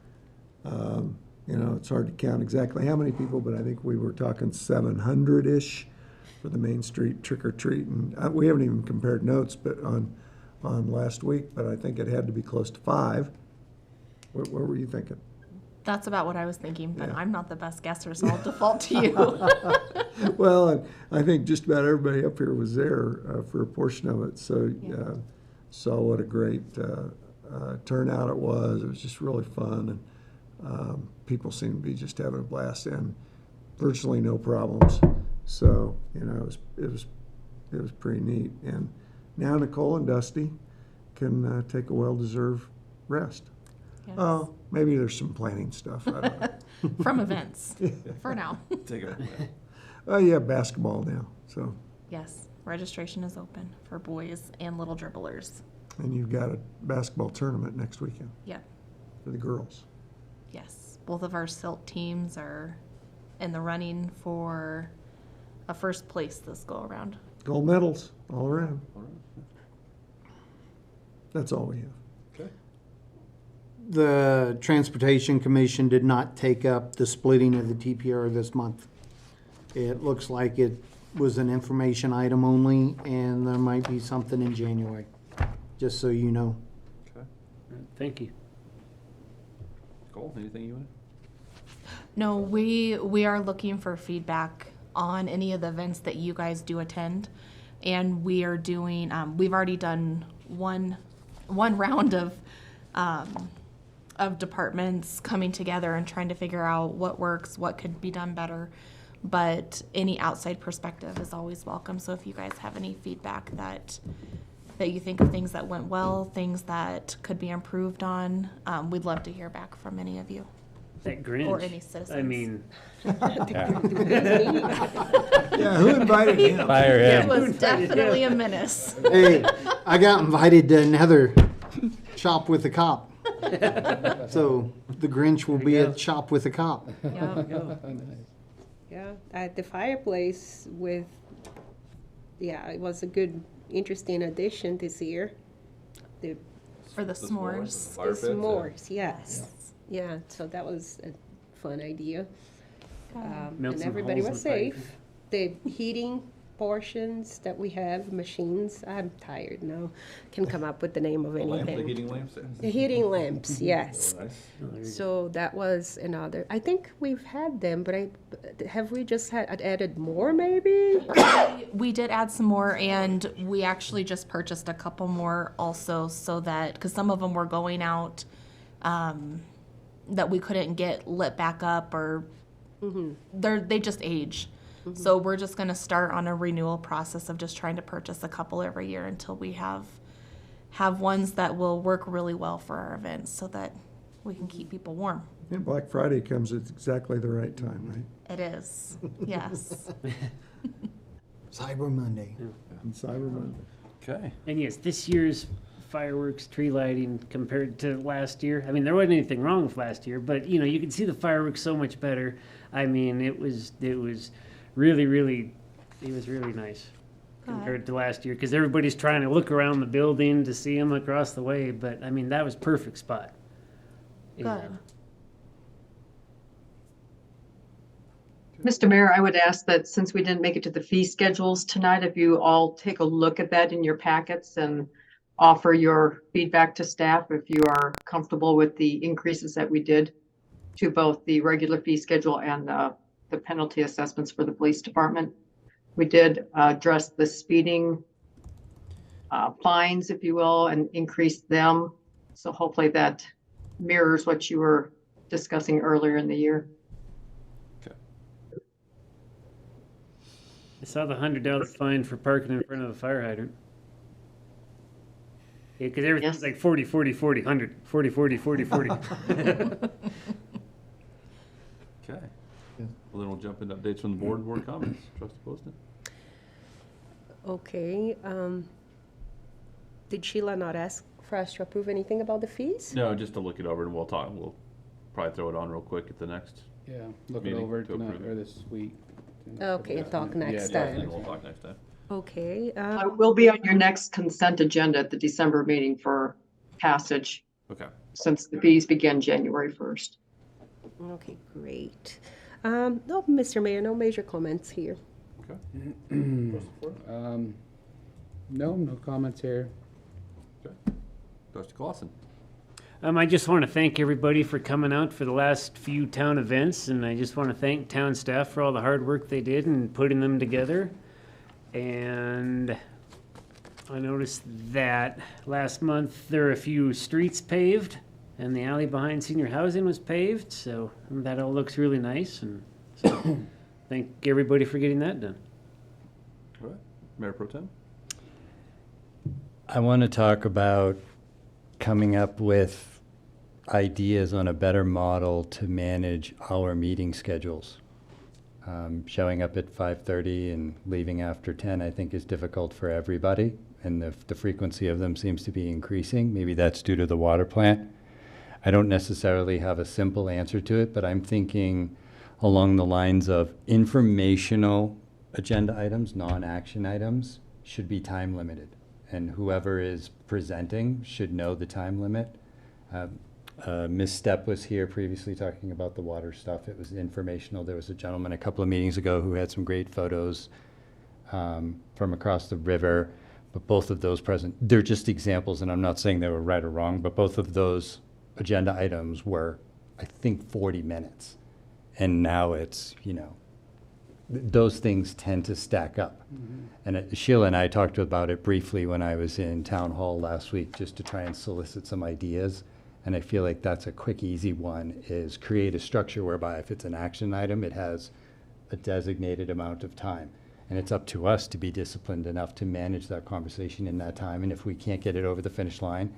You know, it's hard to count exactly how many people, but I think we were talking 700-ish for the Main Street Trick or Treat. And we haven't even compared notes but on last week, but I think it had to be close to 5. What were you thinking? That's about what I was thinking, but Yeah. I'm not the best guesser, so I'll default to you. Well, I think just about everybody up here was there for a portion of it, so saw what a great turnout it was. It was just really fun, and people seemed to be just having a blast, and virtually no problems. So you know, it was pretty neat. And now Nicole and Dusty can take a well-deserved rest. Yes. Oh, maybe there's some planning stuff. I don't know. From events, for now. Take it. Oh, yeah, basketball now. So, Yes, registration is open for boys and little dribblers. and you've got a basketball tournament next weekend Yep, for the girls. yes. Both of our Silt teams are in the running for a first place this go around. Gold medals all around. That's all we have. Okay. The Transportation Commission did not take up the splitting of the TPR this month. It looks like it was an information item only, and there might be something in January, just so you know. Okay. Thank you. Cole, anything you want? No, we are looking for feedback on any of the events that you guys do attend. And we are doing, we've already done one round of departments coming together and trying to figure out what works, what could be done better. But any outside perspective is always welcome. So if you guys have any feedback that you think of things that went well, things that could be improved on, we'd love to hear back from any of you. That Grinch. Or any citizens. I mean, Yeah, who invited him? Fire It him. was definitely a menace. Hey, I got invited to another Shop with a Cop. So the Grinch will be at Shop with a Cop. Yeah. Yeah, at the fireplace with, yeah, it was a good, interesting addition this year. The For the s'mores. s'mores, yes. Yeah, so that was a fun idea. Melt And some everybody holes was in the pipe. safe. The heating portions that we have, machines, I'm tired now, can come up with the name of anything. heating lamps? The heating lamps, yes. Nice. So that was another, I think we've had them, but have we just added more maybe? We did add some more, and we actually just purchased a couple more also, so that, because some of them were going out that we couldn't get lit back up, or they just age. So we're just going to start on a renewal process of just trying to purchase a couple every year until we have ones that will work really well for our events, so that we can keep people warm. And Black Friday comes at exactly the right time, right? It is, yes. Cyber Monday. And Cyber Monday. Okay. and yes, this year's fireworks, tree lighting compared to last year. I mean, there wasn't anything wrong with last year, but you know, you can see the fireworks so much better. I mean, it was really, really, it was really nice compared to last year, because everybody's trying to look around the building to see them across the way, but I mean, that was perfect spot. Good. And, Mr. Mayor, I would ask that since we didn't make it to the fee schedules tonight, if you all take a look at that in your packets and offer your feedback to staff if you are comfortable with the increases that we did to both the regular fee schedule and the penalty assessments for the police department. We did address the speeding fines, if you will, and increase them. So hopefully that mirrors what you were discussing earlier in the year. I saw the $100 fine for parking in front of the fire hydrant. Yeah, because everything's like 40, 40, 40, 100, 40, 40, 40, 40. Okay. Well, then we'll jump into updates from the board comments. Trustee Poston. Okay, did Sheila not ask for us to approve anything about the fees? No, just to look it over and we'll talk. We'll probably throw it on real quick at the next. Yeah, look it meeting over to tonight approve or this week. Okay, and talk next Yeah, time. and we'll talk next time. Okay, I will be on your next consent agenda at the December meeting for passage, Okay. since the fees begin January 1st. okay, great. No, Mr. Mayor, no major comments here. Okay. No comments here. Okay. Trustee Clausen. I just want to thank everybody for coming out for the last few town events, and I just want to thank town staff for all the hard work they did in putting them together. And I noticed that last month there were a few streets paved, and the alley behind senior housing was paved, so that all looks really nice, and so thank everybody for getting that done. All right. Mayor Pro Tem. I want to talk about coming up with ideas on a better model to manage our meeting schedules. Showing up at 5:30 and leaving after 10, I think, is difficult for everybody, and the frequency of them seems to be increasing. Maybe that's due to the water plant. I don't necessarily have a simple answer to it, but I'm thinking along the lines of informational agenda items, non-action items, should be time limited. And whoever is presenting should know the time limit. Ms. Stepp was here previously talking about the water stuff. It was informational. There was a gentleman a couple of meetings ago who had some great photos from across the river. But both of those they're just examples, and I'm not saying they were right or wrong, but both of those agenda items were, I think, 40 minutes. And now it's, those things tend to stack up. Mm-hmm. And Sheila and I talked about it briefly when I was in town hall last week, just to try and solicit some ideas. And I feel like that's a quick, easy one, is create a structure whereby if it's an action item, it has a designated amount of time. And it's up to us to be disciplined enough to manage that conversation in that time. And if we can't get it over the finish line,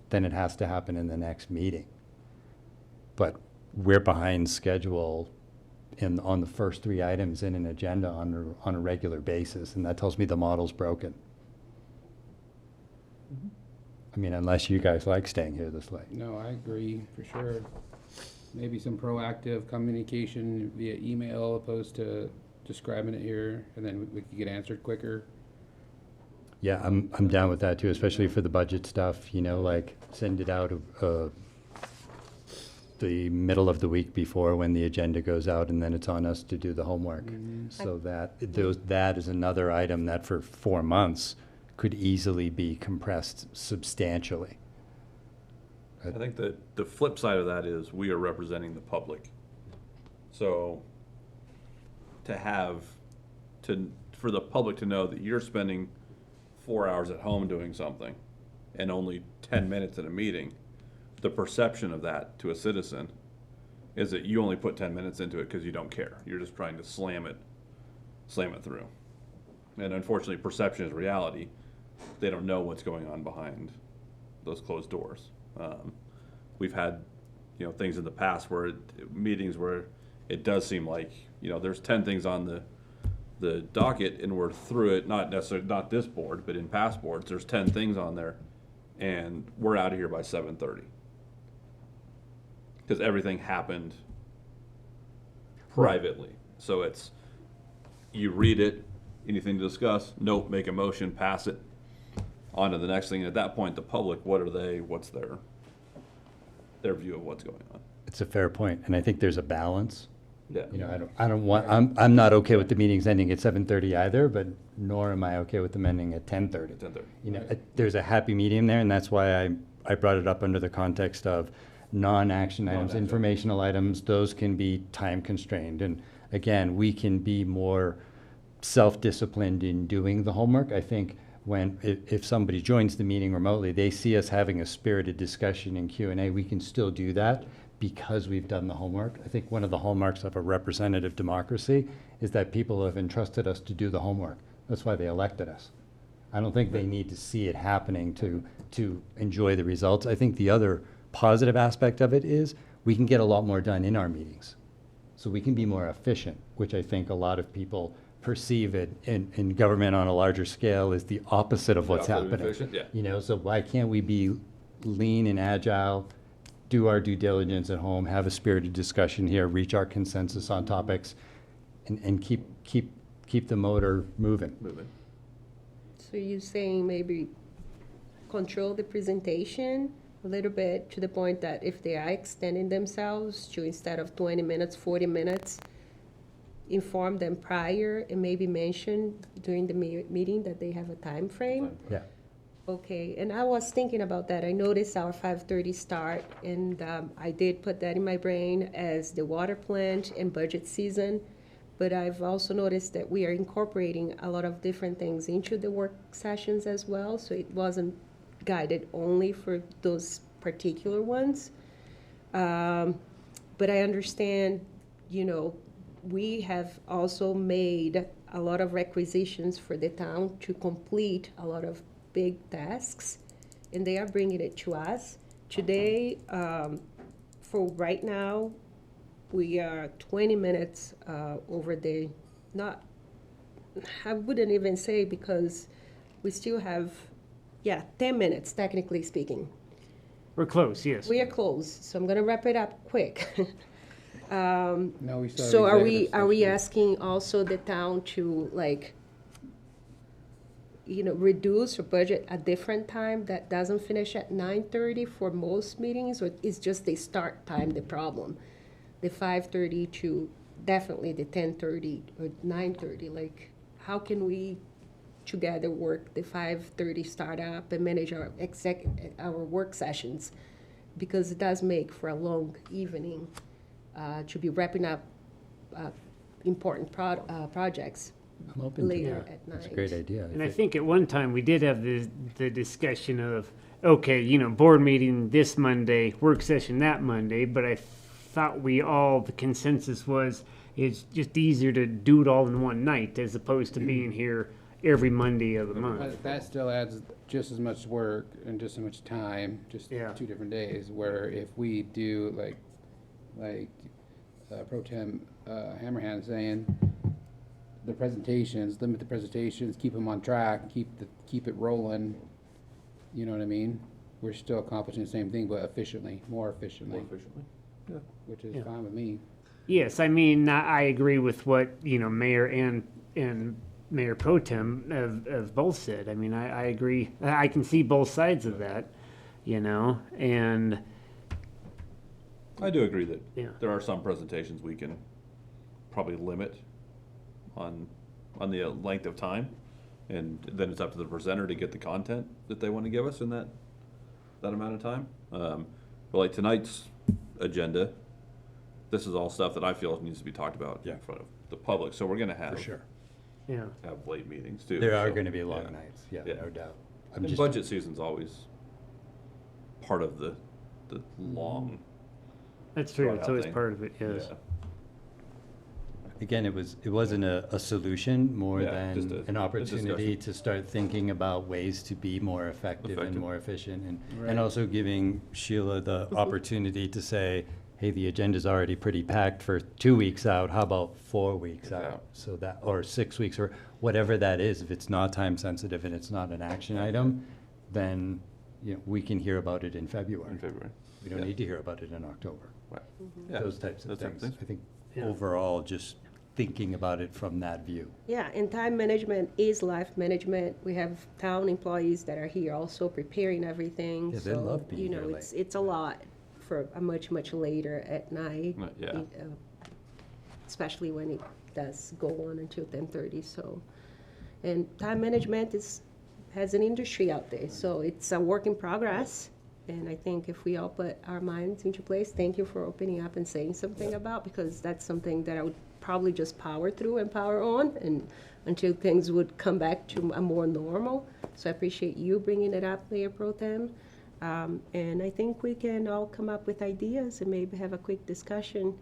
then it has to happen in the next meeting. But we're behind schedule on the first 3 items in an agenda on a regular basis, and that tells me the model's broken. Mm-hmm. I mean, unless you guys like staying here this late. No, I agree, for sure. Maybe some proactive communication via email opposed to describing it here, and then we could get answered quicker. Yeah, I'm down with that too, especially for the budget stuff, like send it out the middle of the week before when the agenda goes out, and then it's on us to do the homework. Mm-hmm. So that is another item that for 4 months could easily be compressed substantially. I think that the flip side of that is we are representing the public. So for the public to know that you're spending 4 hours at home doing something and only 10 minutes in a meeting, the perception of that to a citizen is that you only put 10 minutes into it because you don't care. You're just trying to slam it through. And unfortunately, perception is reality. They don't know what's going on behind those closed doors. We've had, things in the past meetings where it does seem like, there's 10 things on the docket and we're through it, not this board, but in past boards, there's 10 things on there and we're out of here by 7:30. Because everything happened privately. So it's, you read it, anything to discuss? Nope, make a motion, pass it, on to the next thing. And at that point, the public, what's their view of what's going on? It's a fair point, and I think there's a balance. Yeah. You know, I don't want, I'm not okay with the meetings ending at 7:30 either, but nor am I okay with them ending at 10:30. 10:30. You know, there's a happy medium there, and that's why I brought it up under the context of non-action items, informational items. Those can be time constrained, and again, we can be more self-disciplined in doing the homework. I think if somebody joins the meeting remotely, they see us having a spirited discussion in Q&A, we can still do that because we've done the homework. I think one of the hallmarks of a representative democracy is that people have entrusted us to do the homework. That's why they elected us. I don't think they need to see it happening to enjoy the results. I think the other positive aspect of it is we can get a lot more done in our meetings. So we can be more efficient, which I think a lot of people perceive it in government on a larger scale is the opposite of what's happening. Efficient, yeah. You know, so why can't we be lean and agile, do our due diligence at home, have a spirited discussion here, reach our consensus on topics, and keep the motor moving. So you're saying maybe control the presentation a little bit to the point that if they are extending themselves to, instead of 20 minutes, 40 minutes, inform them prior and maybe mention during the meeting that they have a time frame? Yeah. Okay, and I was thinking about that. I noticed our 5:30 start, and I did put that in my brain as the water plant and budget season. But I've also noticed that we are incorporating a lot of different things into the work sessions as well, so it wasn't guided only for those particular ones. But I understand, you know, we have also made a lot of requisitions for the town to complete a lot of big tasks, and they are bringing it to us. Today, for right now, we are 20 minutes over the, I wouldn't even say, because we still have, 10 minutes, technically speaking. We're close, yes. We are close, so I'm gonna wrap it up quick. No, we still have So are executive we session. asking also the town to, like, you know, reduce or budget a different time that doesn't finish at 9:30 for most meetings, or is just the start time the problem? The 5:30 to definitely the 10:30 or 9:30, like, how can we together work the 5:30 startup and manage our work sessions? Because it does make for a long evening to be wrapping up important projects I'm open to later that. at night. That's a great idea. And I think at one time we did have the discussion of, okay, you know, board meeting this Monday, work session that Monday, but I thought the consensus was it's just easier to do it all in one night as opposed to being here every Monday of the month. But that still adds just as much work and just as much time, just 2 different days, where if we do like Pro Tem Hammerhand saying, the presentations, limit the presentations, keep them on track, keep it rolling, you know what I mean? We're still accomplishing the same thing, but more efficiently. Yeah. Which is fine with me. Yes, I mean, I agree with what, you know, Mayor and Mayor Pro Tem have both said. I mean, I agree. I can see both sides of that, you know, and I do agree that Yeah. there are some presentations we can probably limit on the length of time, and then it's up to the presenter to get the content that they want to give us in that amount of time. But like tonight's agenda, this is all stuff that I feel needs to be talked about in front of the public. So we're going to have have late meetings too. There are So, going to be long nights, no doubt. And budget season's always part of the long. that's true. drawn It's out always thing. part of it, yes. Yeah. Again, it wasn't a solution more Yeah, just than a an opportunity discussion. to start thinking about ways to be more effective and more efficient, Right. and also giving Sheila the opportunity to say, hey, the agenda's already pretty packed for 2 weeks out, how about 4 weeks out? So that, or 6 weeks, or whatever that is. If it's not time sensitive and it's not an action item, then, you know, we can hear about it in February. In February. We don't Yeah. need to hear about it in October. Right. Yeah. Those types of Those type of things. things. I think overall, just thinking about it from that view. Yeah, and time management is life management. We have town employees that are here also preparing everything. Yeah, they so, love being you know, here it's a lot for a much later at night. Yeah. Especially when it does go on until 10:30. So, and time management has an industry out there. So it's a work in progress. And I think if we all put our minds into place, thank you for opening up and saying something about, because that's something that I would probably just power through and power on, and until things would come back to a more normal. So I appreciate you bringing it up, Mayor Pro Tem. And I think we can all come up with ideas and maybe have a quick discussion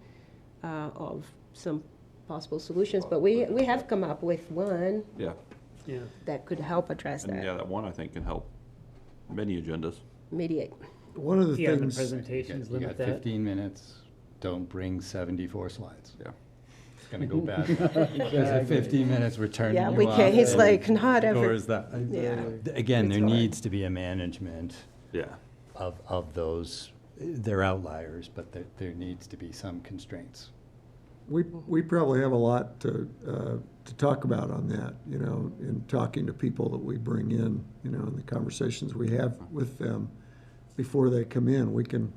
of some possible solutions. But we have come up with one Yeah. that could help address And that, yeah, that one I think can help many agendas. mediate. One of the Yeah, the things, presentations You limit got that. 15 minutes, don't bring 74 slides. Yeah. It's gonna go bad. Because at 15 minutes, we're turning Yeah, you we off. can't, it's and like not the every. door is that- Yeah. Again, there It's hard. needs to be a management Yeah. of those. They're outliers, but there needs to be some constraints. we probably have a lot to talk about on that, you know, in talking to people that we bring in, you know, in the conversations we have with them before they come in. We can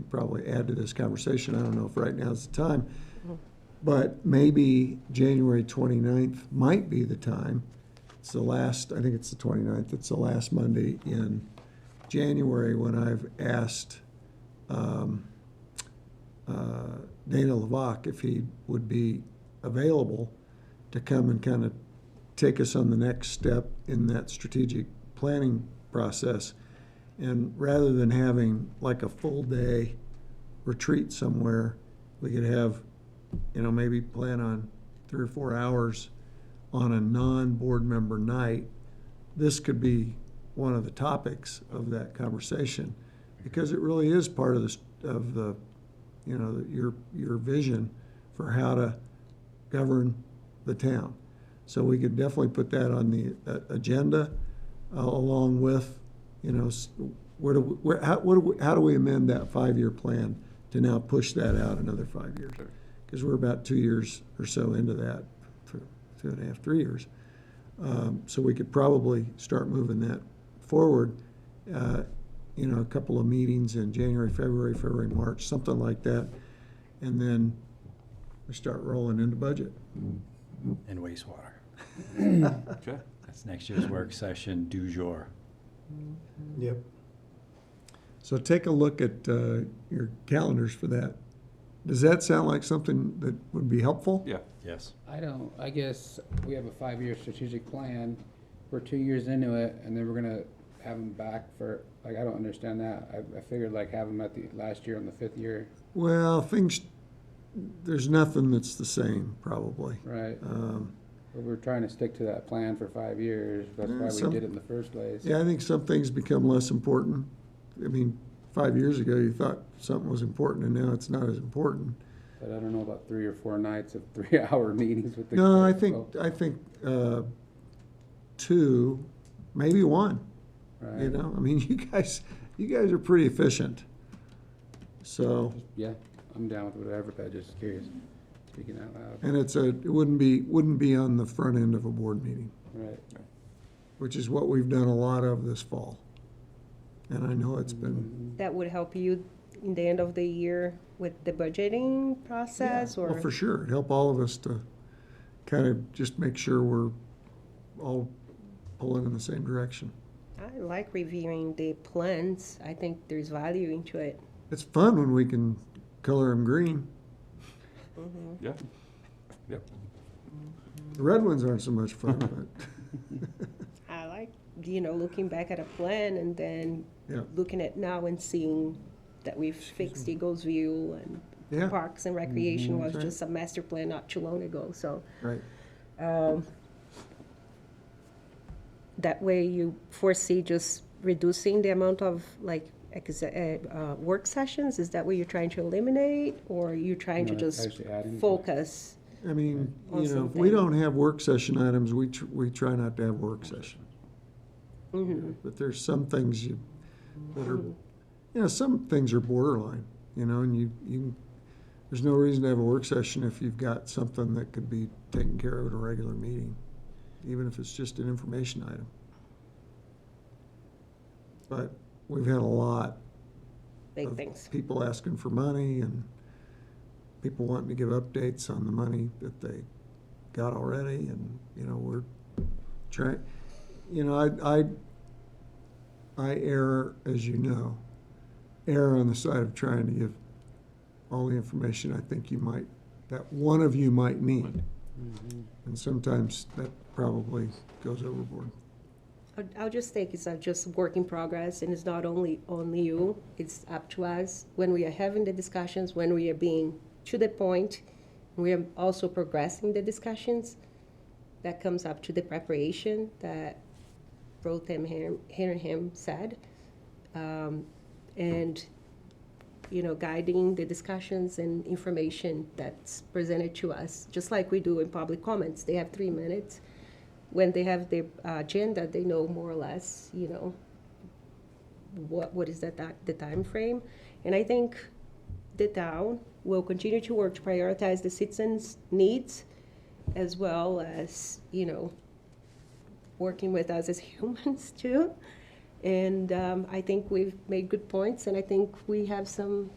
probably add to this conversation. I don't know if right now is the time, but maybe January 29th might be the time. It's the last, I think it's the 29th, it's the last Monday in January when I've asked Dana Levak if he would be available to come and kind of take us on the next step in that strategic planning process. And rather than having like a full day retreat somewhere, we could have, you know, maybe plan on 3 or 4 hours on a non-board member night. This could be one of the topics of that conversation, because it really is part of the you know, your vision for how to govern the town. So we could definitely put that on the agenda, along with, you know, how do we amend that 5-year plan to now push that out another 5 years? Because we're about 2 years or so into that, 2.5, 3 years. So we could probably start moving that forward. You know, a couple of meetings in January, February, March, something like that. And then we start rolling into budget. And wastewater. Okay. That's next year's work session du jour. Yep. So take a look at your calendars for that. Does that sound like something that would be helpful? Yeah. Yes. I guess we have a 5-year strategic plan. We're 2 years into it, and then we're gonna have them back for, like, I don't understand that. I figured like have them at the last year on the 5th year. Well, there's nothing that's the same, probably. Right. But we're trying to stick to that plan for 5 years. That's why we did it in the first place. Yeah, I think some things become less important. I mean, 5 years ago, you thought something was important, and now it's not as important. But I don't know about 3 or 4 nights of 3-hour meetings with the. No, I well, think 2, maybe 1. Right. You know, I mean, you guys are pretty efficient. So, Yeah, I'm down with whatever, but just curious, speaking out loud. and it wouldn't be on the front end of a board meeting, Right. which is what we've done a lot of this fall. And I know it's been, That would help you in the end of the year with the budgeting process, or? well, for sure, it'd help all of us to kind of just make sure we're all pulling in the same direction. I like reviewing the plans. I think there's value into it. It's fun when we can color them green. Yeah. Yep. The red ones aren't so much fun, but I like, looking back at a plan and then Yeah. looking at now and seeing that we've fixed Eagles View and Yeah. Parks and Recreation was Right. just a master plan not too long ago, so. right. That way you foresee just reducing the amount of work sessions? Is that what you're trying to eliminate, or you're trying to No, just actually adding to it. focus? I mean, On if we something. don't have work session items, we try not to have work session. But there's some things that are, some things are borderline, and there's no reason to have a work session if you've got something that could be taken care of at a regular meeting, even if it's just an information item. But we've had a lot Big of things. people asking for money and people wanting to give updates on the money that they got already, and, you know, we're trying, you know, I err, as you know, err on the side of trying to give all the information I think you might, that one of you might need. And sometimes that probably goes overboard. I'll just think it's just work in progress, and it's not only on you, it's up to us when we are having the discussions, when we are being to the point, we are also progressing the discussions. That comes up to the preparation that both him said, and, you know, guiding the discussions and information that's presented to us, just like we do in public comments. They have 3 minutes. When they have the agenda, they know more or less, you know, what is the time frame. And I think the town will continue to work to prioritize the citizens' needs, as well as, you know, working with us as humans too. And I think we've made good points, and I think we have some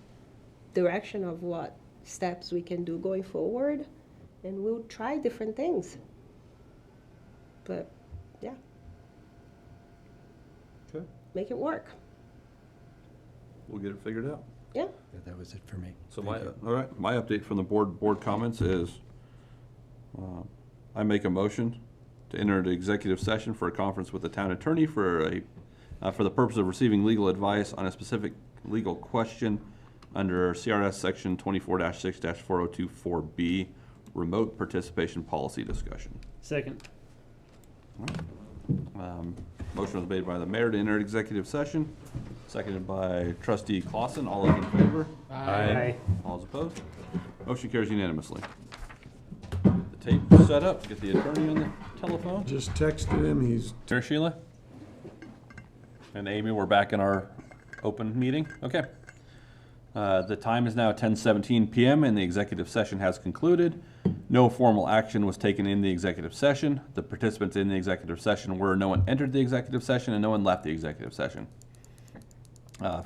direction of what steps we can do going forward, and we'll try different things. But, yeah. Okay. Make it work. We'll get it figured out. Yeah. That was it for me. So Thank you. all right, my update from the board comments is, I make a motion to enter into executive session for a conference with the town attorney for the purpose of receiving legal advice on a specific legal question under CRS section 24-6-4024B, remote participation policy discussion. Second. Motion was made by the mayor to enter executive session, seconded by trustee Clausen. All those in favor? Aye. All those opposed? Motion carries unanimously. The tape is set up. Get the attorney on the telephone. Just texted him, he's There, Sheila? And Amy, we're back in our open meeting? Okay. The time is now 10:17 PM and the executive session has concluded. No formal action was taken in the executive session. The participants in the executive session were no one entered the executive session and no one left the executive session.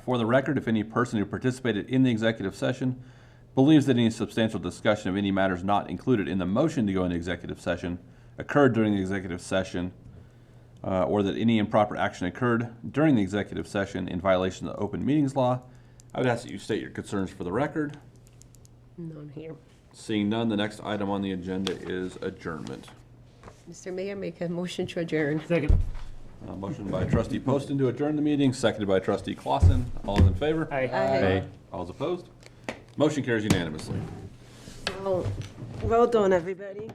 For the record, if any person who participated in the executive session believes that any substantial discussion of any matters not included in the motion to go into executive session occurred during the executive session, or that any improper action occurred during the executive session in violation of the open meetings law, I would ask that you state your concerns for the record. None here. Seeing none, the next item on the agenda is adjournment. Mr. Mayor, make a motion to adjourn. Second. Motion by trustee Poston to adjourn the meeting, seconded by trustee Clausen. All those in favor? Aye. Aye. All those opposed? Motion carries unanimously. Well done, everybody.